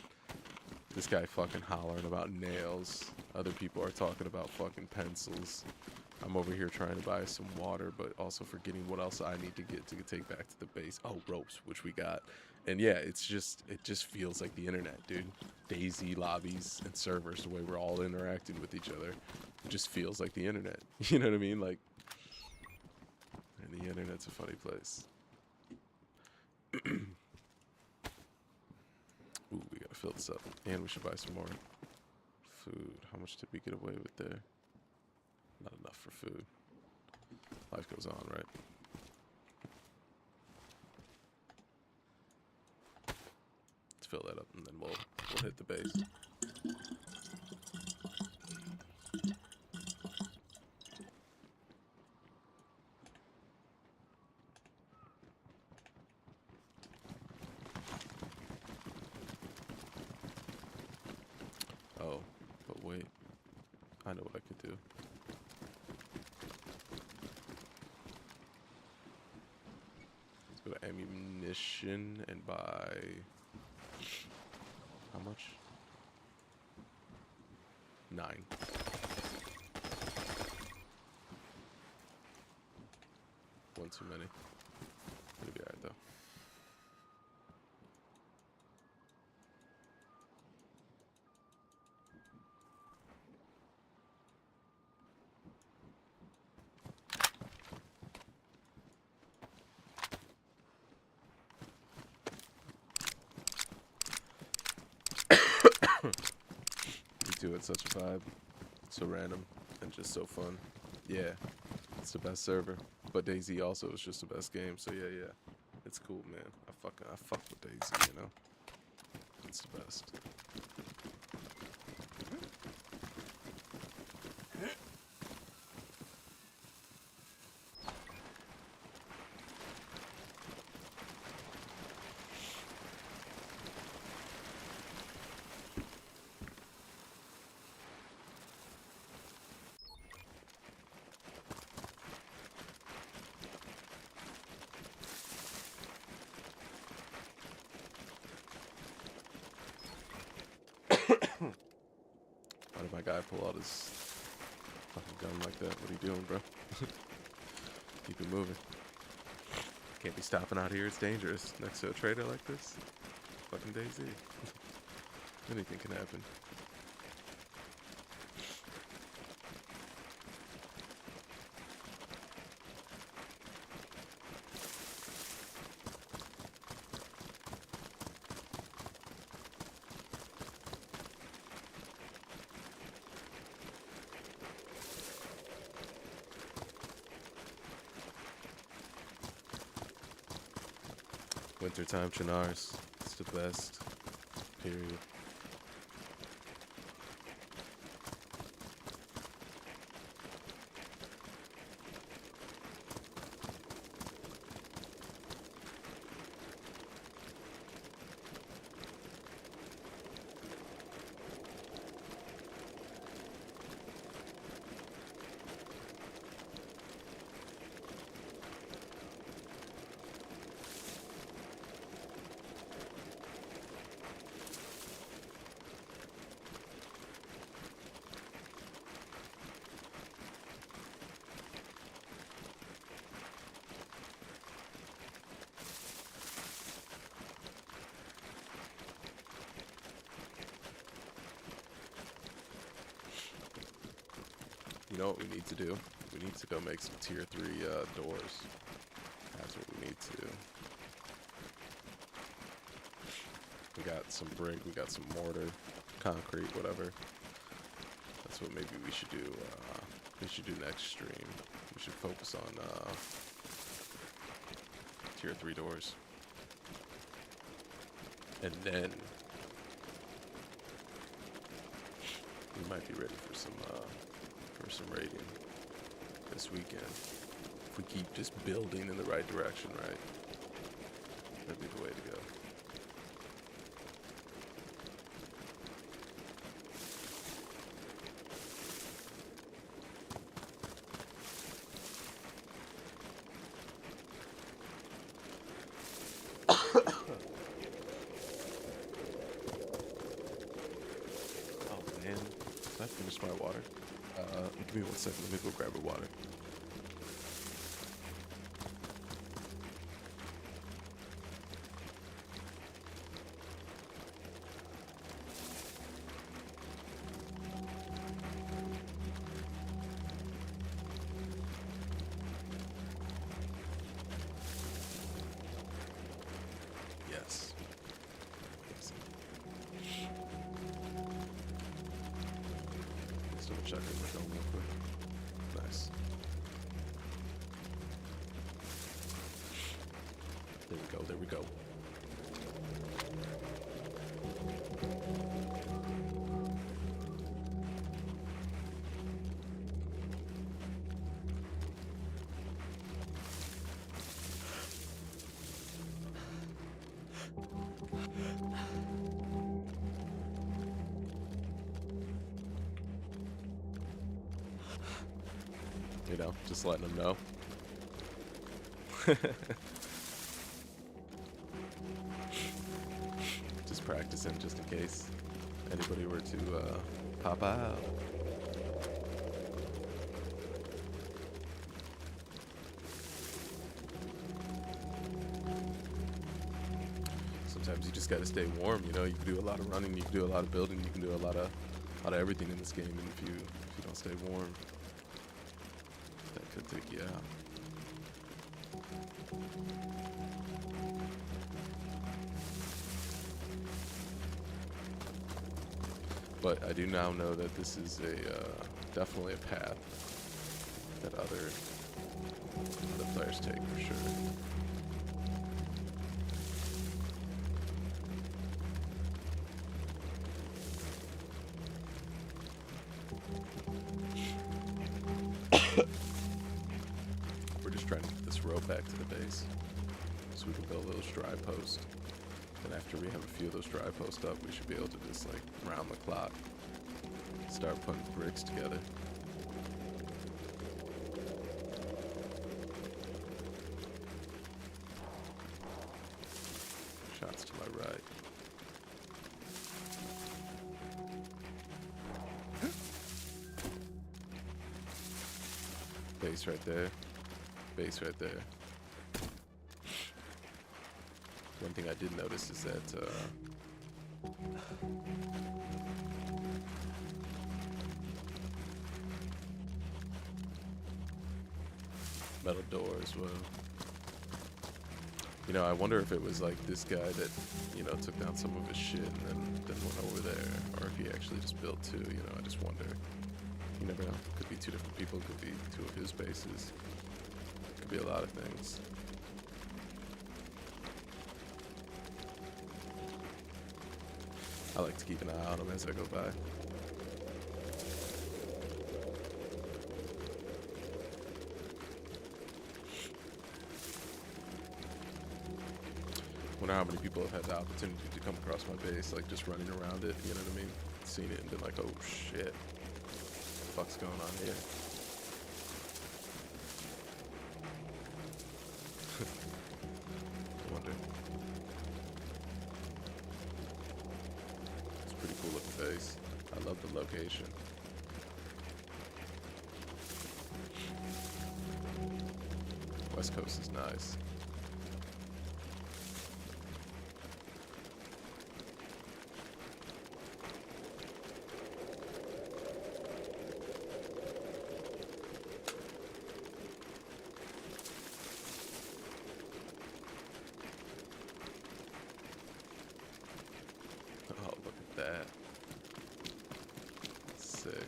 this guy fucking hollering about nails. Other people are talking about fucking pencils. I'm over here trying to buy some water, but also forgetting what else I need to get to take back to the base. Oh, ropes, which we got. And yeah, it just feels like the internet, dude. DayZ lobbies and servers, the way we're all interacting with each other, it just feels like the internet. You know what I mean? Like, and the internet's a funny place. Ooh, we gotta fill this up. And we should buy some more food. How much did we get away with there? Not enough for food. Life goes on, right? Let's fill that up and then we'll hit the base. Oh, but wait. I know what I could do. Let's go to ammunition and buy... How much? 9. One too many. It'll be alright though. You two had such a vibe. So random and just so fun. Yeah, it's the best server. But DayZ also is just the best game. So yeah. It's cool, man. I fuck with DayZ, you know? It's the best. Why did my guy pull out his fucking gun like that? What are you doing, bro? Keep it moving. Can't be stopping out here. It's dangerous next to a trader like this. Fucking DayZ. Anything can happen. Wintertime Chinars. It's the best. Period. You know what we need to do? We need to go make some tier 3 doors. That's what we need to do. We got some brick, we got some mortar, concrete, whatever. That's what maybe we should do. We should do next stream. We should focus on tier 3 doors. And then we might be ready for some raiding this weekend. If we keep just building in the right direction, right? That'd be the way to go. Oh man, did I finish my water? Give me 1 second, let me go grab a water. shotgun my dome real quick. Nice. There we go, there we go. You know, just letting them know. Just practicing just in case anybody were to pop out. Sometimes you just gotta stay warm, you know. You can do a lot of running, you can do a lot of building, you can do a lot of everything in this game, and if you don't stay warm, that could take you out. But I do now know that this is a definitely a path that other players take for sure. We're just trying to get this road back to the base so we can build those dry posts. And after we have a few of those dry posts up, we should be able to just like round the clock start putting bricks together. Shots to my right. Base right there. Base right there. One thing I did notice is that metal door as well. You know, I wonder if it was like this guy that, you know, took down some of his shit and then went over there, or if he actually just built two, you know, I just wonder. You never know. Could be two different people, could be two of his bases. Could be a lot of things. I like to keep an eye on them as I go by. Wonder how many people have had the opportunity to come across my base, like just running around it, you know what I mean? Seen it and been like, oh shit, what the fuck's going on here? I wonder. It's a pretty cool looking base. I love the location. West Coast is nice. Oh, look at that. Sick.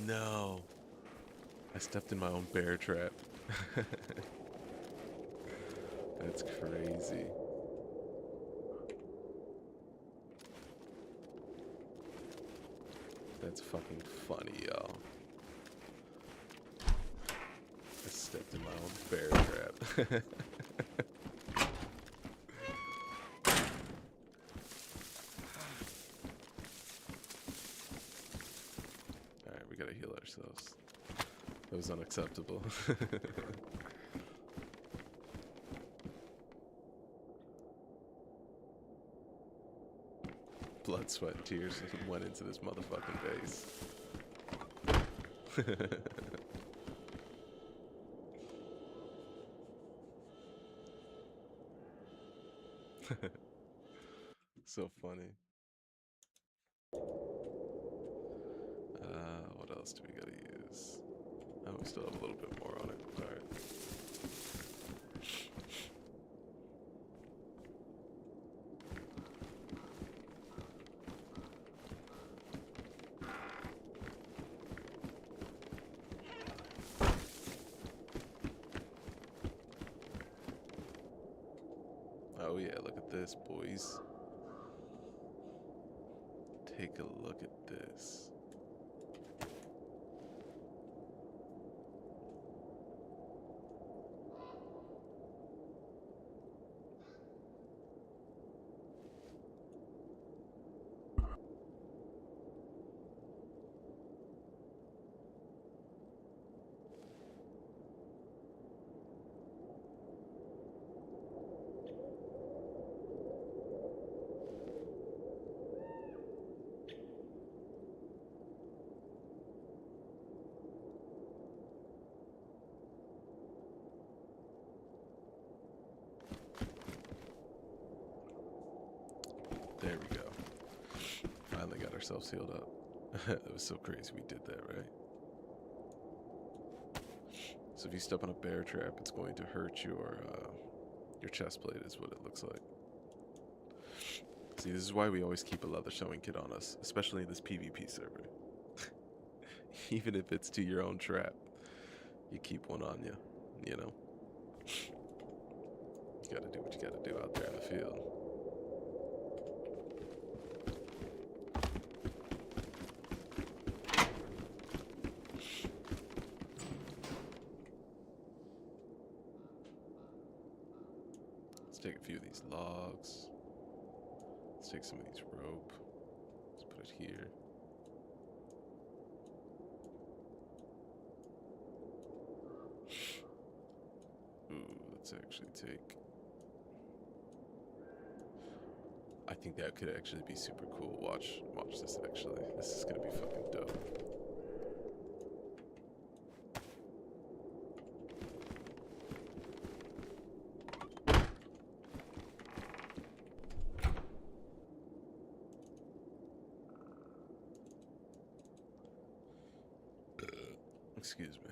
No. I stepped in my own bear trap. That's crazy. That's fucking funny, y'all. I stepped in my own bear trap. Alright, we gotta heal ourselves. That was unacceptable. Blood, sweat, and tears went into this motherfucking base. So funny. What else do we gotta use? Oh, we still have a little bit more on it. Alright. Oh yeah, look at this, boys. Take a look at this. There we go. Finally got ourselves healed up. That was so crazy we did that, right? So if you step on a bear trap, it's going to hurt your chest plate is what it looks like. See, this is why we always keep a leather sewing kit on us, especially in this PvP server. Even if it's to your own trap, you keep one on you, you know? You gotta do what you gotta do out there in the field. Let's take a few of these logs. Let's take some of these rope. Let's put it here. Ooh, let's actually take... I think that could actually be super cool. Watch this actually. This is gonna be fucking dope. Excuse me.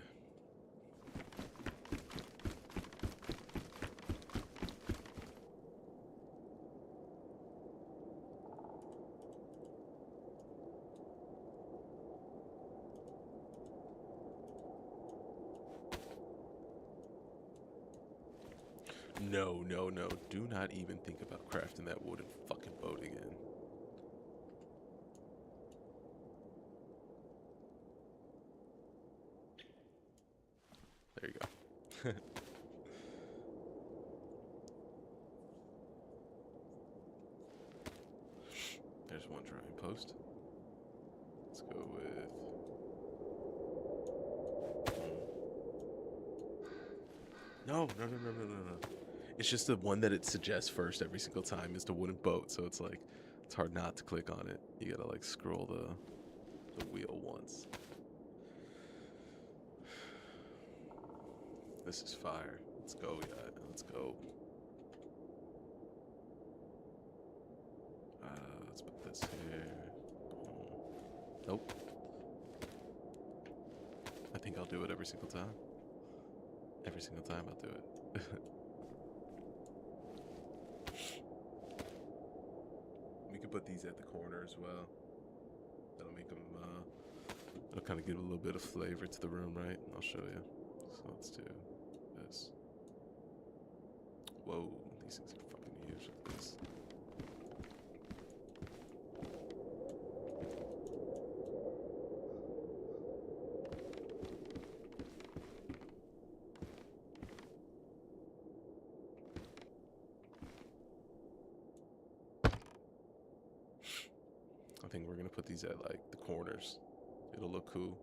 No, no, no. Do not even think about crafting that wooden fucking boat again. There you go. There's one drying post. Let's go with... No. It's just the one that it suggests first every single time is the wooden boat, so it's like, it's hard not to click on it. You gotta like scroll the wheel once. This is fire. Let's go, yeah. Let's go. Let's put this here. Nope. I think I'll do it every single time. Every single time I'll do it. We could put these at the corner as well. That'll make them, it'll kind of give a little bit of flavor to the room, right? I'll show you. So let's do this. Whoa, these things are fucking huge. Look at this. I think we're gonna put these at like the corners. It'll look cool.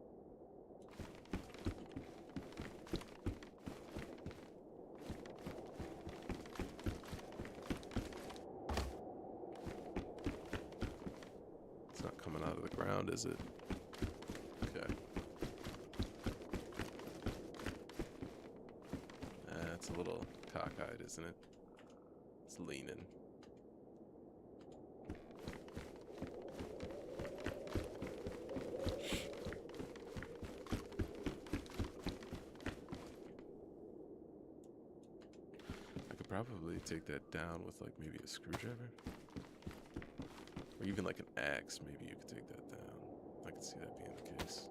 It's not coming out of the ground, is it? Okay. It's a little cockeyed, isn't it? It's leaning. probably take that down with like maybe a screwdriver. Or even like an axe, maybe you could take that down. I could see that being the case.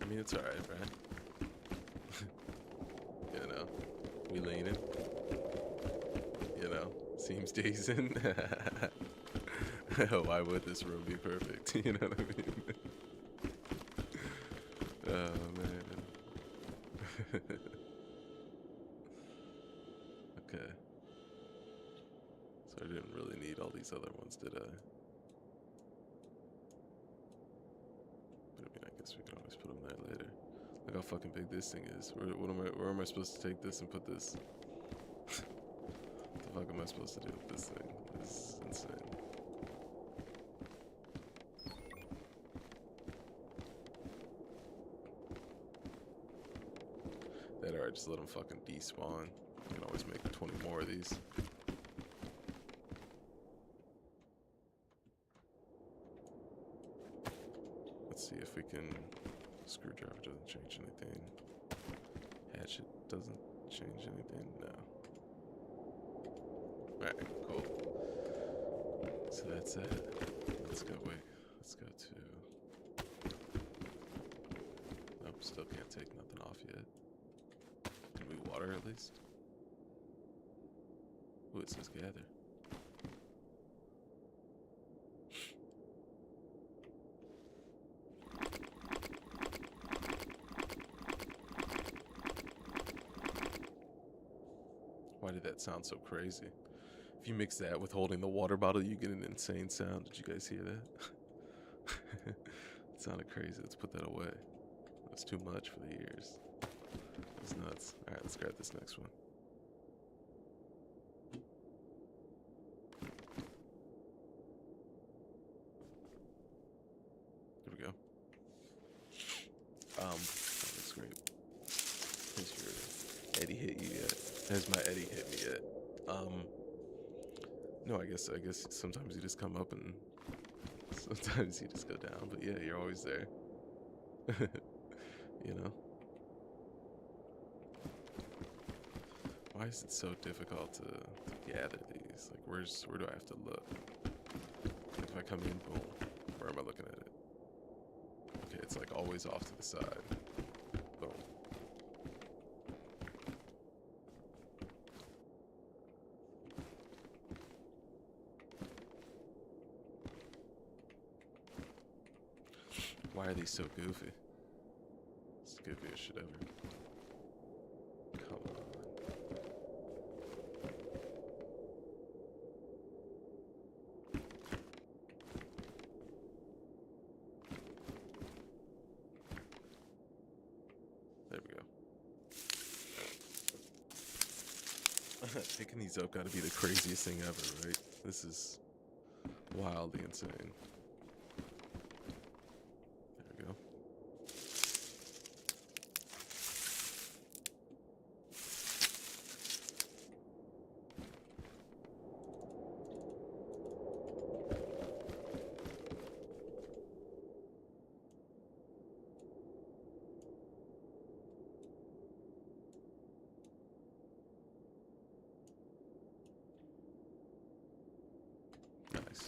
I mean, it's alright, right? You know, we leaning. You know, seems decent. Why would this room be perfect? You know what I mean? Oh, man. Okay. So I didn't really need all these other ones, did I? But I mean, I guess we can always put them there later. Look how fucking big this thing is. Where am I supposed to take this and put this? What the fuck am I supposed to do with this thing? This is insane. That alright, just let them fucking despawn. You can always make 20 more of these. Let's see if we can. Screwdriver doesn't change anything. Hatchet doesn't change anything. No. Alright, cool. So that's it. Let's go. Wait. Let's go to. Nope, still can't take nothing off yet. Can we water at least? Ooh, it says gather. Why did that sound so crazy? If you mix that with holding the water bottle, you get an insane sound. Did you guys hear that? It sounded crazy. Let's put that away. That's too much for the ears. It's nuts. Alright, let's grab this next one. There we go. That looks great. Has your Eddie hit you yet? Has my Eddie hit me yet? No, I guess sometimes you just come up and sometimes you just go down, but yeah, you're always there. You know? Why is it so difficult to gather these? Like, where do I have to look? Like, if I come in, boom, where am I looking at it? Okay, it's like always off to the side. Boom. Why are these so goofy? It's the goofiest shit ever. Come on. There we go. Picking these up gotta be the craziest thing ever, right? This is wildly insane. There we go. Nice.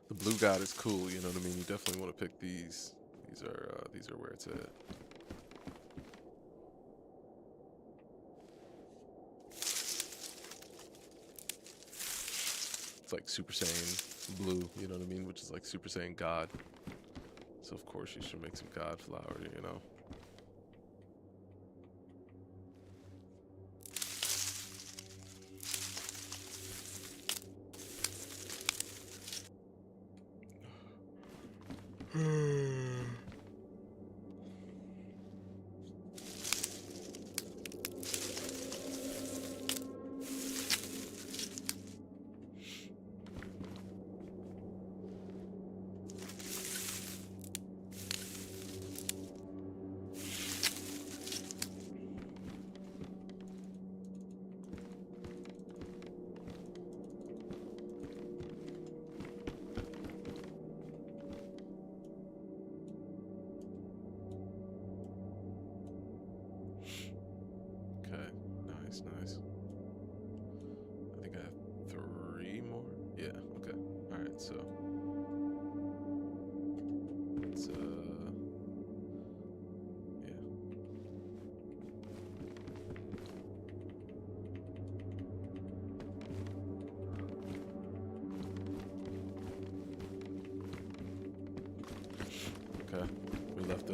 The blue god is cool, you know what I mean? You definitely want to pick these. These are where it's at. It's like Super Saiyan blue, you know what I mean? Which is like Super Saiyan God. So of course you should make some god flour, you know?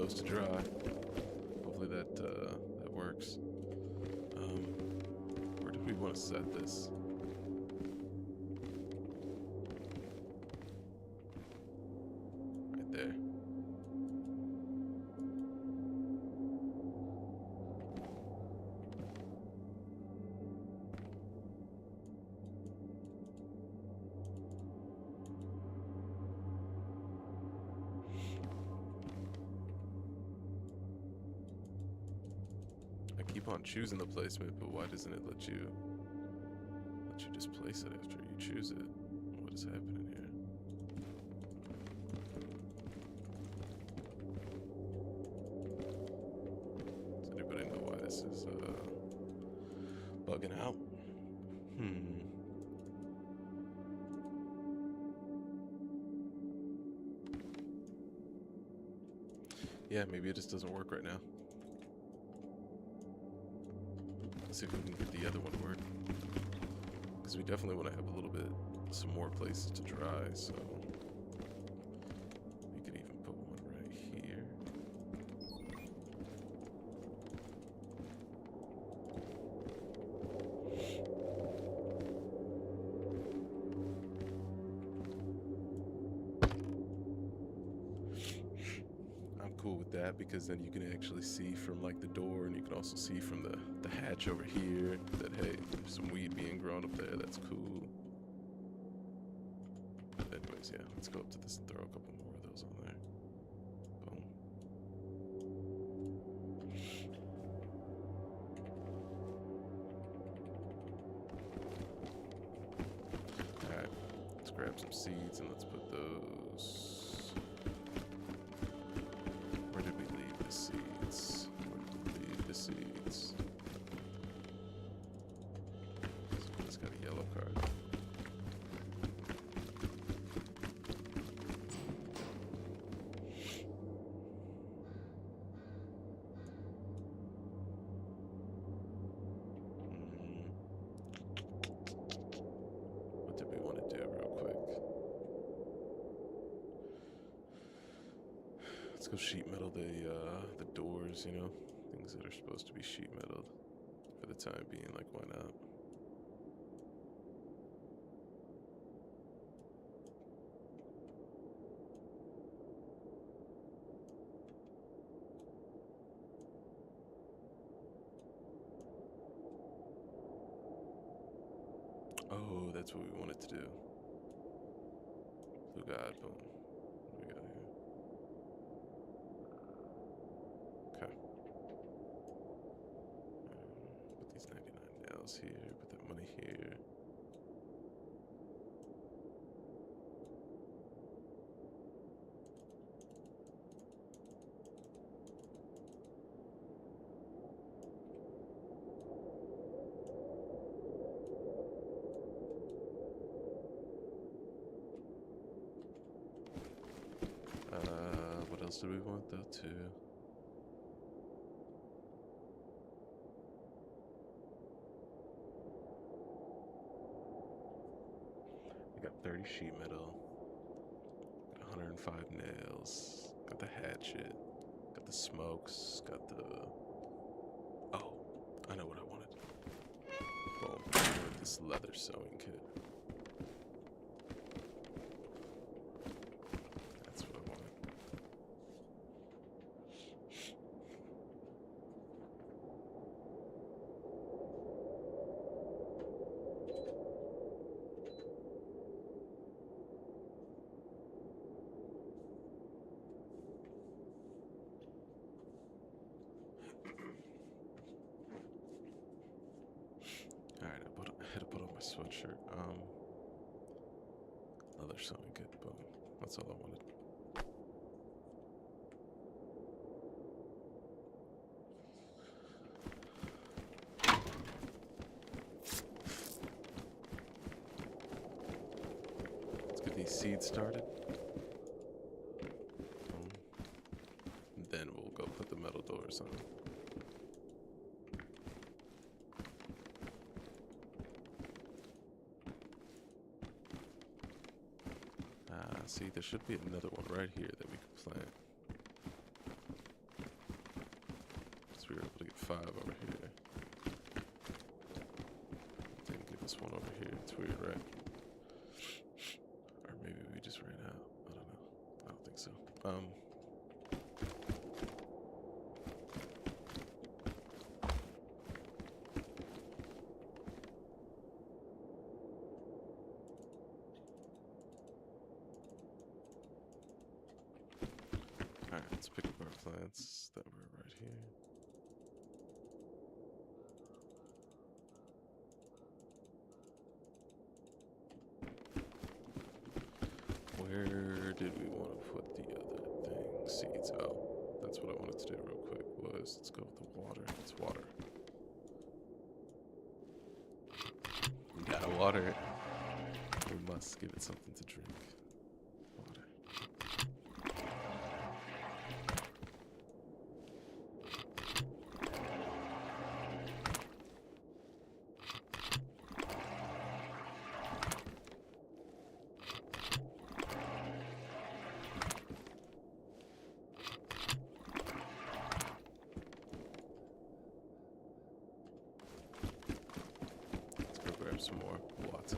those to dry. Hopefully that works. Where do we want to set this? Right there. I keep on choosing the placement, but why doesn't it let you just place it after you choose it? What is happening here? Does anybody know why this is bugging out? Yeah, maybe it just doesn't work right now. Let's see if we can get the other one to work. Because we definitely want to have a little bit, some more places to dry, so we could even put one right here. I'm cool with that because then you can actually see from like the door, and you can also see from the hatch over here that, hey, there's some weed being grown up there. That's cool. Anyways, yeah, let's go up to this and throw a couple more of those on there. Boom. Alright, let's grab some seeds and let's put those. Where did we leave the seeds? Where did we leave the seeds? It's got a yellow card. What did we want to do real quick? Let's go sheet metal the doors, you know? Things that are supposed to be sheet metaled for the time being, like why not? Oh, that's what we wanted to do. Blue God, boom. What do we got here? Okay. Put these 99 nails here, put that money here. What else do we want though too? We got 30 sheet metal, got 105 nails, got the hatchet, got the smokes, got the... Oh, I know what I wanted. Boom, I wanted this leather sewing kit. That's what I wanted. Alright, I had to put on my sweatshirt. Leather sewing kit, boom. That's all I wanted. Let's get these seeds started. Boom. And then we'll go put the metal doors on. See, there should be another one right here that we can plant. So we were able to get 5 over here. Didn't give us 1 over here. It's weird, right? Or maybe we just ran out. I don't know. I don't think so. Alright, let's pick up our plants that were right here. Where did we want to put the other thing? Seeds. Oh, that's what I wanted to do real quick. Let's go with the water. It's water. We gotta water it. We must give it something to drink. Water. Let's go grab some more water.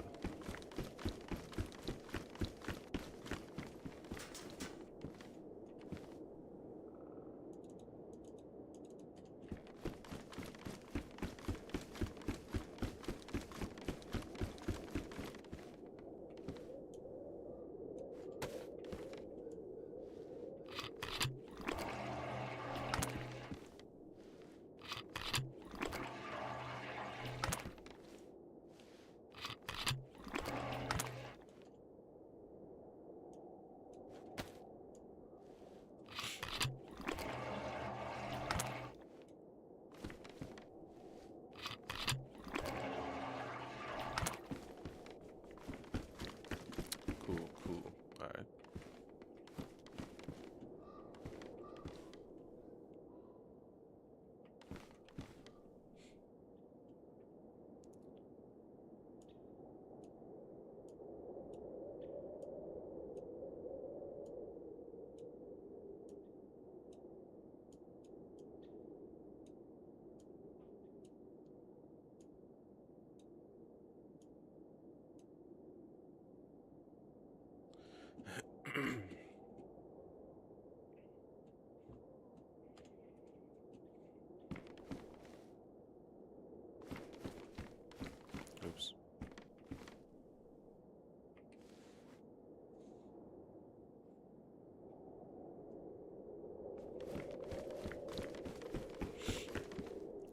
Cool, cool. Alright. Oops.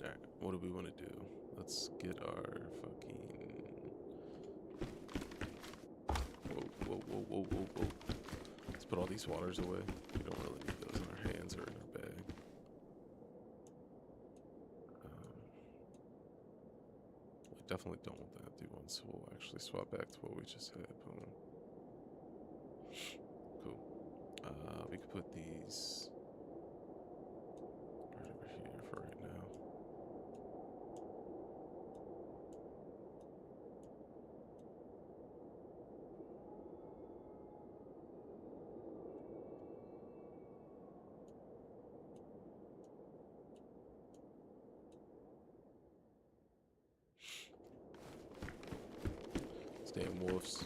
Alright, what do we want to do? Let's get our fucking... Whoa. Let's put all these waters away. We don't really need those in our hands or in our bag. We definitely don't want the empty ones, so we'll actually swap back to what we just had. Boom. Cool. We could put these right over here for right now. Damn wolves.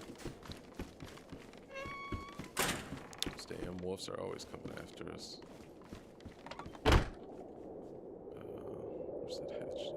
These damn wolves are always coming after us. Where's that hatch at?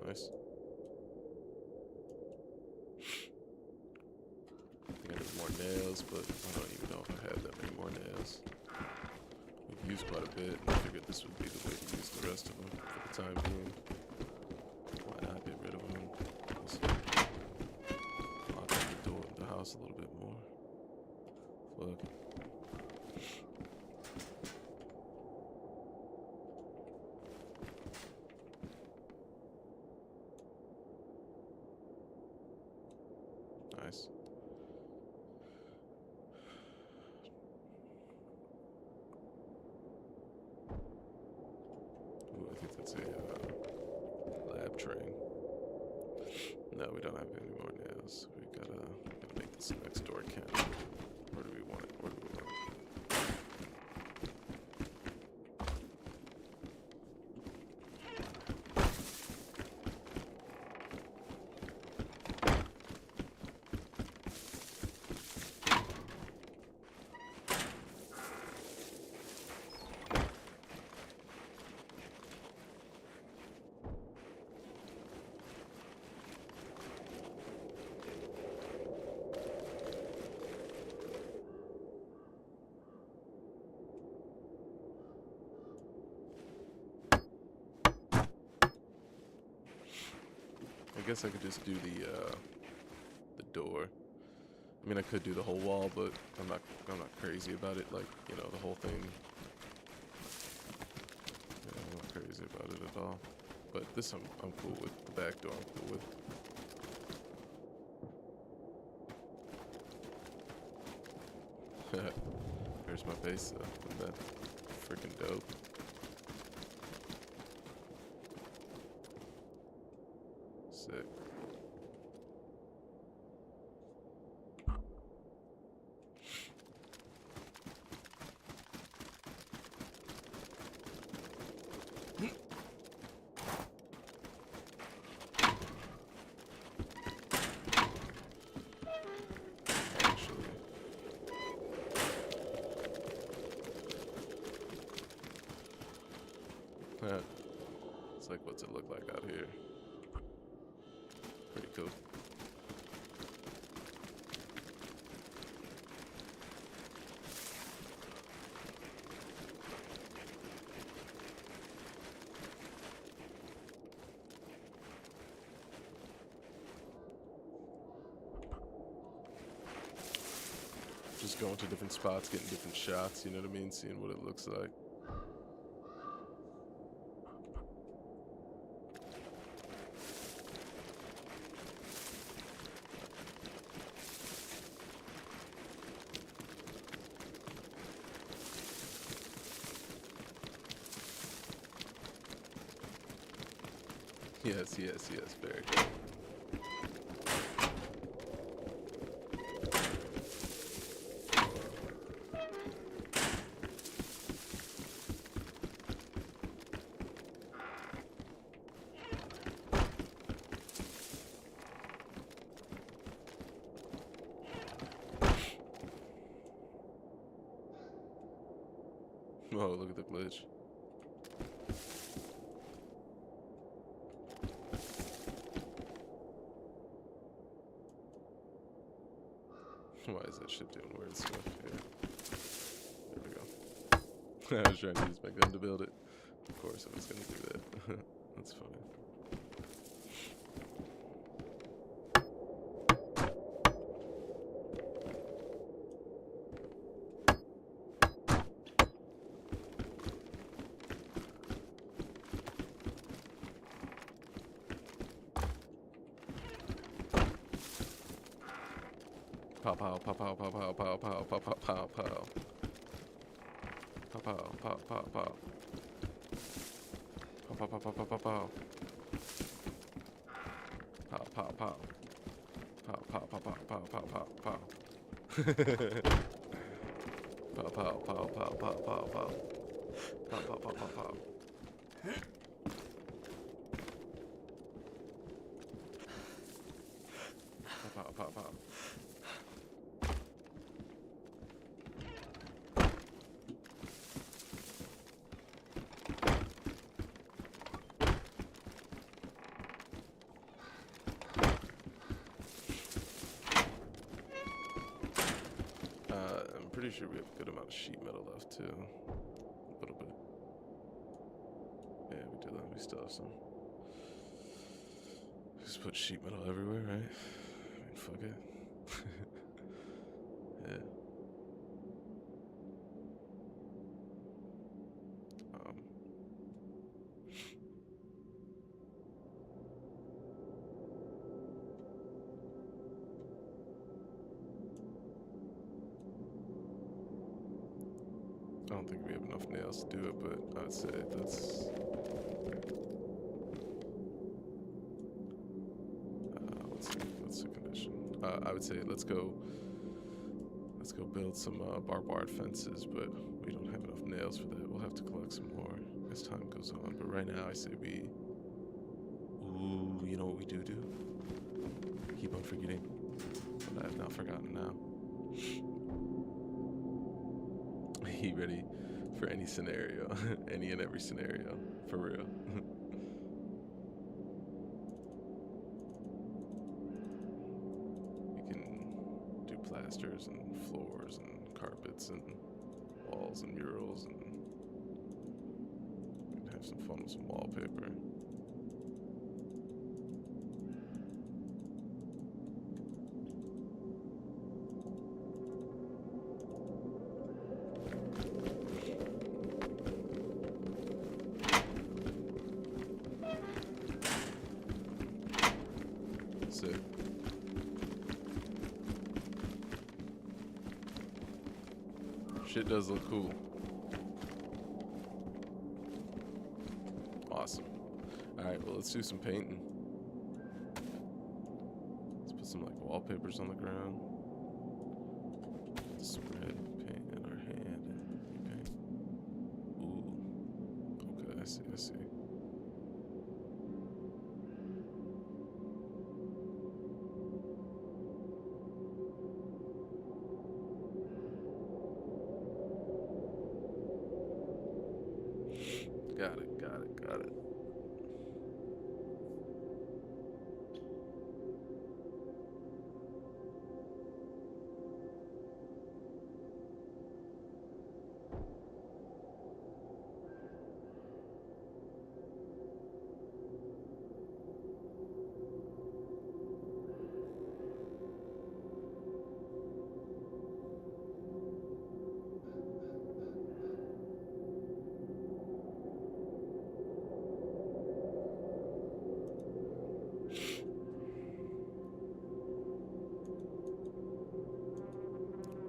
Nice. I think I need more nails, but I don't even know if I have that many more nails. We've used quite a bit, and I figured this would be the way to use the rest of them for the time being. Why not get rid of them? Just lock the door, the house a little bit more. Fuck. Nice. Ooh, I think that's a lab train. No, we don't have any more nails. We gotta make this next door count. Where do we want it? Where do we want it? I guess I could just do the door. I mean, I could do the whole wall, but I'm not crazy about it. Like, you know, the whole thing. Yeah, I'm not crazy about it at all. But this I'm cool with. The back door I'm cool with. There's my base though. Isn't that freaking dope? Sick. Actually, it's like, what's it look like out here? Pretty cool. Just going to different spots, getting different shots, you know what I mean? Seeing what it looks like. Yes, yes, yes, very good. Whoa, look at the glitch. Why is that shit doing weird stuff here? There we go. I was trying to use my gun to build it. Of course I was gonna do that. That's funny. Pow pow pow pow pow pow pow pow pow pow pow pow. Pow pow pow pow pow. Pow pow pow pow pow pow pow. Pow pow pow. Pow pow pow pow pow pow pow pow. Pow pow pow pow pow pow pow. Pow pow pow pow pow. Pow pow pow pow. pretty sure we have a good amount of sheet metal left too. A little bit. Yeah, we do that. We still have some. Just put sheet metal everywhere, right? I mean, fuck it. Yeah. I don't think we have enough nails to do it, but I'd say that's. What's the condition? I would say let's go build some barbed wire fences, but we don't have enough nails for that. We'll have to collect some more as time goes on. But right now, I say we. Ooh, you know what we do? Keep on forgetting, but I have not forgotten now. He ready for any scenario, any and every scenario, for real. We can do plasters and floors and carpets and walls and murals, and we can have some fun with some wallpaper. Sick. Shit does look cool. Awesome. Alright, well, let's do some painting. Let's put some like wallpapers on the ground. Spread paint in our hand and repaint. Ooh. Okay, I see. Got it.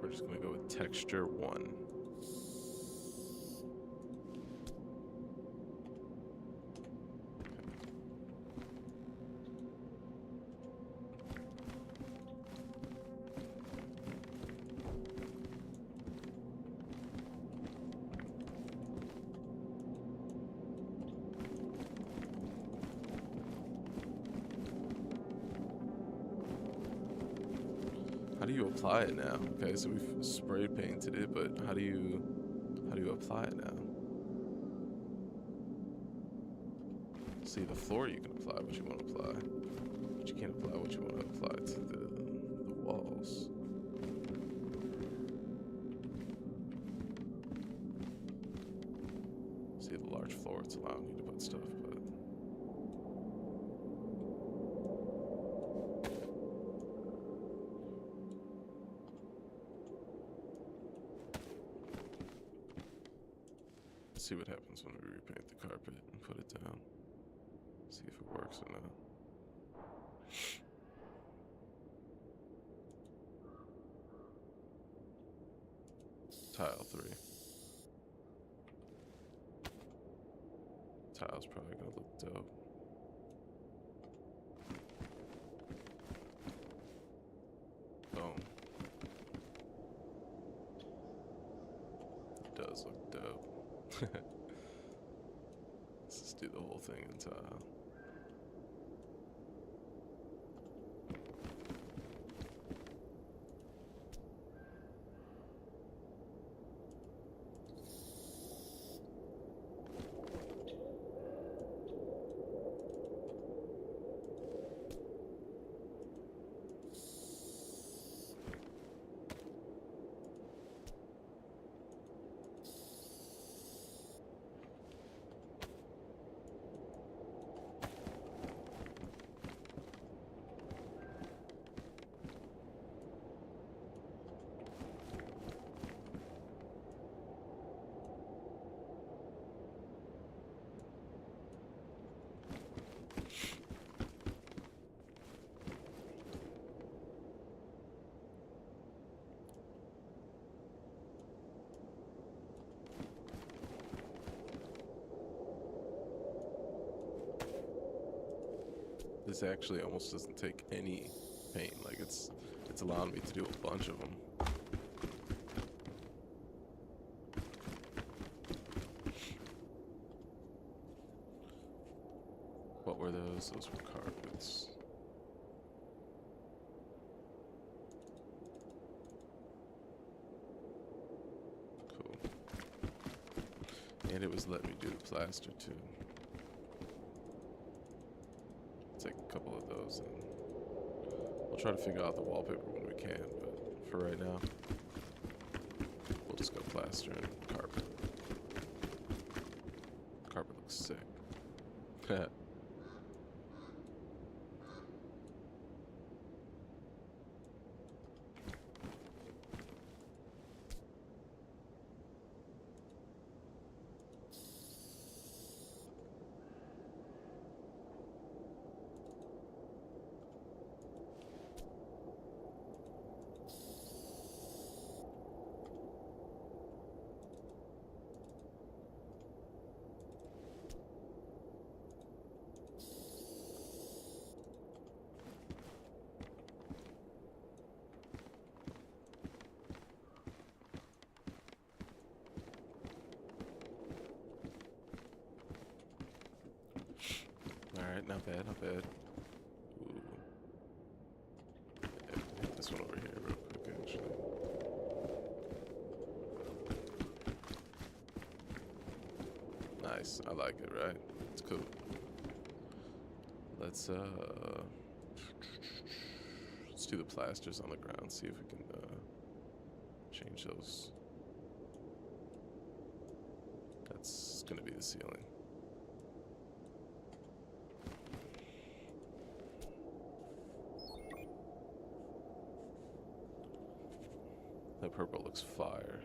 We're just gonna go with texture 1. How do you apply it now? Okay, so we've spray painted it, but how do you apply it now? See, the floor you can apply what you want to apply, but you can't apply what you want to apply to the walls. See, the large floor, it's allowing you to put stuff, but see what happens when we repaint the carpet and put it down. See if it works or not. Tile 3. Tile's probably gonna look dope. Boom. It does look dope. Let's just do the whole thing in tile. This actually almost doesn't take any paint. Like it's allowing me to do a bunch of them. What were those? Those were carpets. Cool. And it was letting me do the plaster too. Take a couple of those and we'll try to figure out the wallpaper when we can, but for right now, we'll just go plaster and carpet. Carpet looks sick. Alright, not bad, not bad. Ooh. Yeah, hit this one over here real quick, actually. Nice, I like it, right? It's cool. Let's do the plasters on the ground, see if we can change those. That's gonna be the ceiling. That purple looks fire.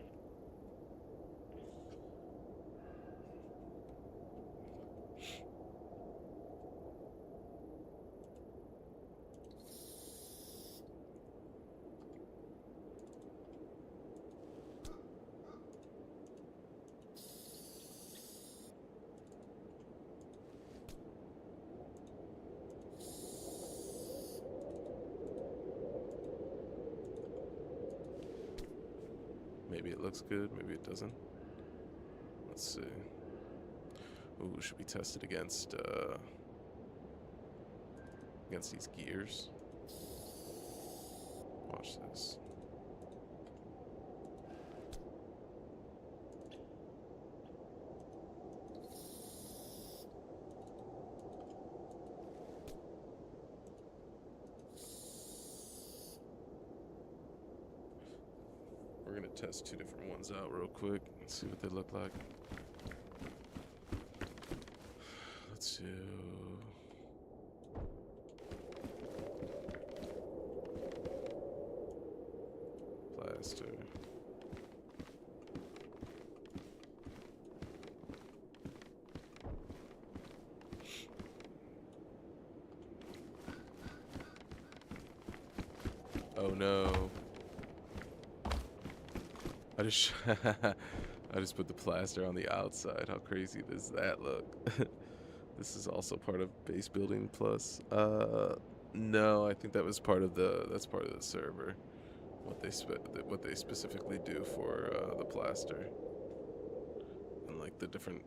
Maybe it looks good, maybe it doesn't. Let's see. Ooh, should we test it against these gears? Watch this. We're gonna test two different ones out real quick and see what they look like. Let's do plaster. Oh no. I just put the plaster on the outside. How crazy does that look? This is also part of base building plus. No, I think that was part of that's part of the server. What they specifically do for the plaster and like the different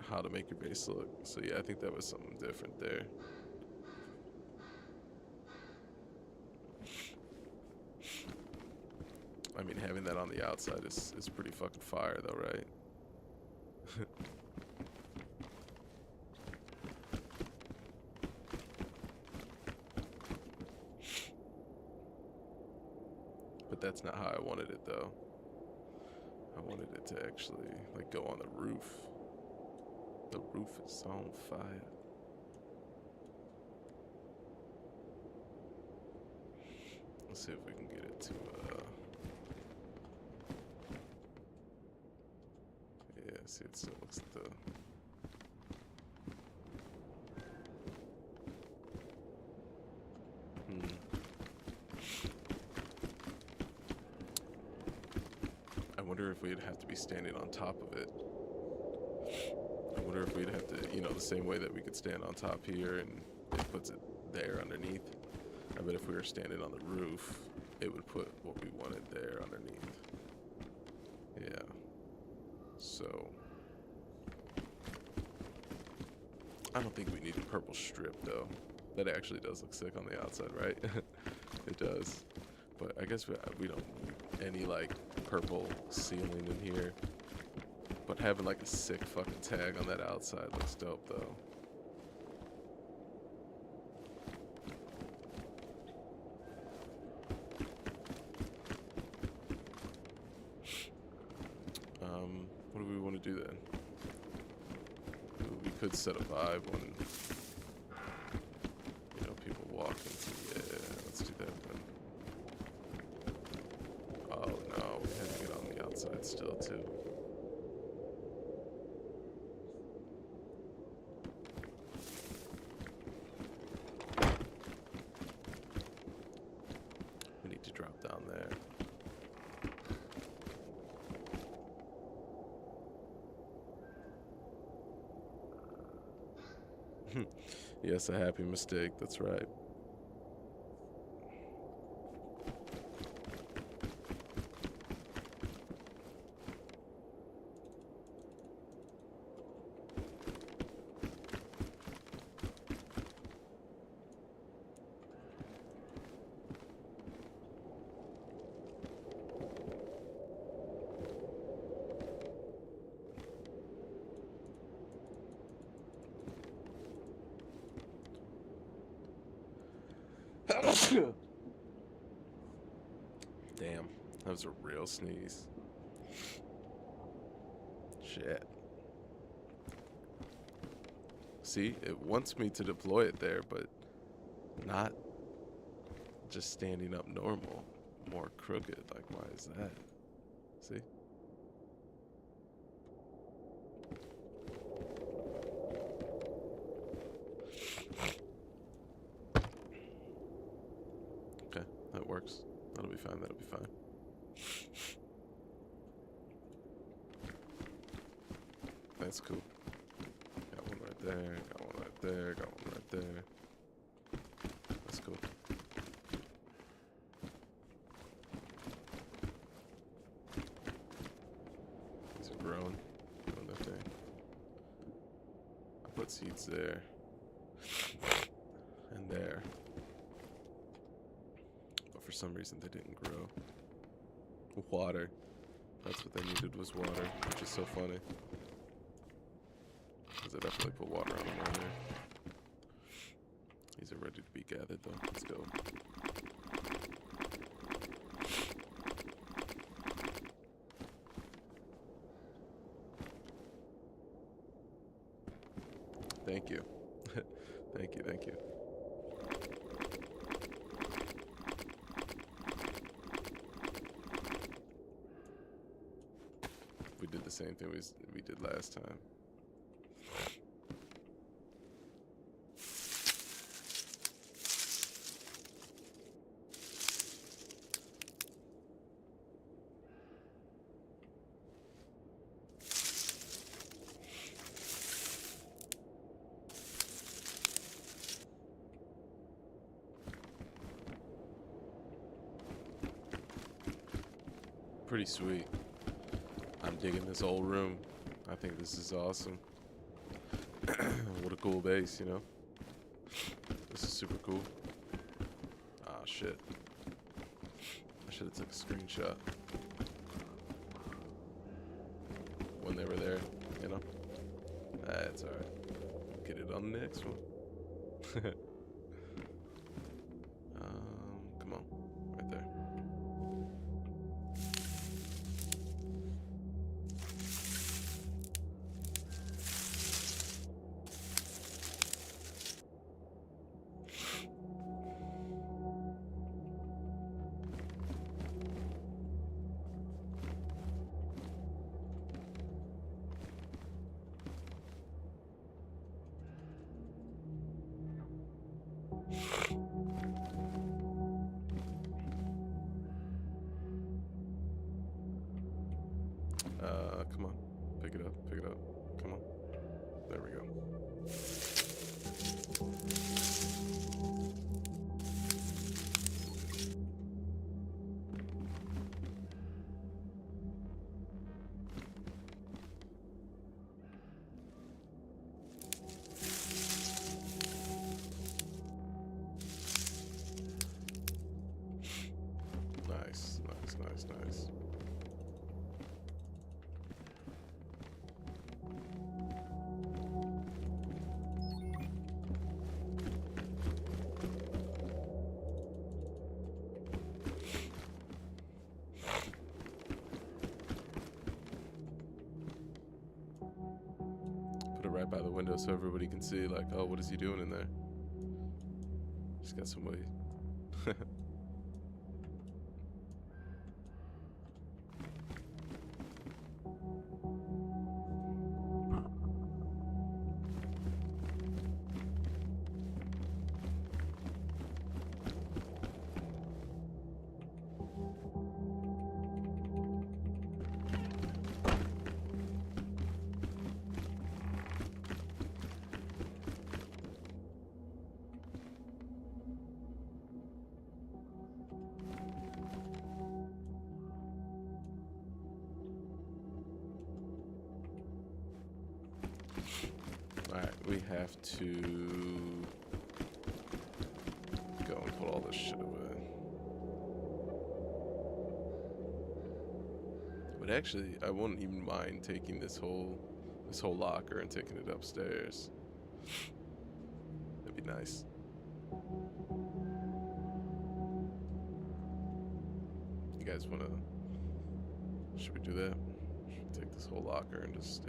how to make your base look. So yeah, I think that was something different there. I mean, having that on the outside is pretty fucking fire, though, right? But that's not how I wanted it, though. I wanted it to actually, like, go on the roof. The roof is on fire. Let's see if we can get it to, yeah, see, it still looks like the... I wonder if we'd have to be standing on top of it. I wonder if we'd have to, you know, the same way that we could stand on top here and it puts it there underneath. I bet if we were standing on the roof, it would put what we wanted there underneath. Yeah. So I don't think we need a purple strip though. That actually does look sick on the outside, right? It does. But I guess we don't need any like purple ceiling in here. But having like a sick fucking tag on that outside looks dope though. What do we want to do then? We could set a vibe when, you know, people walk into. Yeah, let's do that then. Oh no, we have to get on the outside still too. We need to drop down there. Yes, a happy mistake, that's right. Damn, that was a real sneeze. Shit. See, it wants me to deploy it there, but not just standing up normal, more crooked. Like, why is that? See? Okay, that works. That'll be fine, that'll be fine. That's cool. Got one right there, got one right there, got one right there. That's cool. These are growing. Doing their thing. I put seeds there. And there. But for some reason they didn't grow. Water. That's what they needed, was water, which is so funny. Because I definitely put water on them right there. These are ready to be gathered though. Let's go. Thank you. Thank you, thank you. We did the same thing we did last time. Pretty sweet. I'm digging this whole room. I think this is awesome. What a cool base, you know? This is super cool. Ah, shit. I should have took a screenshot when they were there, you know? That's alright. Get it on the next one. Come on. Right there. Come on. Pick it up, pick it up. Come on. There we go. Nice, nice, nice, nice. Put it right by the window so everybody can see, like, oh, what is he doing in there? Just got some way. Alright, we have to go and put all this shit away. But actually, I wouldn't even mind taking this whole locker and taking it upstairs. That'd be nice. You guys wanna? Should we do that? Take this whole locker and just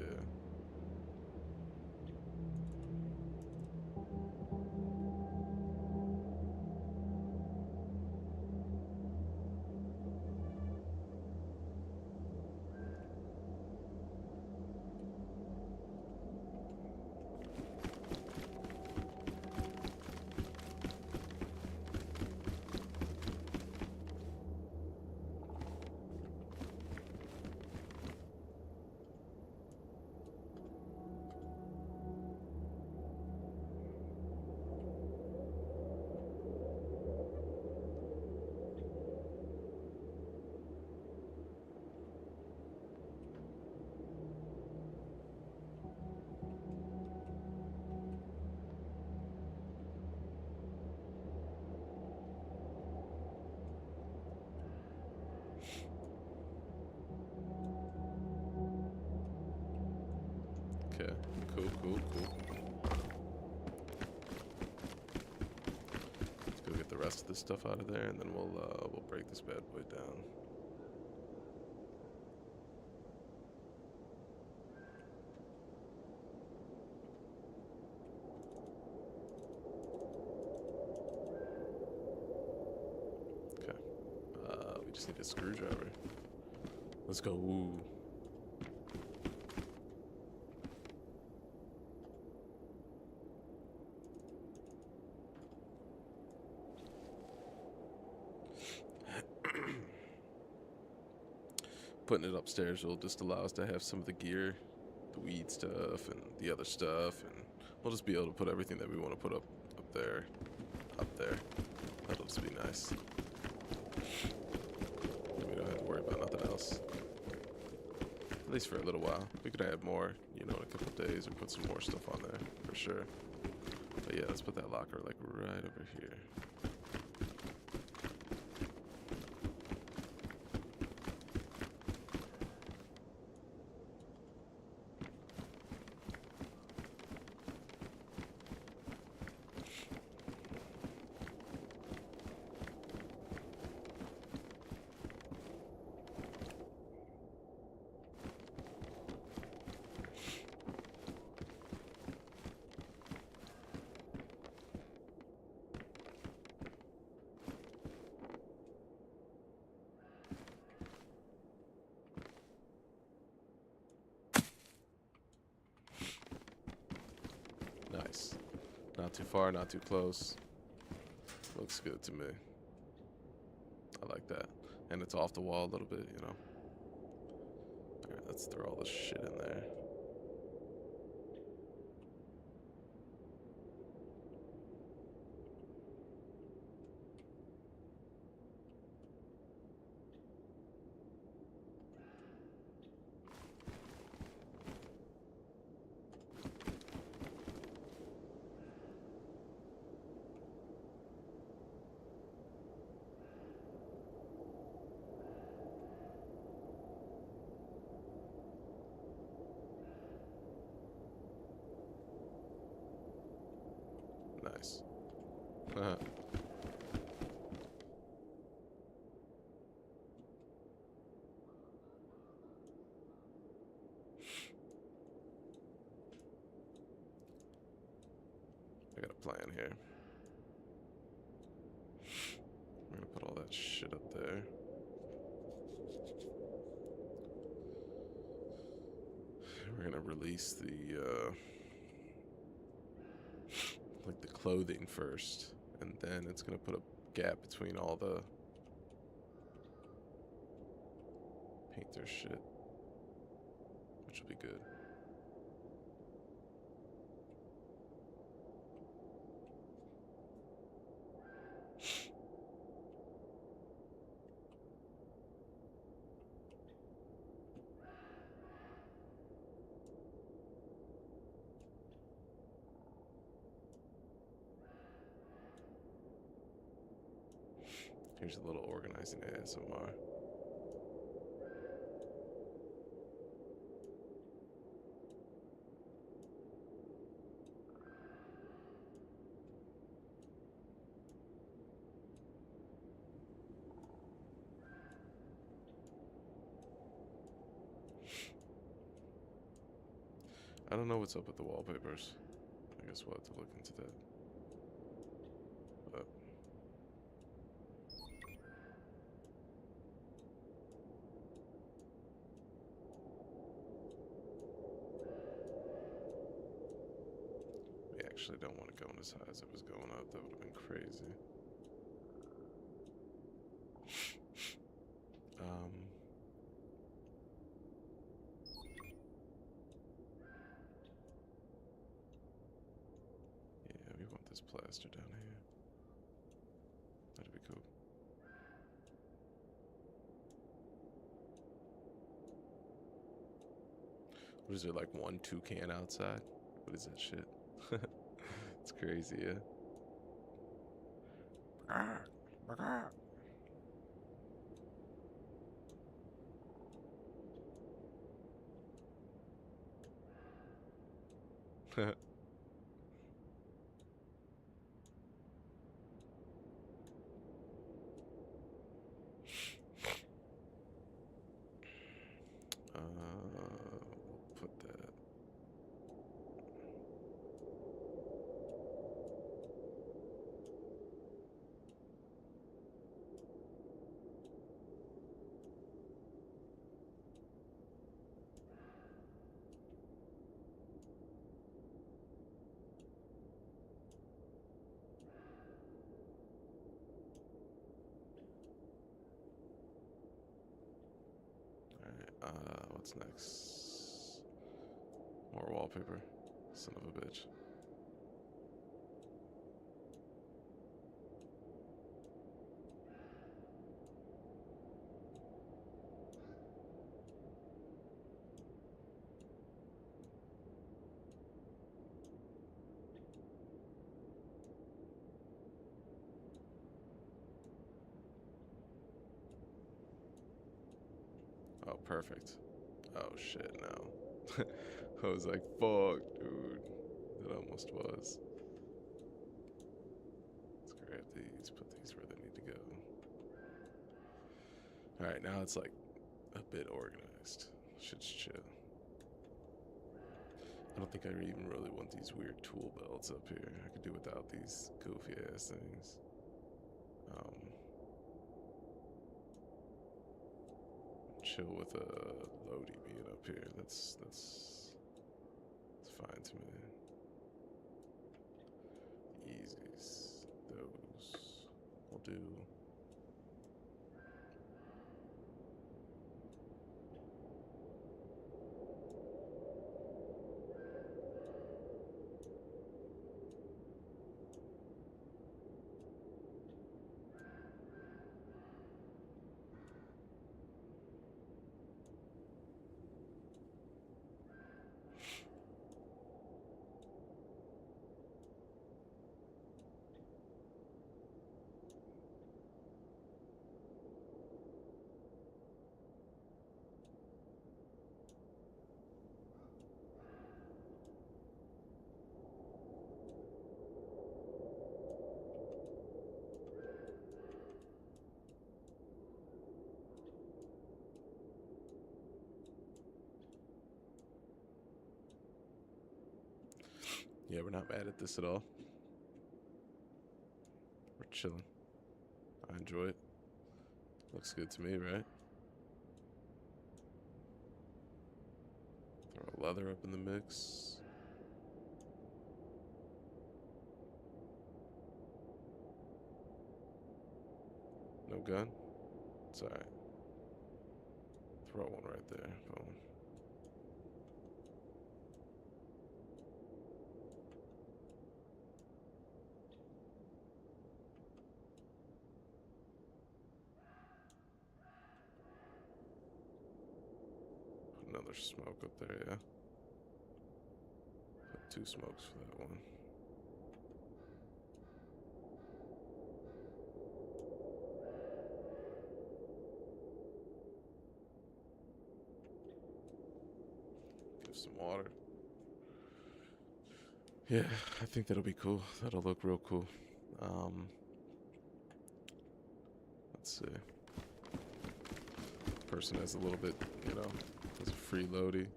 okay. Cool, cool, cool. Let's go get the rest of this stuff out of there, and then we'll break this bad boy down. Okay. We just need a screwdriver. Let's go. Ooh. Putting it upstairs will just allow us to have some of the gear, the weed stuff, and the other stuff, and we'll just be able to put everything that we want to put up there. That'll just be nice. We don't have to worry about nothing else. At least for a little while. We could add more, you know, in a couple of days, or put some more stuff on there, for sure. But yeah, let's put that locker, like, right over here. Nice. Not too far, not too close. Looks good to me. I like that. And it's off the wall a little bit, you know. Alright, let's throw all this shit in there. plan here. We're gonna put all that shit up there. We're gonna release the like the clothing first, and then it's gonna put a gap between all the painter shit, which will be good. Here's a little organizing ASMR. I don't know what's up with the wallpapers. I guess we'll have to look into that. But we actually don't want to go as high as it was going up. That would have been crazy. Yeah, we want this plaster down here. That'd be cool. What is there, like one toucan outside? What is that shit? It's crazy, yeah. Put that. Alright, what's next? More wallpaper. Son of a bitch. Oh, perfect. Oh shit, no. I was like, fuck, dude. That almost was. Let's grab these, put these where they need to go. Alright, now it's like a bit organized. Shit's chill. I don't think I even really want these weird tool belts up here. I could do without these goofy ass things. Chill with Lodi being up here. That's fine to me. Yeezys, those will do. Yeah, we're not mad at this at all. chilling. I enjoy it. Looks good to me, right? Throw leather up in the mix. No gun? It's alright. Throw one right there. Boom. Put another smoke up there, yeah. Put 2 smokes for that one. Give some water. Yeah, I think that'll be cool. That'll look real cool. Let's see. Person has a little bit, you know, has a free loadie.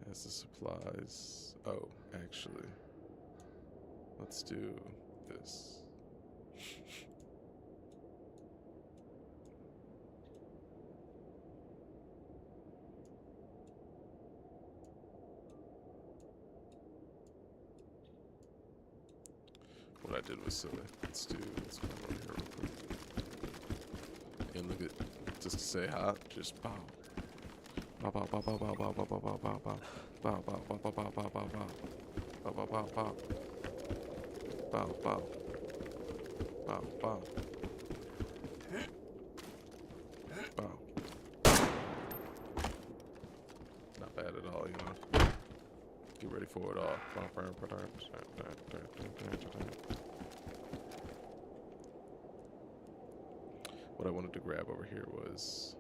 Has the supplies. Oh, actually, let's do this. What I did was silly. Let's come over here real quick. And look at, just to say hot, just bow. Bow, bow, bow, bow, bow, bow, bow, bow, bow, bow, bow. Bow, bow, bow, bow, bow, bow, bow, bow. Bow, bow, bow, bow. Bow, bow. Bow, bow. Bow. Not bad at all, you know. Get ready for it all. What I wanted to grab over here was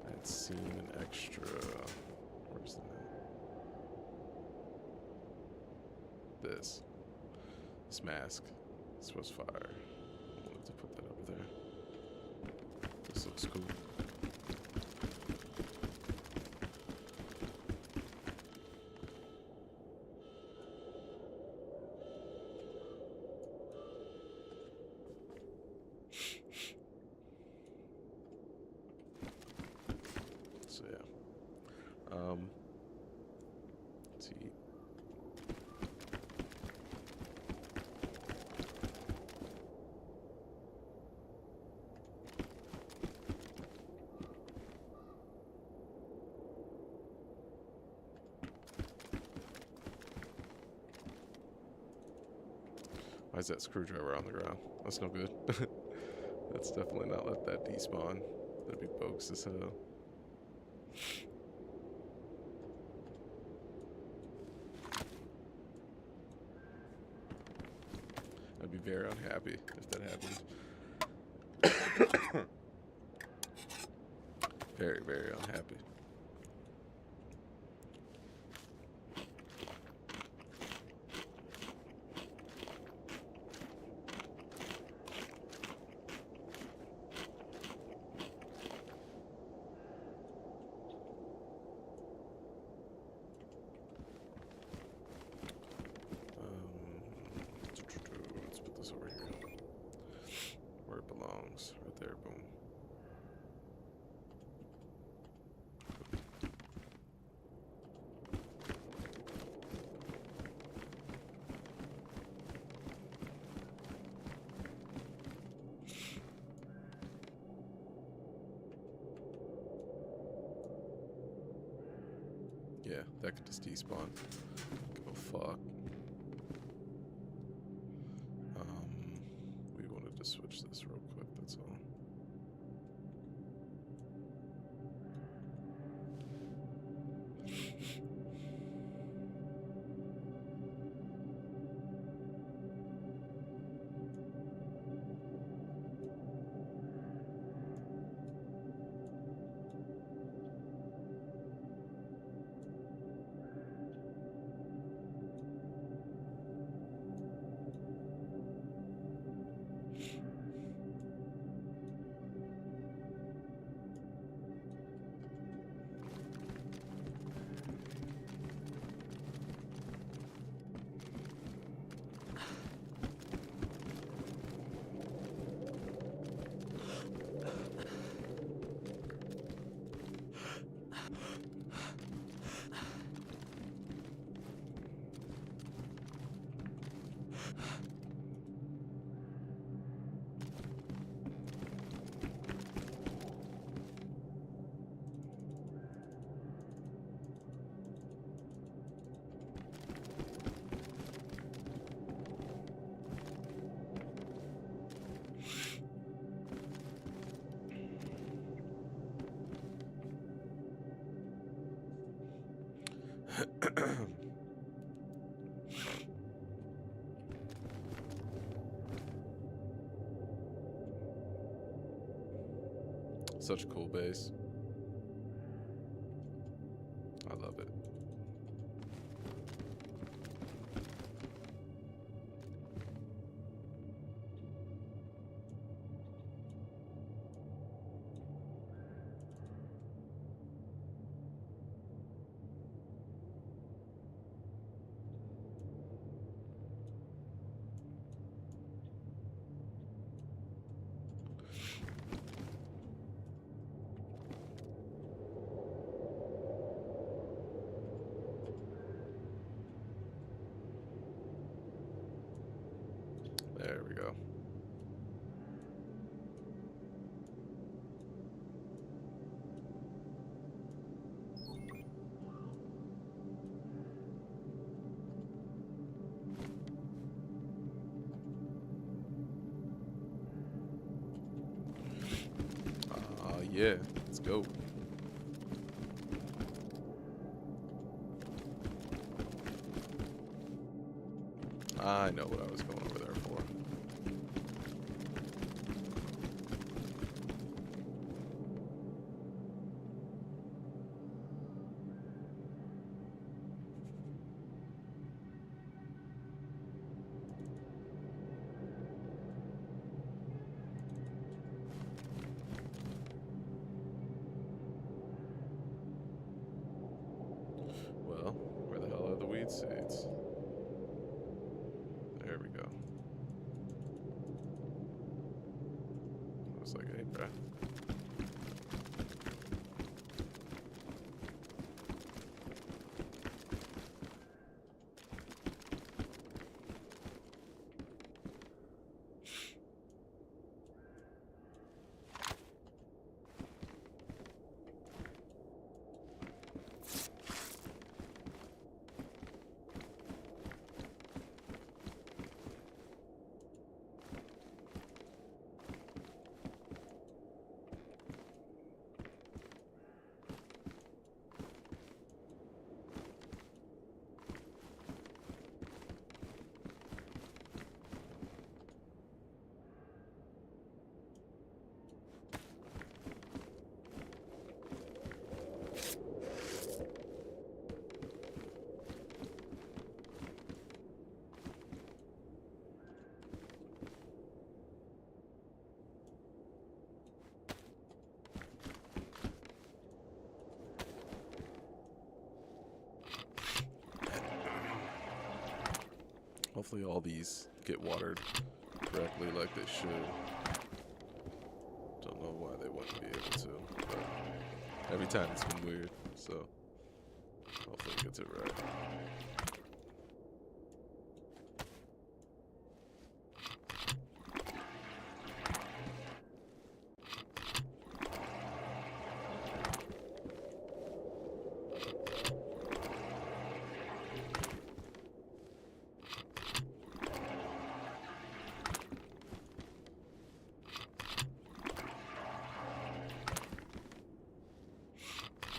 I had seen an extra. Where's that? This mask. This was fire. I wanted to put that over there. This looks cool. So yeah. Let's see. Why is that screwdriver on the ground? That's no good. That's definitely not let that despawn. That'd be bogus as hell. I'd be very unhappy if that happened. Very, very unhappy. Let's put this over here, where it belongs, right there. Boom. Yeah, that could just despawn. Give a fuck. We wanted to switch this real quick, that's all. Such a cool base. I love it. There we go. Yeah, let's go. I know what I was going over there for. Well, where the hell are the weed seeds? There we go. I was like, hey, bruh. Hopefully all these get watered correctly like they should. Don't know why they wouldn't be able to, but every time it's been weird, so hopefully it gets it right.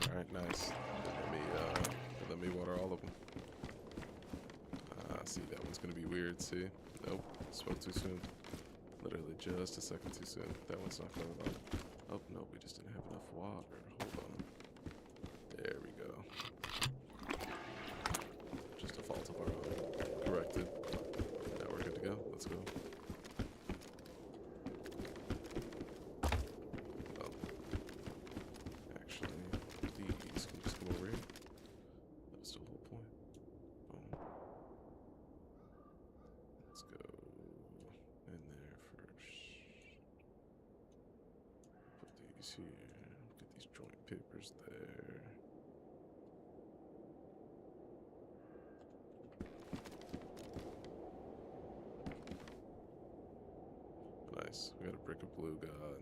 Alright, nice. Let me water all of them. See, that one's gonna be weird, see? Nope, spoke too soon. Literally just a second too soon. That one's not going on. Oh, no, we just didn't have enough water. Hold on. There we go. Just a fault of our own. Corrected. Now we're good to go. Let's go. Oh. Actually, these can just come over here. That was the whole point. Boom. Let's go in there first. Put these here. Get these joint papers there. Nice. We got a brick of blue god.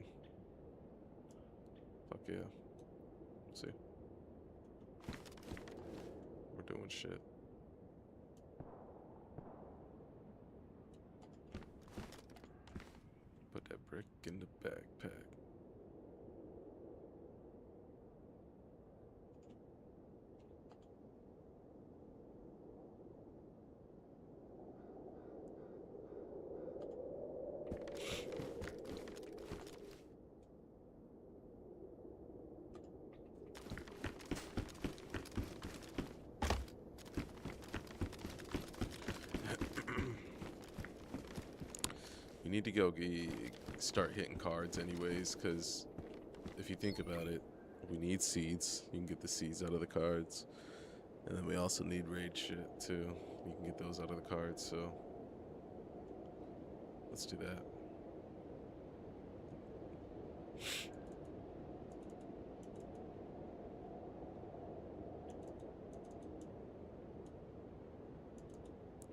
Fuck yeah. See? We're doing shit. Put that brick in the backpack. You need to go start hitting cards anyways, because if you think about it, we need seeds. You can get the seeds out of the cards. And then we also need raid shit, too. You can get those out of the cards, so... Let's do that.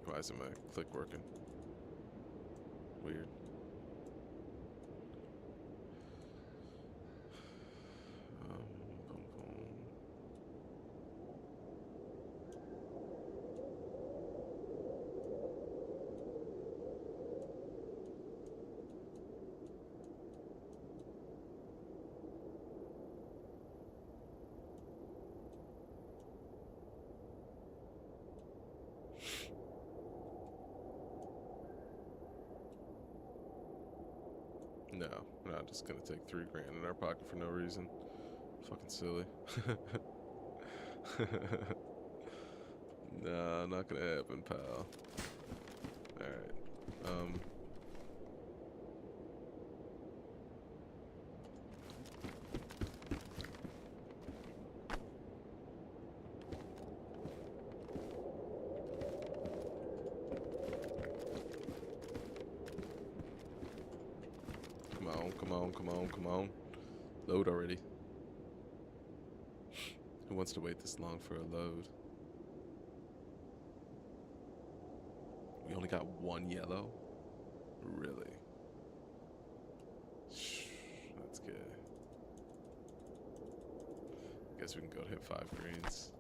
Why isn't my click working? Weird. Boom, boom. No, we're not just gonna take $3 grand in our pocket for no reason. Fucking silly. Nah, not gonna happen, pal. Alright. Come on. Load already. Who wants to wait this long for a load? We only got one yellow? Really? That's good. Guess we can go to hit 5 greens.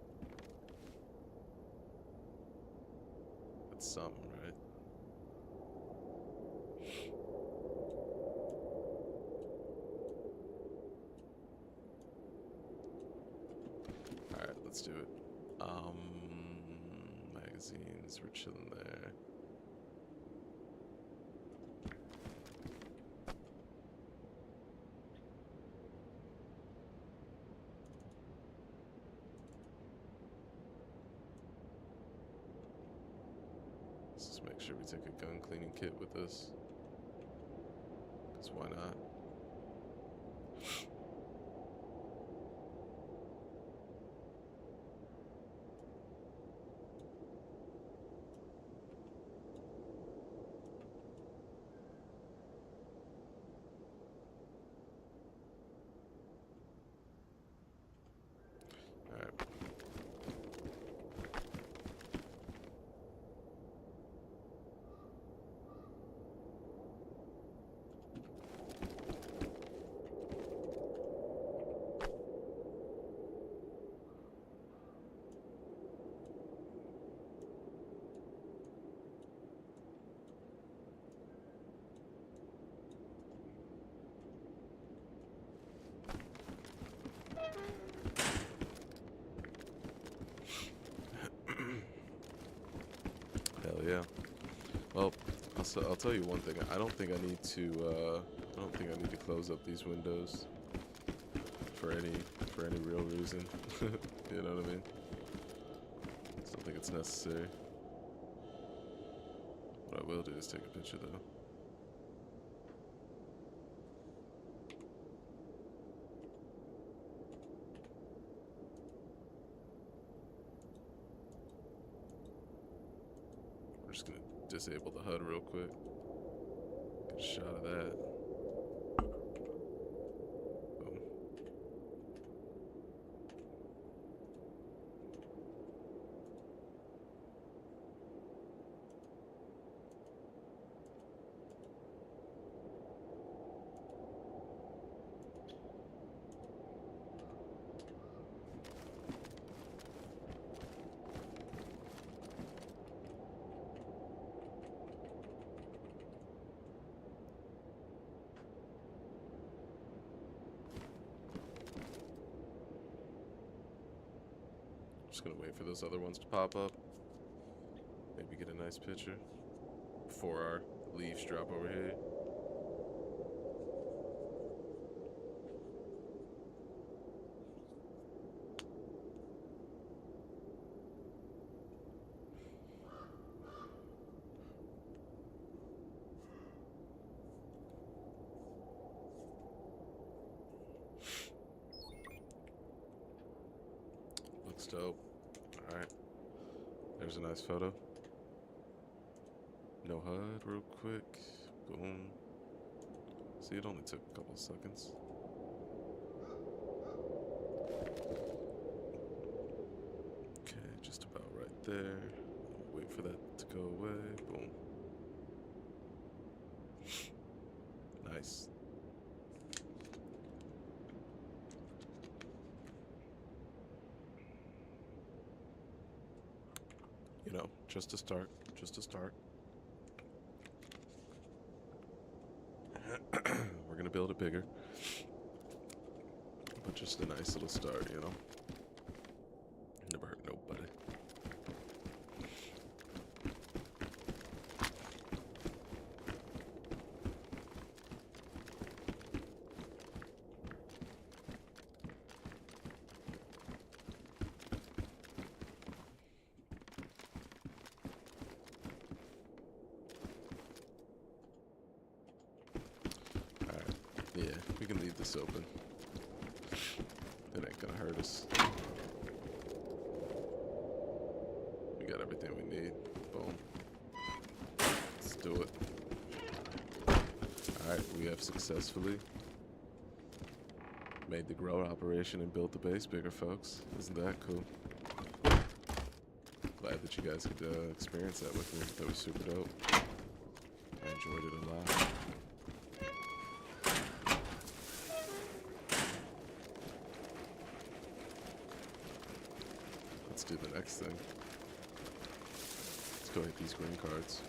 That's something, right? Alright, let's do it. Magazines, we're chilling there. Let's just make sure we take a gun cleaning kit with us. Because why not? Alright. Hell yeah. Well, I'll tell you one thing. I don't think I need to. I don't think I need to close up these windows for any real reason. You know what I mean? I don't think it's necessary. What I will do is take a picture though. We're just gonna disable the HUD real quick. Get a shot of that. Boom. Just gonna wait for those other ones to pop up. Maybe get a nice picture before our leaves drop over here. That's dope. Alright. There's a nice photo. No HUD real quick. Boom. See, it only took a couple of seconds. Okay, just about right there. Wait for that to go away. Boom. Nice. You know, just to start. Just to start. We're gonna build it bigger. But just a nice little start, you know? Never hurt nobody. Alright, yeah, we can leave this open. It ain't gonna hurt us. We got everything we need. Boom. Let's do it. Alright, we have successfully made the grow operation and built the base bigger, folks. Isn't that cool? Glad that you guys could experience that with me. That was super dope. I enjoyed it a lot. Let's do the next thing. Let's go hit these green cards.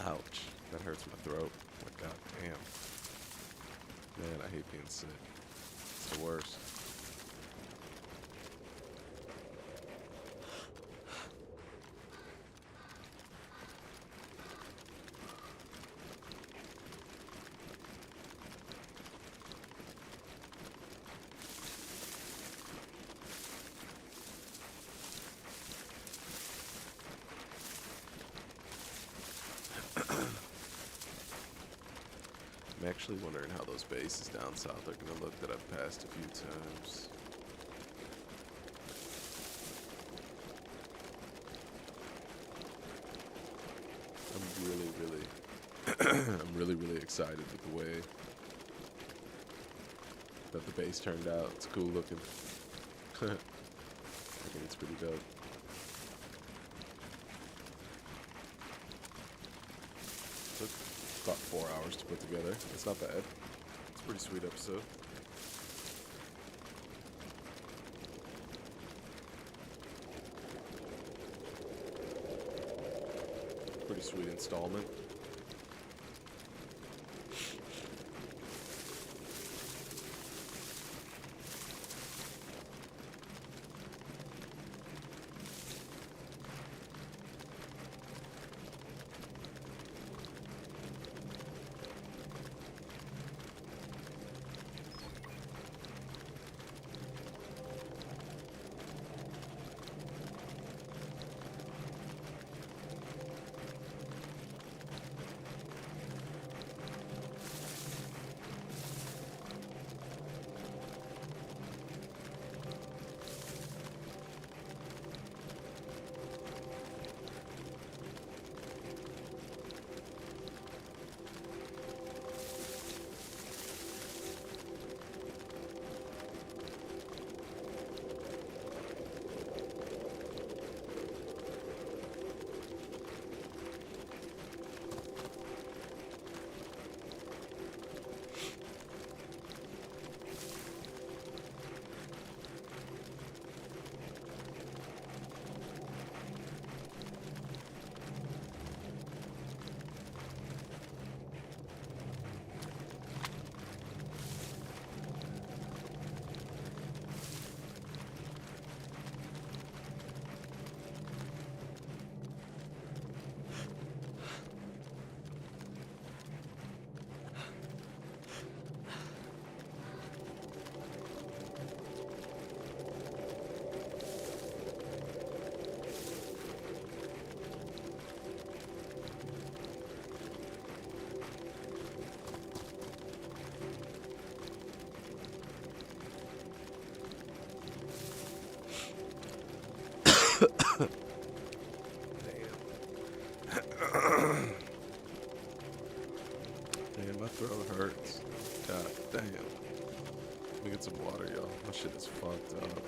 Ouch. That hurts my throat. Like, god damn. Man, I hate being sick. It's the worst. I'm actually wondering how those bases down south are gonna look that I've passed a few times. I'm really excited with the way that the base turned out. It's cool looking. I think it's pretty dope. Took about 4 hours to put together. It's not bad. It's a pretty sweet episode. Pretty sweet installment. Man, my throat hurts. God damn. Let me get some water, y'all. My shit is fucked up.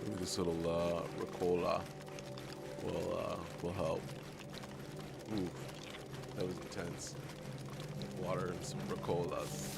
Maybe this little Ricola will help. Ooh, that was intense. Water and some Ricolas.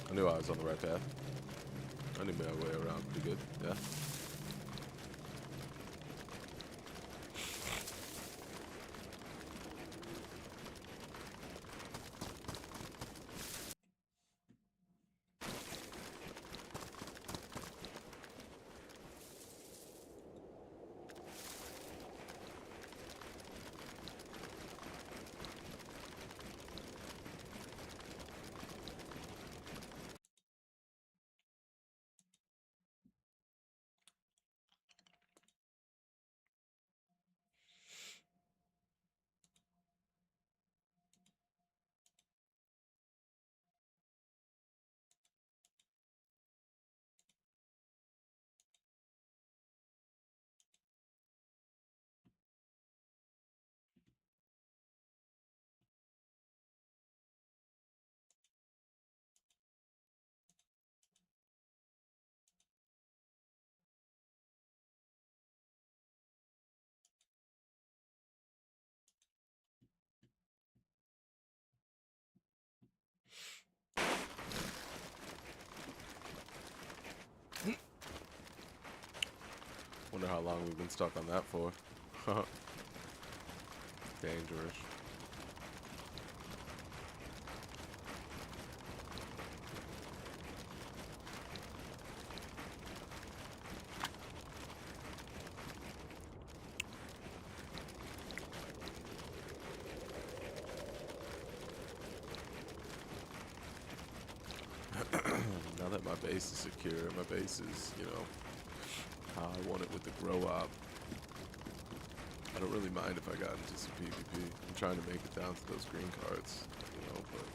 I knew I was on the right path. I knew my way around pretty good. Yeah. Wonder how long we've been stuck on that for. Dangerous. Now that my base is secure, my base is, you know, how I want it with the grow up. I don't really mind if I got into some PvP. I'm trying to make it down to those green cards, you know, but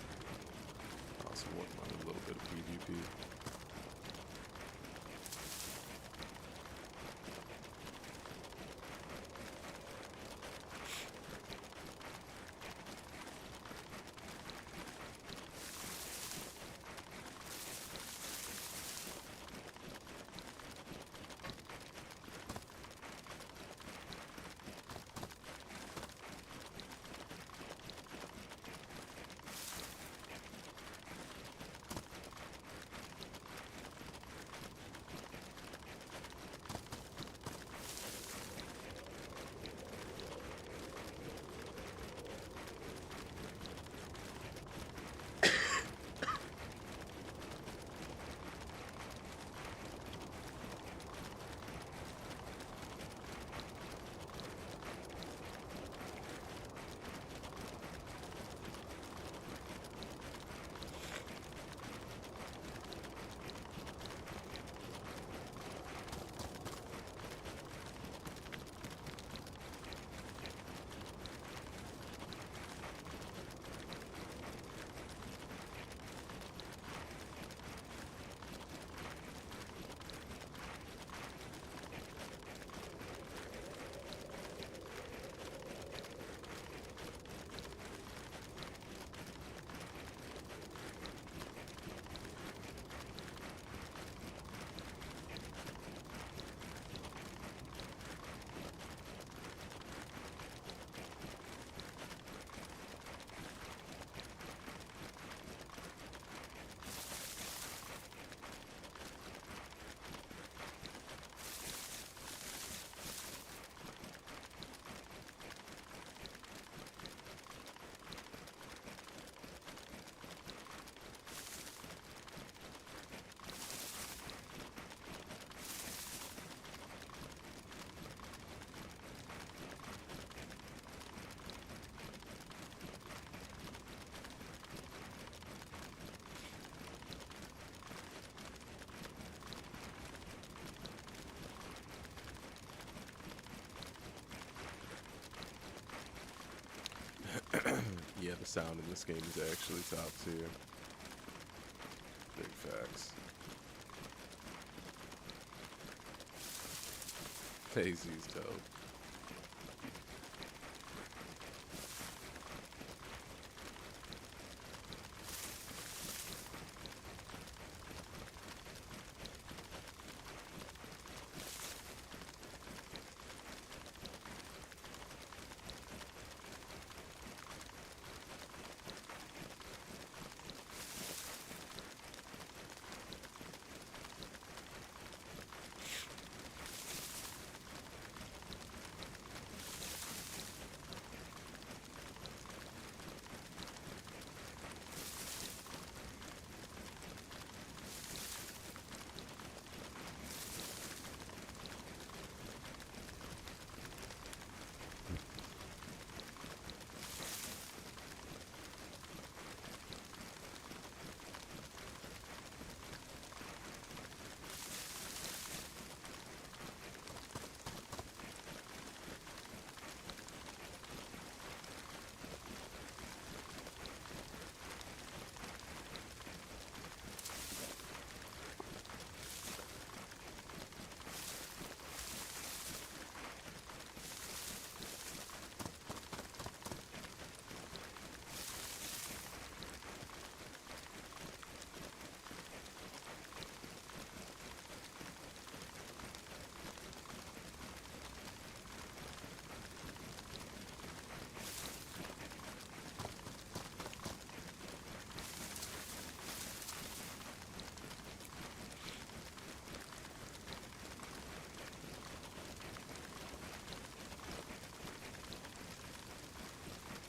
I also wouldn't mind a little bit of PvP. The sound in this game is actually top tier. Big facts. DayZ's dope.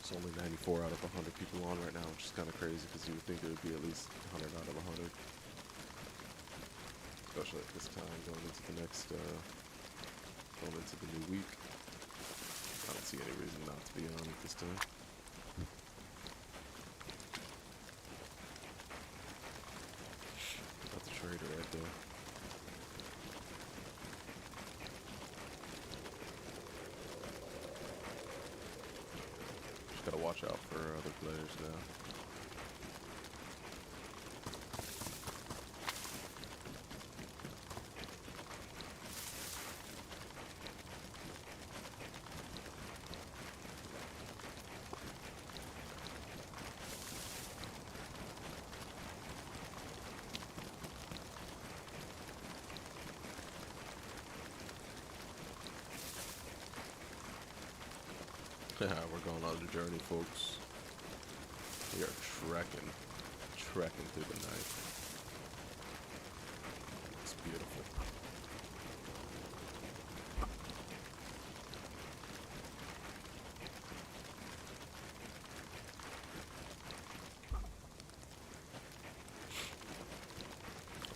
It's only 94 out of 100 people on right now, which is kind of crazy because you would think there would be at least 100 out of 100. Especially at this time, going into the next, going into the new week. I don't see any reason not to be on at this time. That's a trader right there. Just gotta watch out for other players now. We're going on a journey, folks. We are trekking through the night. It's beautiful.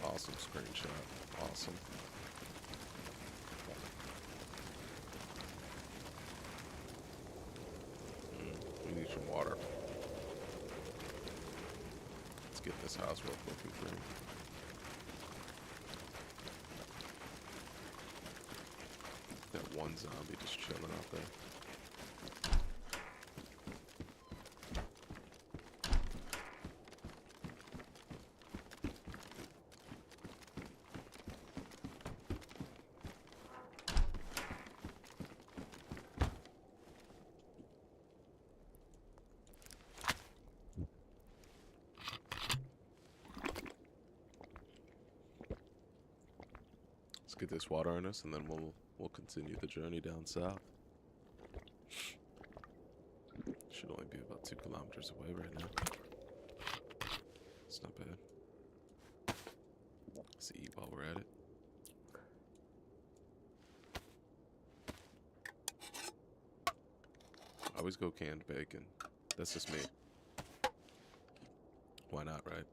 Awesome screenshot. Awesome. We need some water. Let's get this house real quick and clean. That one zombie just chilling out there. Let's get this water in us, and then we'll continue the journey down south. Should only be about 2 kilometers away right now. It's not bad. Let's eat while we're at it. I always go canned bacon. That's just me. Why not, right?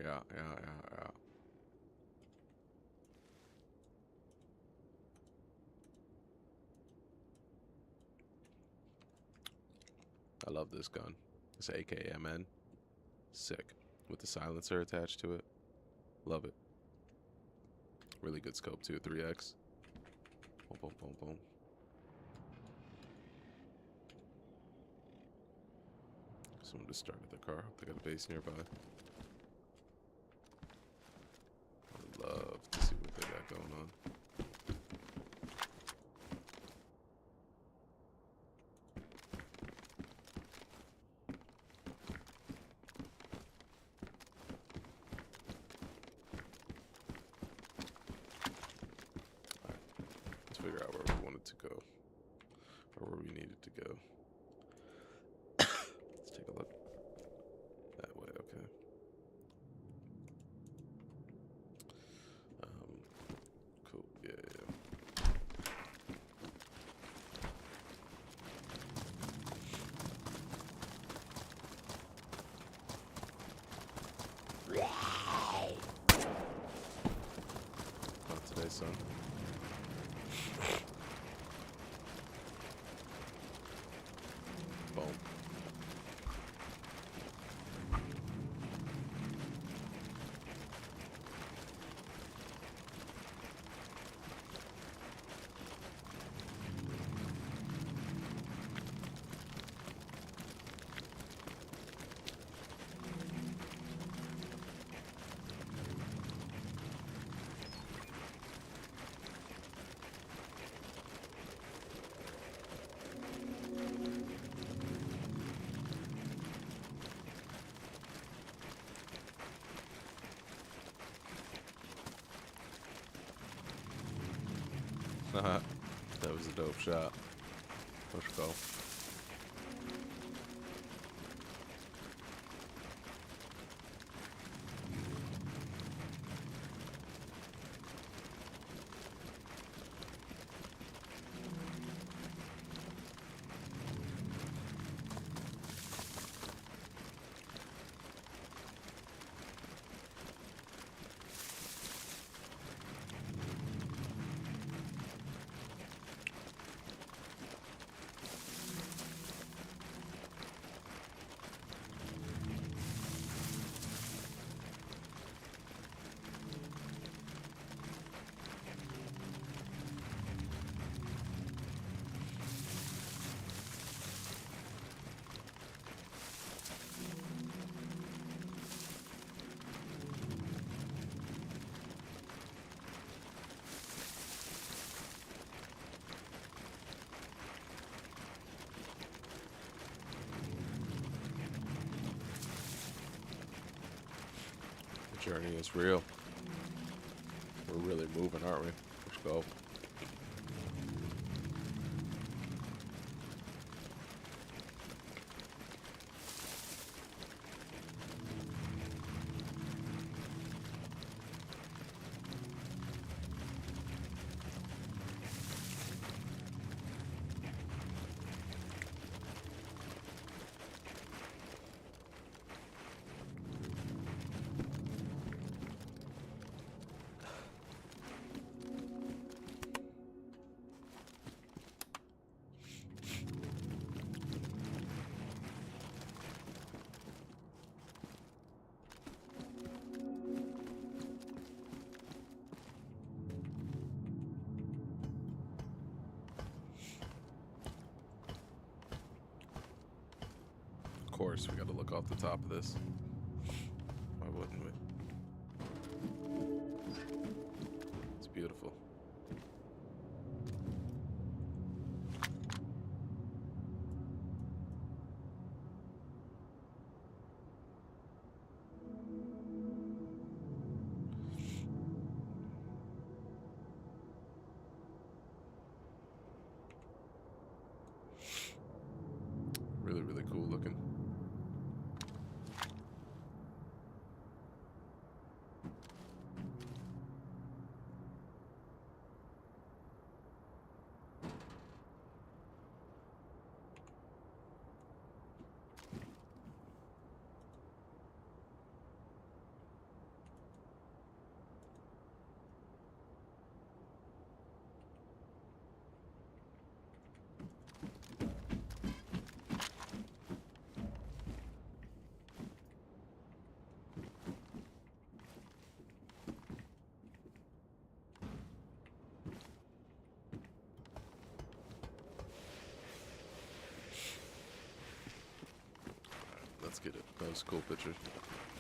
Yeah. I love this gun. This AKMN. Sick. With the silencer attached to it. Love it. Really good scope too, 3x. Boom, boom, boom, boom. Someone just started the car. Hope they got a base nearby. I'd love to see what they got going on. Let's figure out where we wanted to go. Or where we needed to go. Let's take a look. That way, okay. Cool, yeah. Not today, son. Boom. That was a dope shot. Let's go. The journey is real. We're really moving, aren't we? Let's go. Of course, we gotta look off the top of this. Why wouldn't we? It's beautiful. Really, really cool looking. Let's get it. That was a cool picture.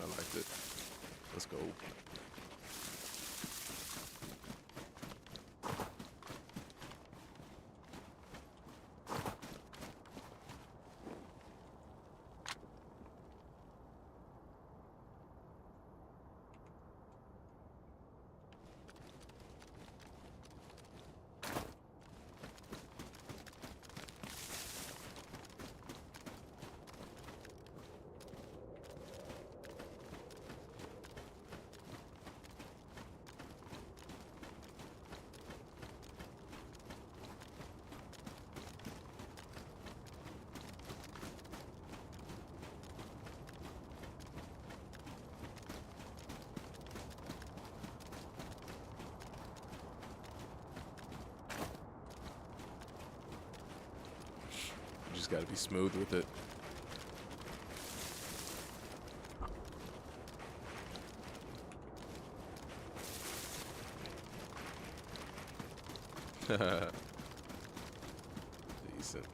I liked it. Let's go. You just gotta be smooth with it. Decent.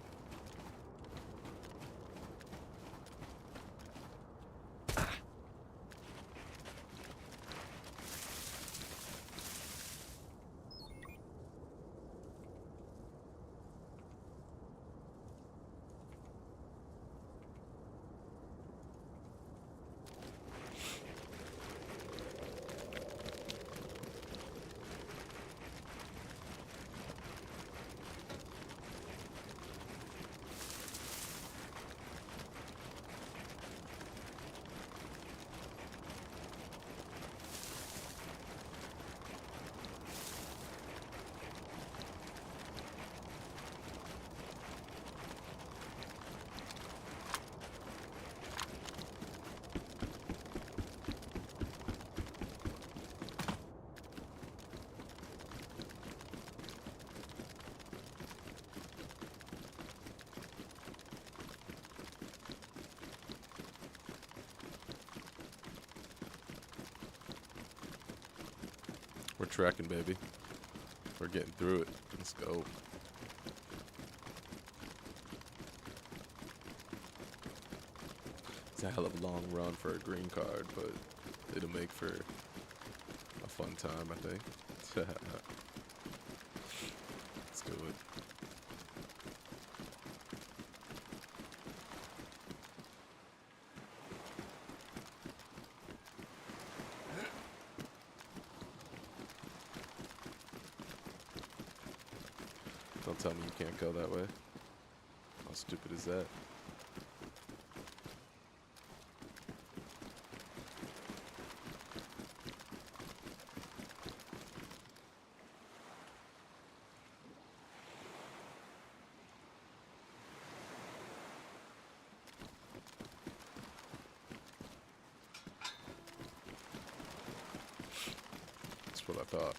We're tracking, baby. We're getting through it. Let's go. It's a hell of a long run for a green card, but it'll make for a fun time, I think. Let's do it. Don't tell me you can't go that way. How stupid is that? That's what I thought.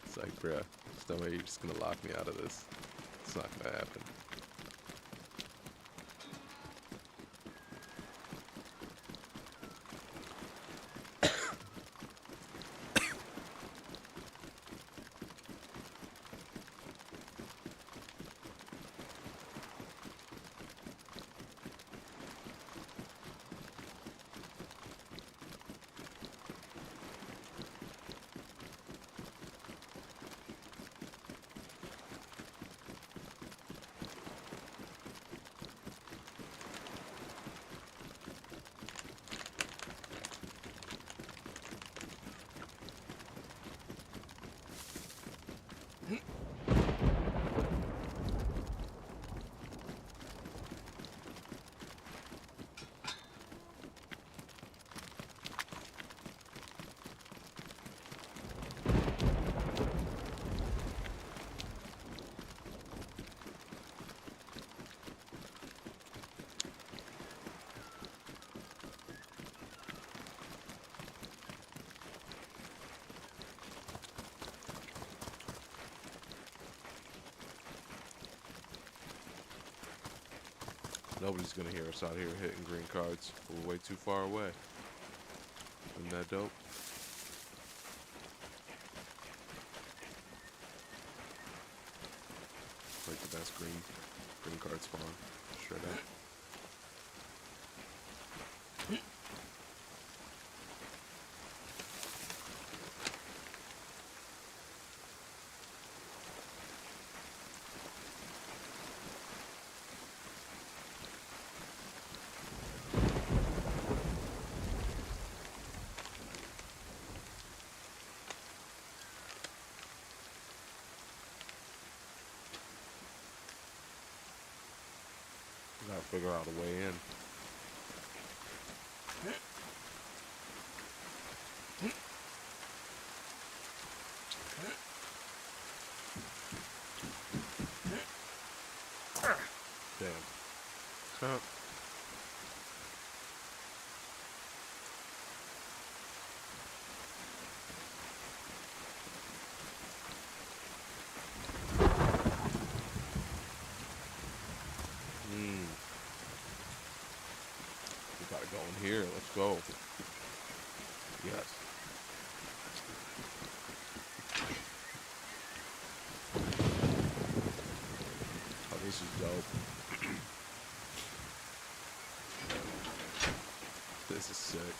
It's like, bruh. There's no way you're just gonna lock me out of this. It's not gonna happen. Nobody's gonna hear us out here hitting green cards. We're way too far away. Isn't that dope? Like the best green card spawn. Straight up. Gotta figure out a way in. Damn. Huh. We gotta go in here. Let's go. Yes. Oh, this is dope. This is sick.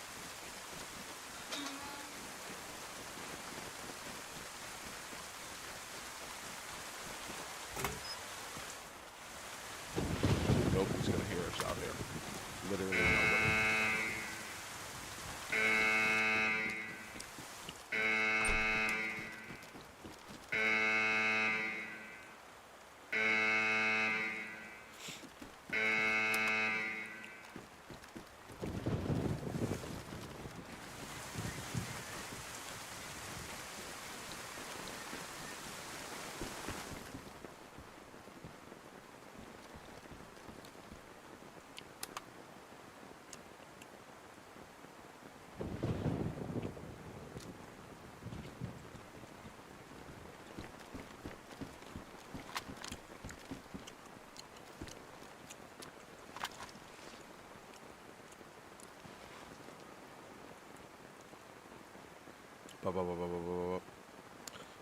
Nobody's gonna hear us out here. Literally nobody.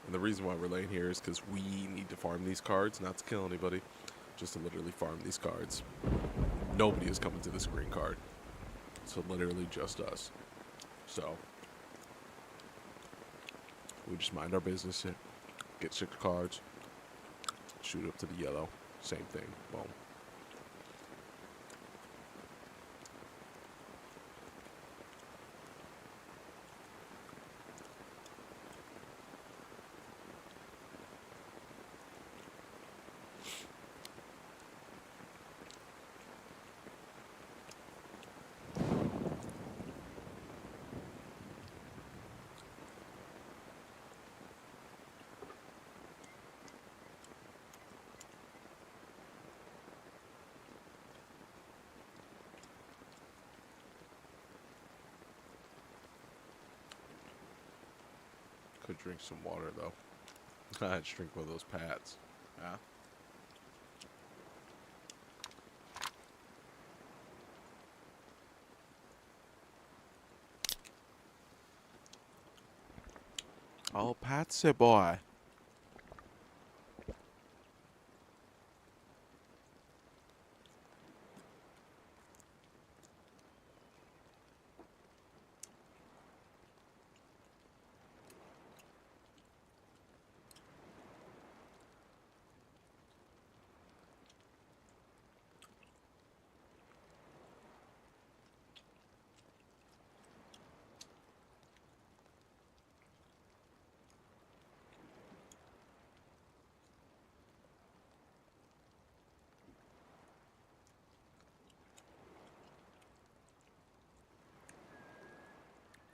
And the reason why we're laying here is because we need to farm these cards, not to kill anybody, just to literally farm these cards. Nobody is coming to this green card. So literally just us. So we just mind our business, get 6 cards, shoot up to the yellow, same thing, boom. Could drink some water though. I'd drink one of those pads. Yeah. Oh, Patsy boy.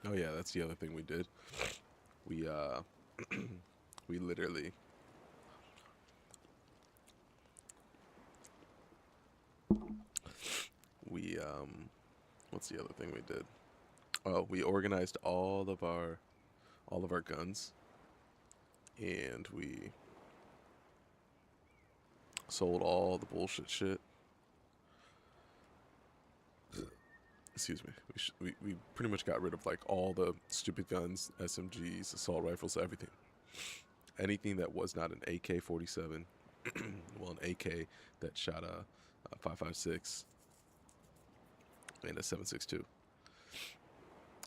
Oh yeah, that's the other thing we did. We we literally what's the other thing we did? Oh, we organized all of our guns, and we sold all the bullshit shit. Excuse me. We pretty much got rid of like all the stupid guns, SMGs, assault rifles, everything. Anything that was not an AK-47, well, an AK that shot a 5.56 and a 7.62.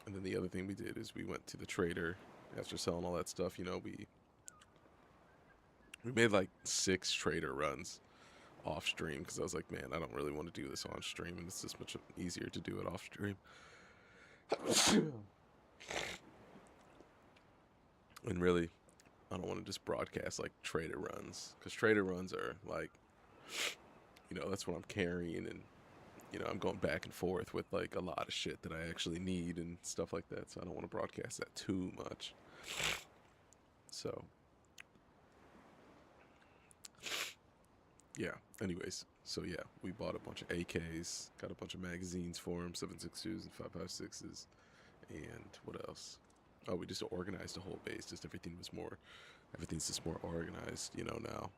And then the other thing we did is we went to the trader after selling all that stuff. You know, we made like 6 trader runs off stream because I was like, man, I don't really want to do this on stream, and it's just much easier to do it off stream. And really, I don't want to just broadcast like trader runs, because trader runs are like, that's what I'm carrying, and I'm going back and forth with like a lot of shit that I actually need and stuff like that. So I don't want to broadcast that too much. So yeah. Anyways, so yeah, we bought a bunch of AKs, got a bunch of magazines for them, 7.62s and 5.56s, and what else? Oh, we just organized the whole base. Everything's just more organized, now.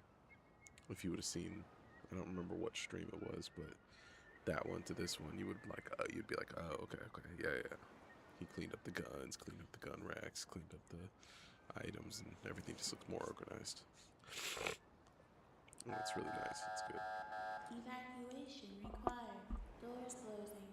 If you would have seen, I don't remember what stream it was, but that one to this one, you'd be like, oh, okay, yeah. He cleaned up the guns, cleaned up the gun racks, cleaned up the items, and everything just looks more organized. And it's really nice. It's good. Evacuation required. Doors closing.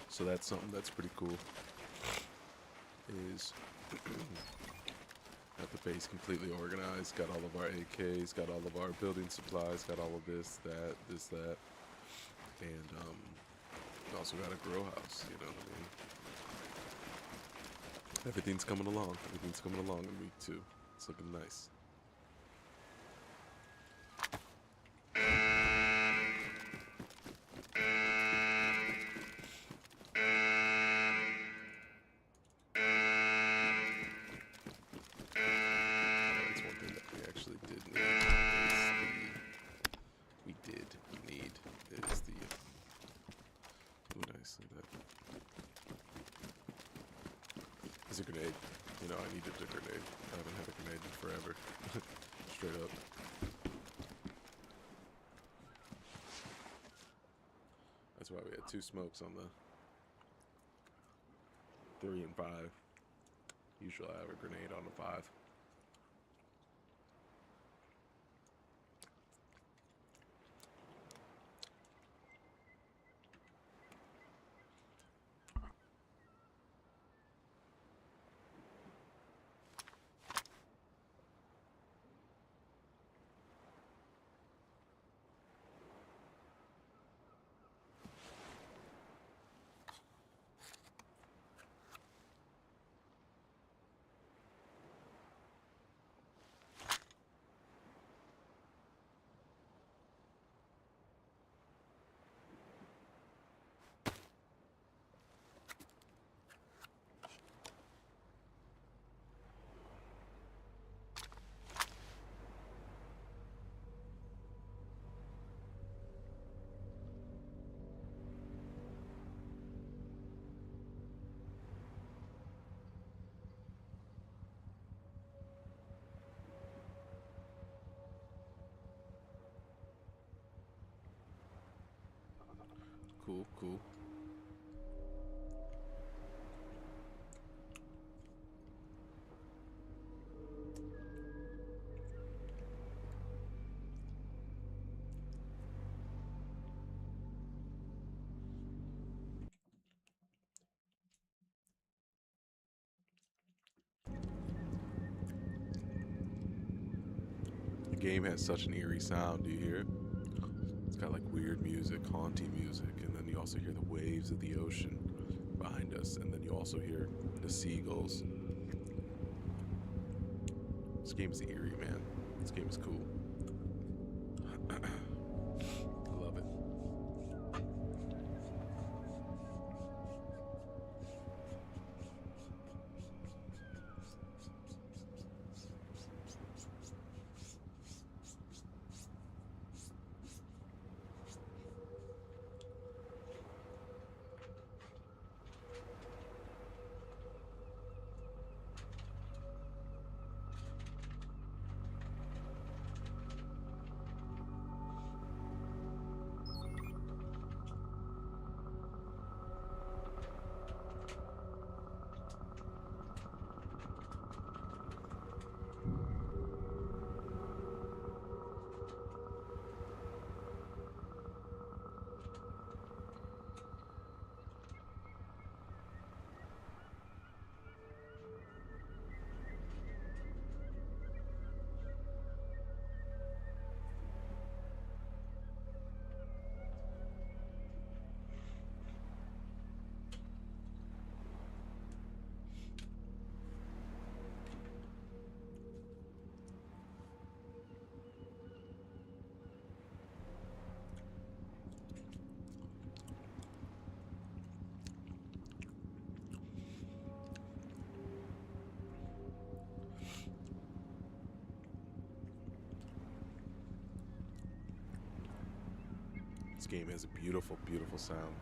So that's something that's pretty cool. Is got the base completely organized, got all of our AKs, got all of our building supplies, got all of this, that, and also got a grow house, you know what I mean? Everything's coming along in week 2. It's looking nice. Is a grenade. I needed a grenade. I haven't had a grenade in forever. Straight up. That's why we had 2 smokes on the 3 and 5. Usually I have a grenade on the 5. Cool. The game has such an eerie sound. Do you hear it? It's got like weird music, haunting music, and then you also hear the waves of the ocean behind us, and then you also hear the seagulls. This game is eerie, man. This game is cool. I love it. game has a beautiful, beautiful sound.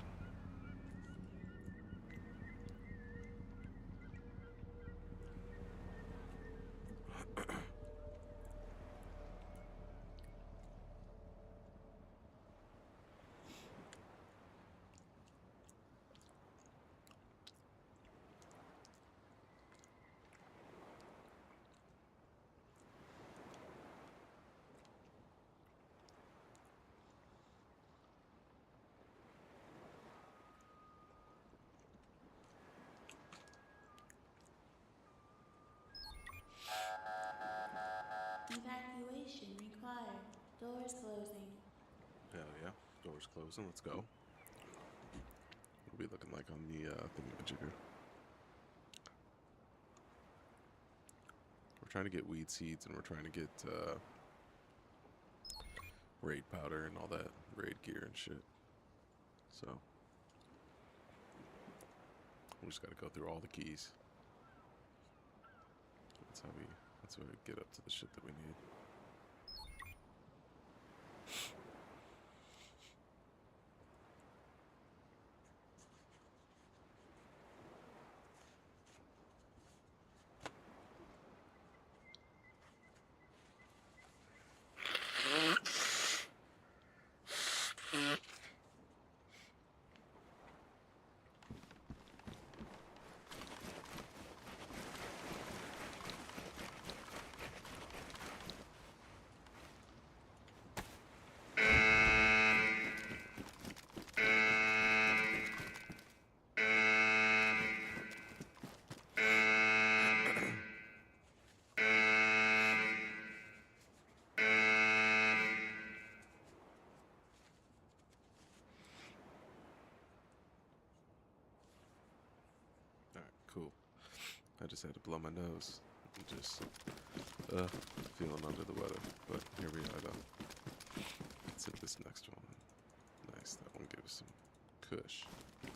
Evacuation required. Doors closing. Hell yeah. Doors closing. Let's go. What are we looking like on the thingamajigger? We're trying to get weed seeds and we're trying to get raid powder and all that raid gear and shit. So we just gotta go through all the keys. That's how we get up to the shit that we need. Alright, cool. I just had to blow my nose. I'm just feeling under the weather. But here we are though. Let's hit this next one. Nice, that one gives some kush. I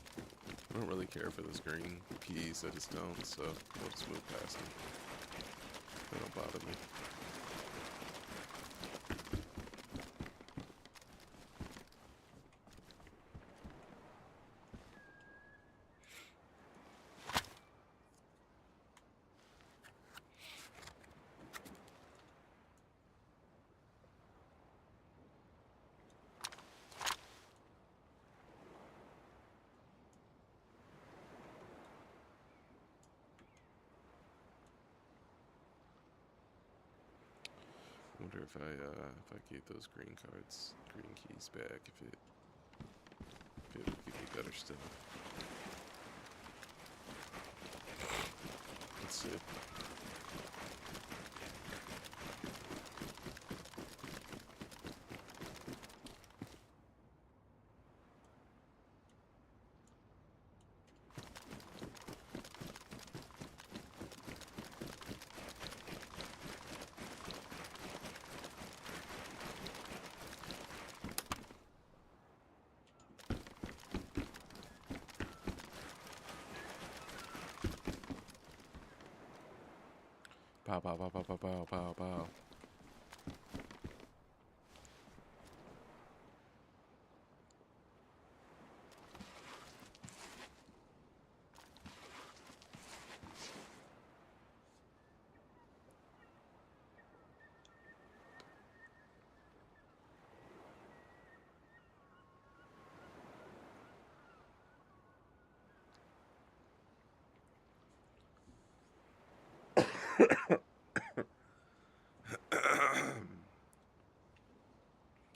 don't really care for those green keys, I just don't, so I'll just move past them. They don't bother me. I wonder if I gave those green keys back, if it would give me better stuff. Let's see. Pow, pow, pow, pow, pow, pow, pow, pow.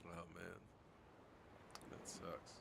Oh man, that sucks.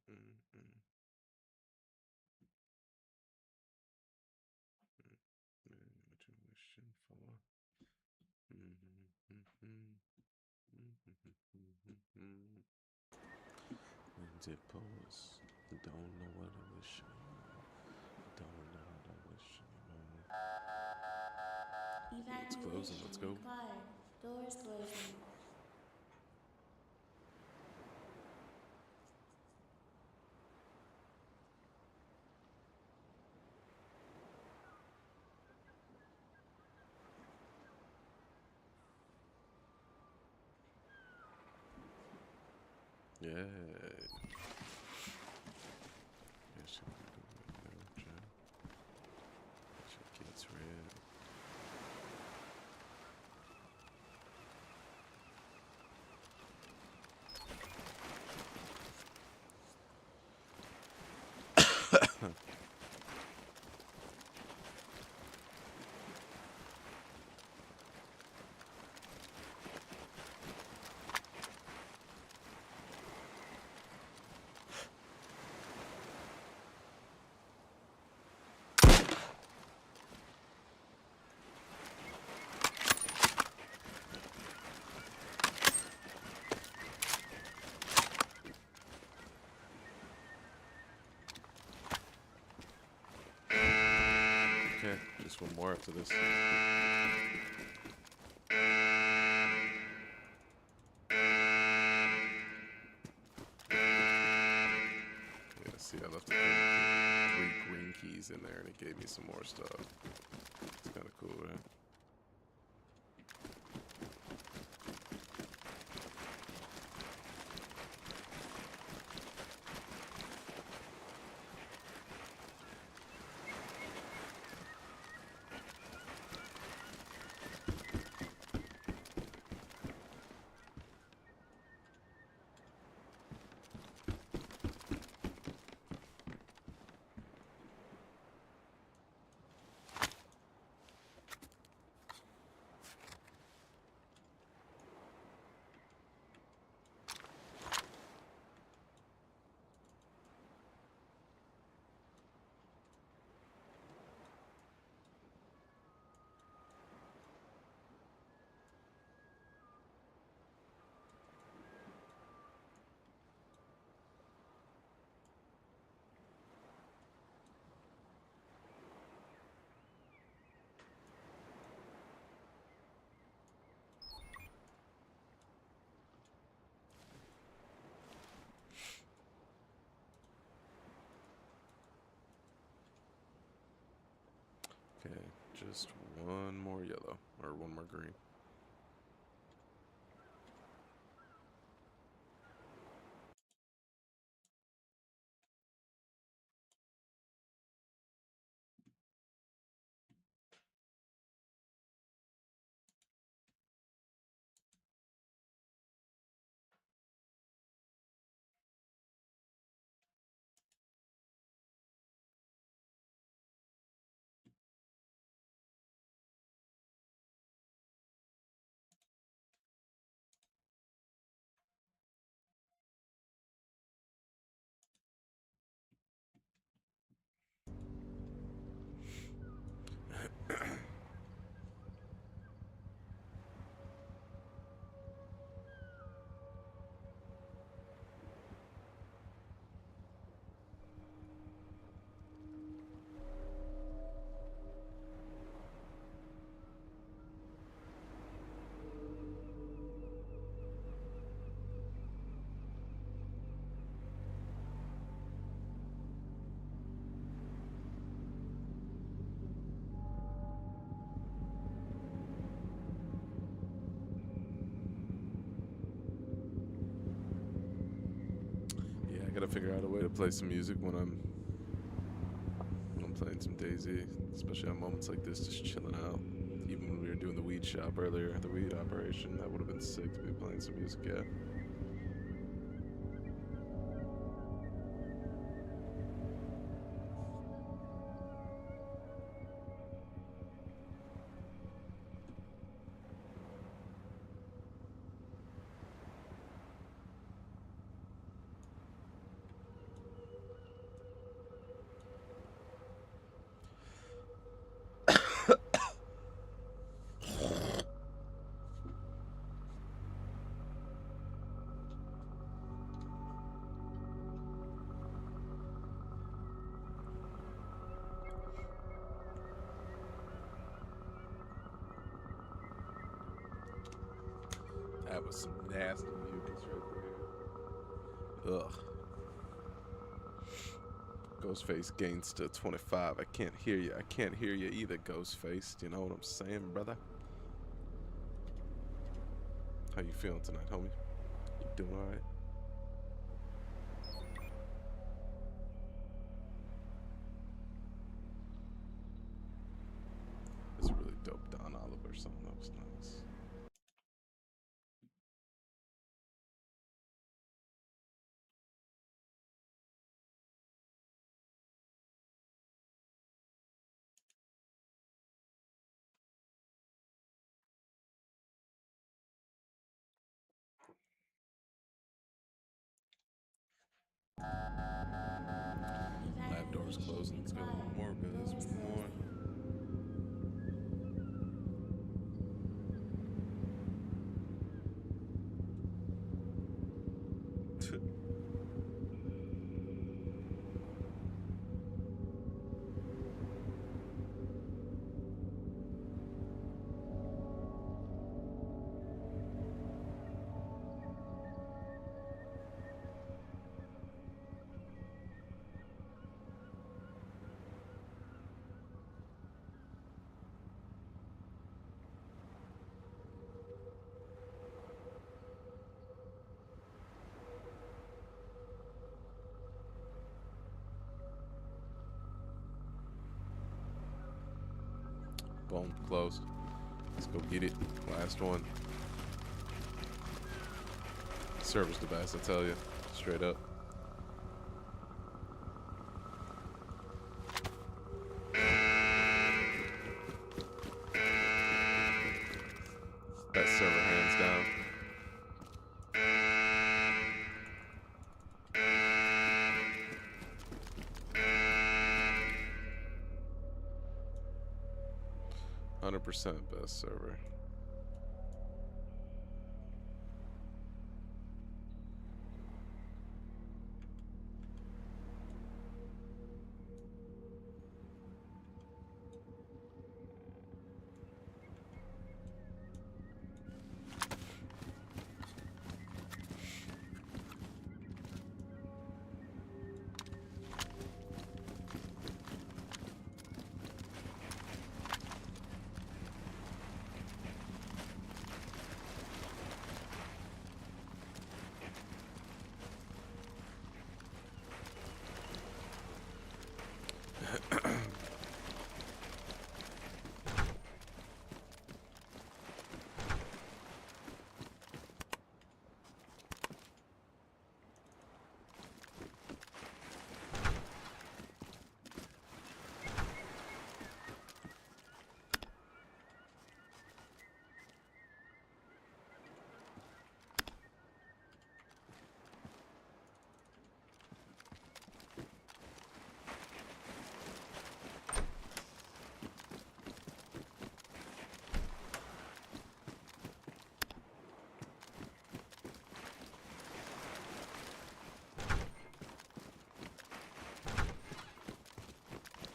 What you wishing for? When's it pose? Don't know what I wish anymore. Don't know what I wish anymore. It's closing. Let's go. Required. Doors closing. Yeah. She gets red. Okay, just one more after this. Yeah, see, I left the three green keys in there and it gave me some more stuff. It's kind of cool, right? Okay, just one more yellow, or one more green. Yeah, I gotta figure out a way to play some music when I'm playing some DayZ, especially on moments like this, just chilling out. Even when we were doing the weed shop earlier, the weed operation, that would have been sick to be playing some music, yeah. That was some nasty mutants right there. Ugh. Ghostface gains to 25. I can't hear you. I can't hear you either, Ghostface. You know what I'm saying, brother? How you feeling tonight, homie? You doing alright? It's a really dope Don Oliver song. That was nice. Lab doors closing. Let's go one more, guys. One more. Boom, closed. Let's go get it. Last one. Server's the best, I tell you. Straight up. Best server, hands down. 100% best server.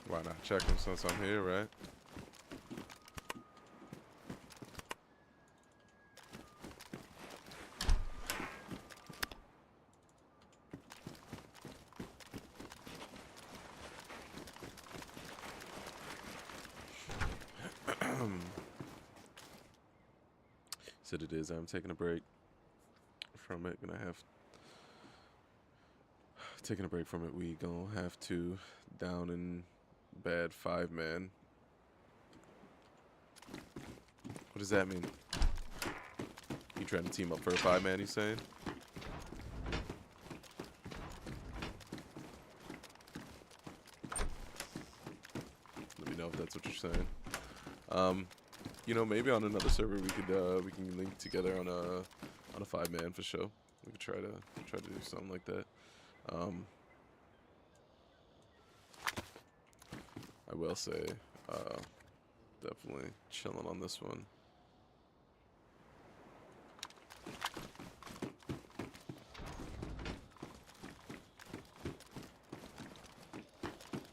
Why not check him since I'm here, right? Said it is. I'm taking a break from it. Gonna have taking a break from it. We gonna have to down in bad 5-man. What does that mean? You trying to team up for a 5-man? You saying? Let me know if that's what you're saying. You know, maybe on another server we can link together on a 5-man for sure. We could try to do something like that. I will say, definitely chilling on this one.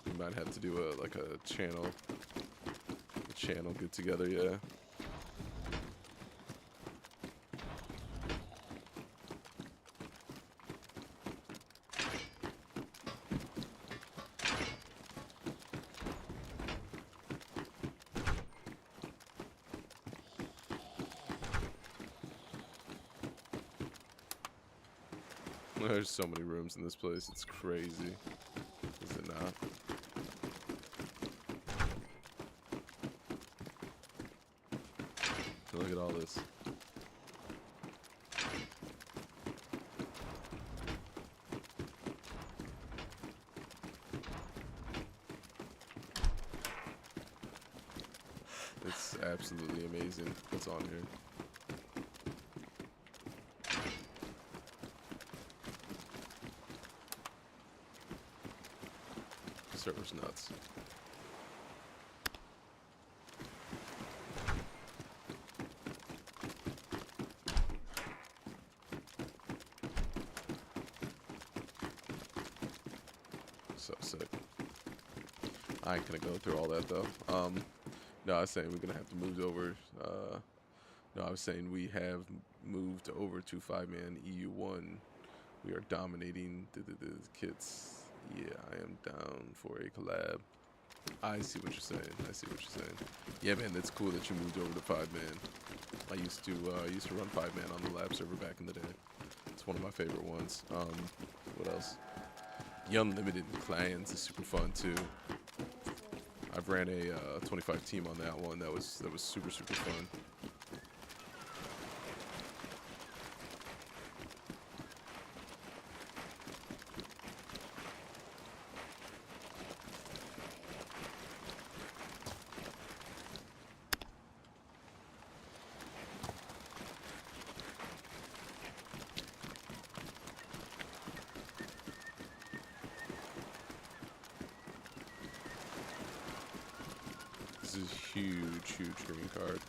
We might have to do a channel get together, yeah. There's so many rooms in this place. It's crazy. Is it not? Look at all this. It's absolutely amazing what's on here. Server's nuts. So sick. I ain't gonna go through all that though. No, I was saying we're gonna have to move over. No, I was saying we have moved over to 5-man EU1. We are dominating the kits. Yeah, I am down for a collab. I see what you're saying. I see what you're saying. Yeah, man, it's cool that you moved over to 5-man. I used to run 5-man on the lab server back in the day. It's one of my favorite ones. What else? The unlimited clans is super fun too. I've ran a 25 team on that one. That was super fun. This is huge green card.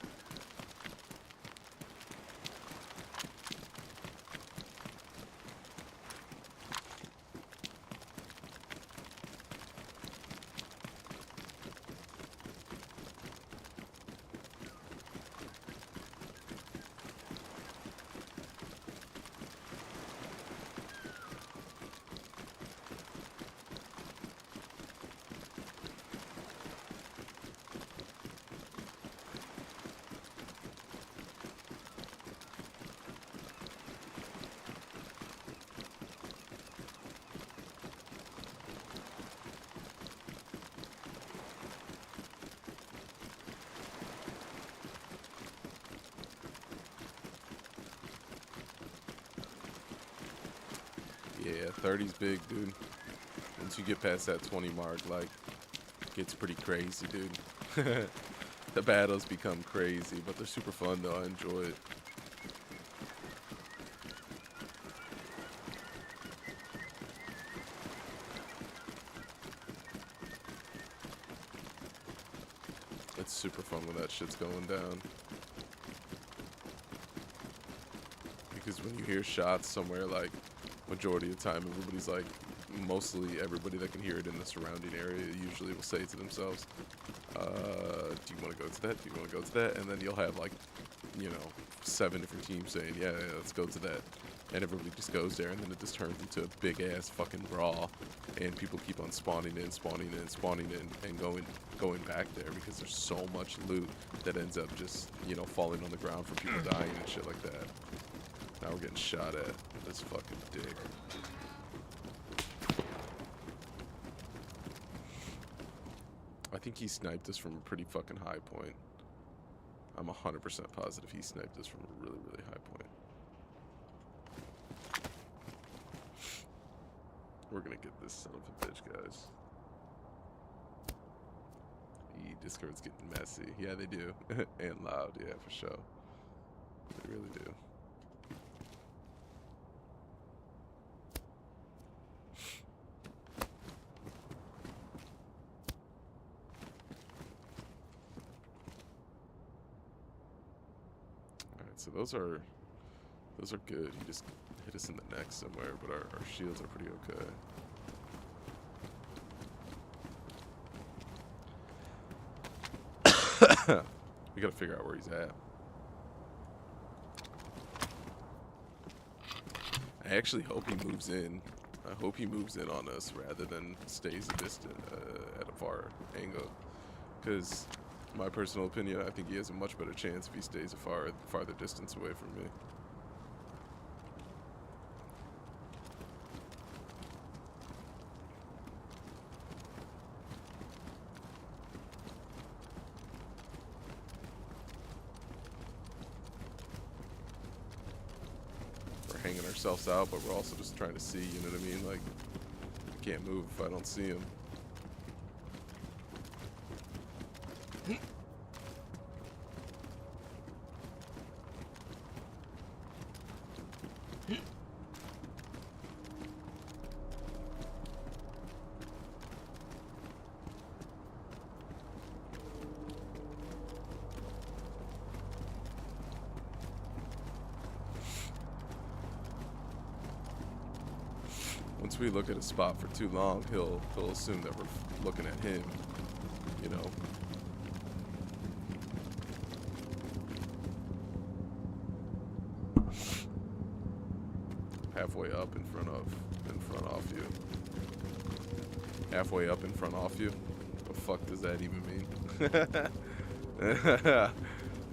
Yeah, 30's big, dude. Once you get past that 20 mark, like, it gets pretty crazy, dude. The battles become crazy, but they're super fun, though. I enjoy it. It's super fun when that shit's going down. Because when you hear shots somewhere, like, majority of the time, everybody's like, mostly everybody that can hear it in the surrounding area usually will say to themselves, do you want to go to that? Do you want to go to that? And then you'll have like, 7 different teams saying, yeah, let's go to that. And everybody just goes there, and then it just turns into a big ass fucking brawl, and people keep on spawning in, and going back there because there's so much loot that ends up just, falling on the ground from people dying and shit like that. Now we're getting shot at. This fucking dick. I think he sniped us from a pretty fucking high point. I'm 100% positive he sniped us from a really high point. We're gonna get this son of a bitch, guys. Discord's getting messy. Yeah, they do. And loud, yeah, for sure. They really do. So those are good. He just hit us in the neck somewhere, but our shields are pretty okay. We gotta figure out where he's at. I actually hope he moves in. I hope he moves in on us rather than stays a distant at a far angle. Because my personal opinion, I think he has a much better chance if he stays a farther distance away from me. hanging ourselves out, but we're also just trying to see, you know what I mean? Like, can't move if I don't see him. Once we look at a spot for too long, he'll assume that we're looking at him, you know. Halfway up in front off you. Halfway up in front off you? What the fuck does that even mean?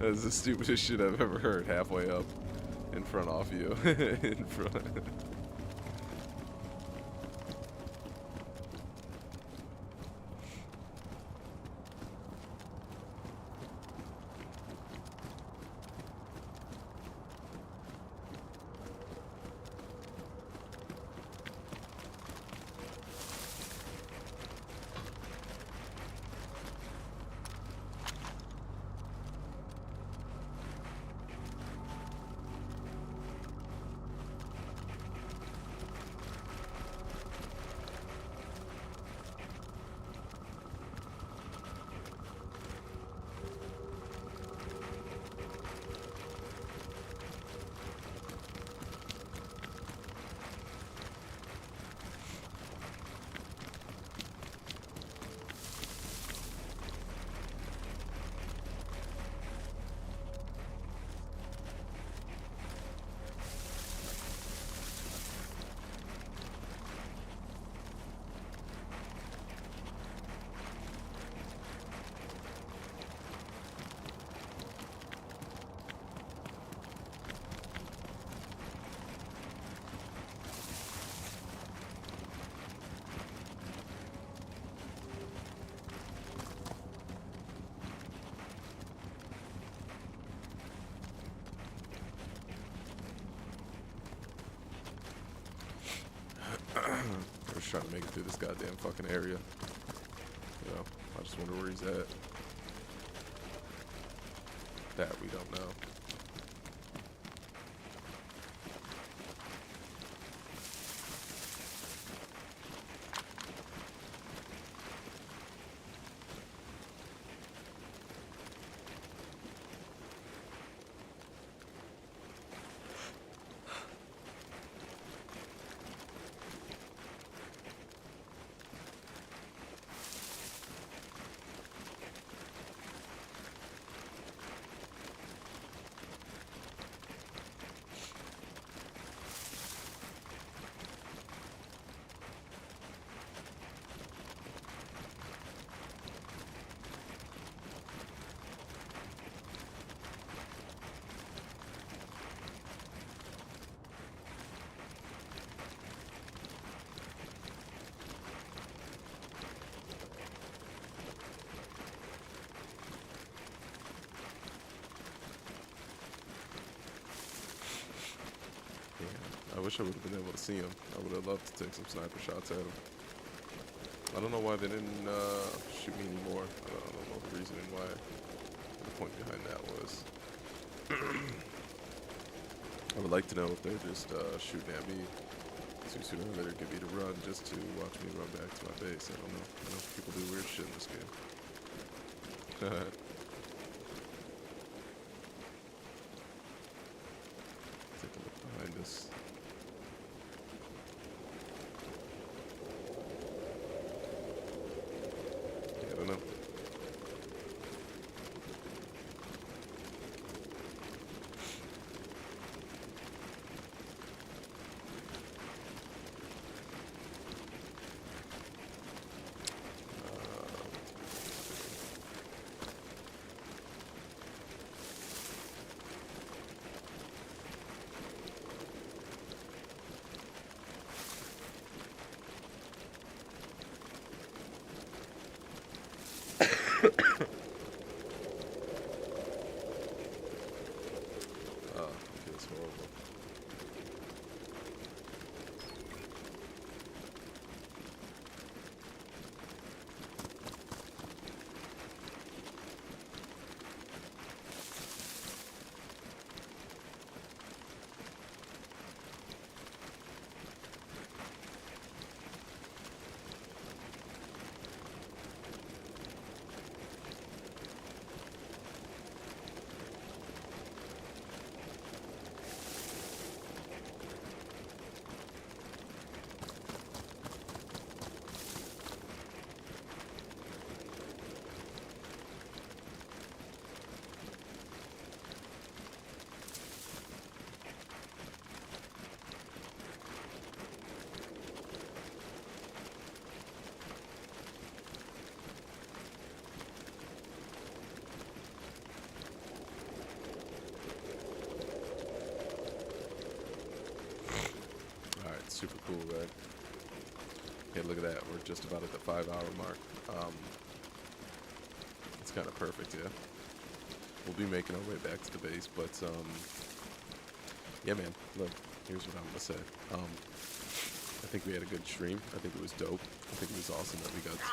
That's the stupidest shit I've ever heard. Halfway up in front off you. In front. We're just trying to make it through this goddamn fucking area. You know, I just wonder where he's at. That we don't know. I wish I would have been able to see him. I would have loved to take some sniper shots at him. I don't know why they didn't shoot me anymore. I don't know the reasoning why. The point behind that was. I would like to know if they're just shooting at me. So sooner or later get me to run just to watch me run back to my base. I don't know. I know people do weird shit in this game. Take a look behind us. Yeah, I don't know. super cool, right? Okay, look at that. We're just about at the 5-hour mark. It's kind of perfect, yeah. We'll be making our way back to the base, but yeah, man. Look, here's what I'm gonna say. I think we had a good stream. I think it was dope. I think it was awesome that we got to,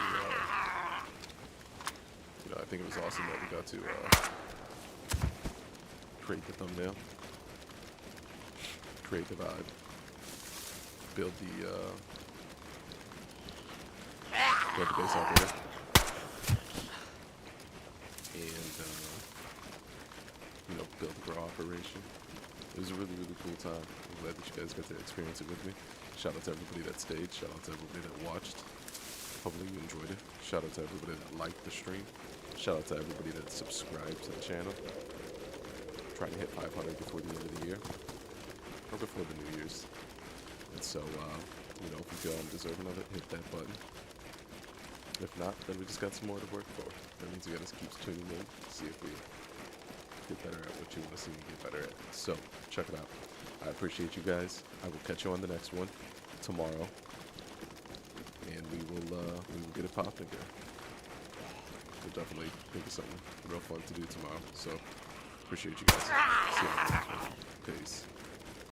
I think it was awesome that we got to create the thumbnail, create the vibe, build the base out there, and build the grow operation. It was a really, really cool time. I'm glad that you guys got to experience it with me. Shout out to everybody that stayed. Shout out to everybody that watched. Hopefully you enjoyed it. Shout out to everybody that liked the stream. Shout out to everybody that subscribed to the channel. Trying to hit 500 before the end of the year. Or before the New Year's. And so, if you feel I'm deserving of it, hit that button. If not, then we just got some more to work for. That means you gotta keep tuning in, see if we get better at what you want to see me get better at. So, check it out. I appreciate you guys. I will catch you on the next one tomorrow. And we will get it popping again. We'll definitely think of something real fun to do tomorrow. So, appreciate you guys. See you on the next one. Peace.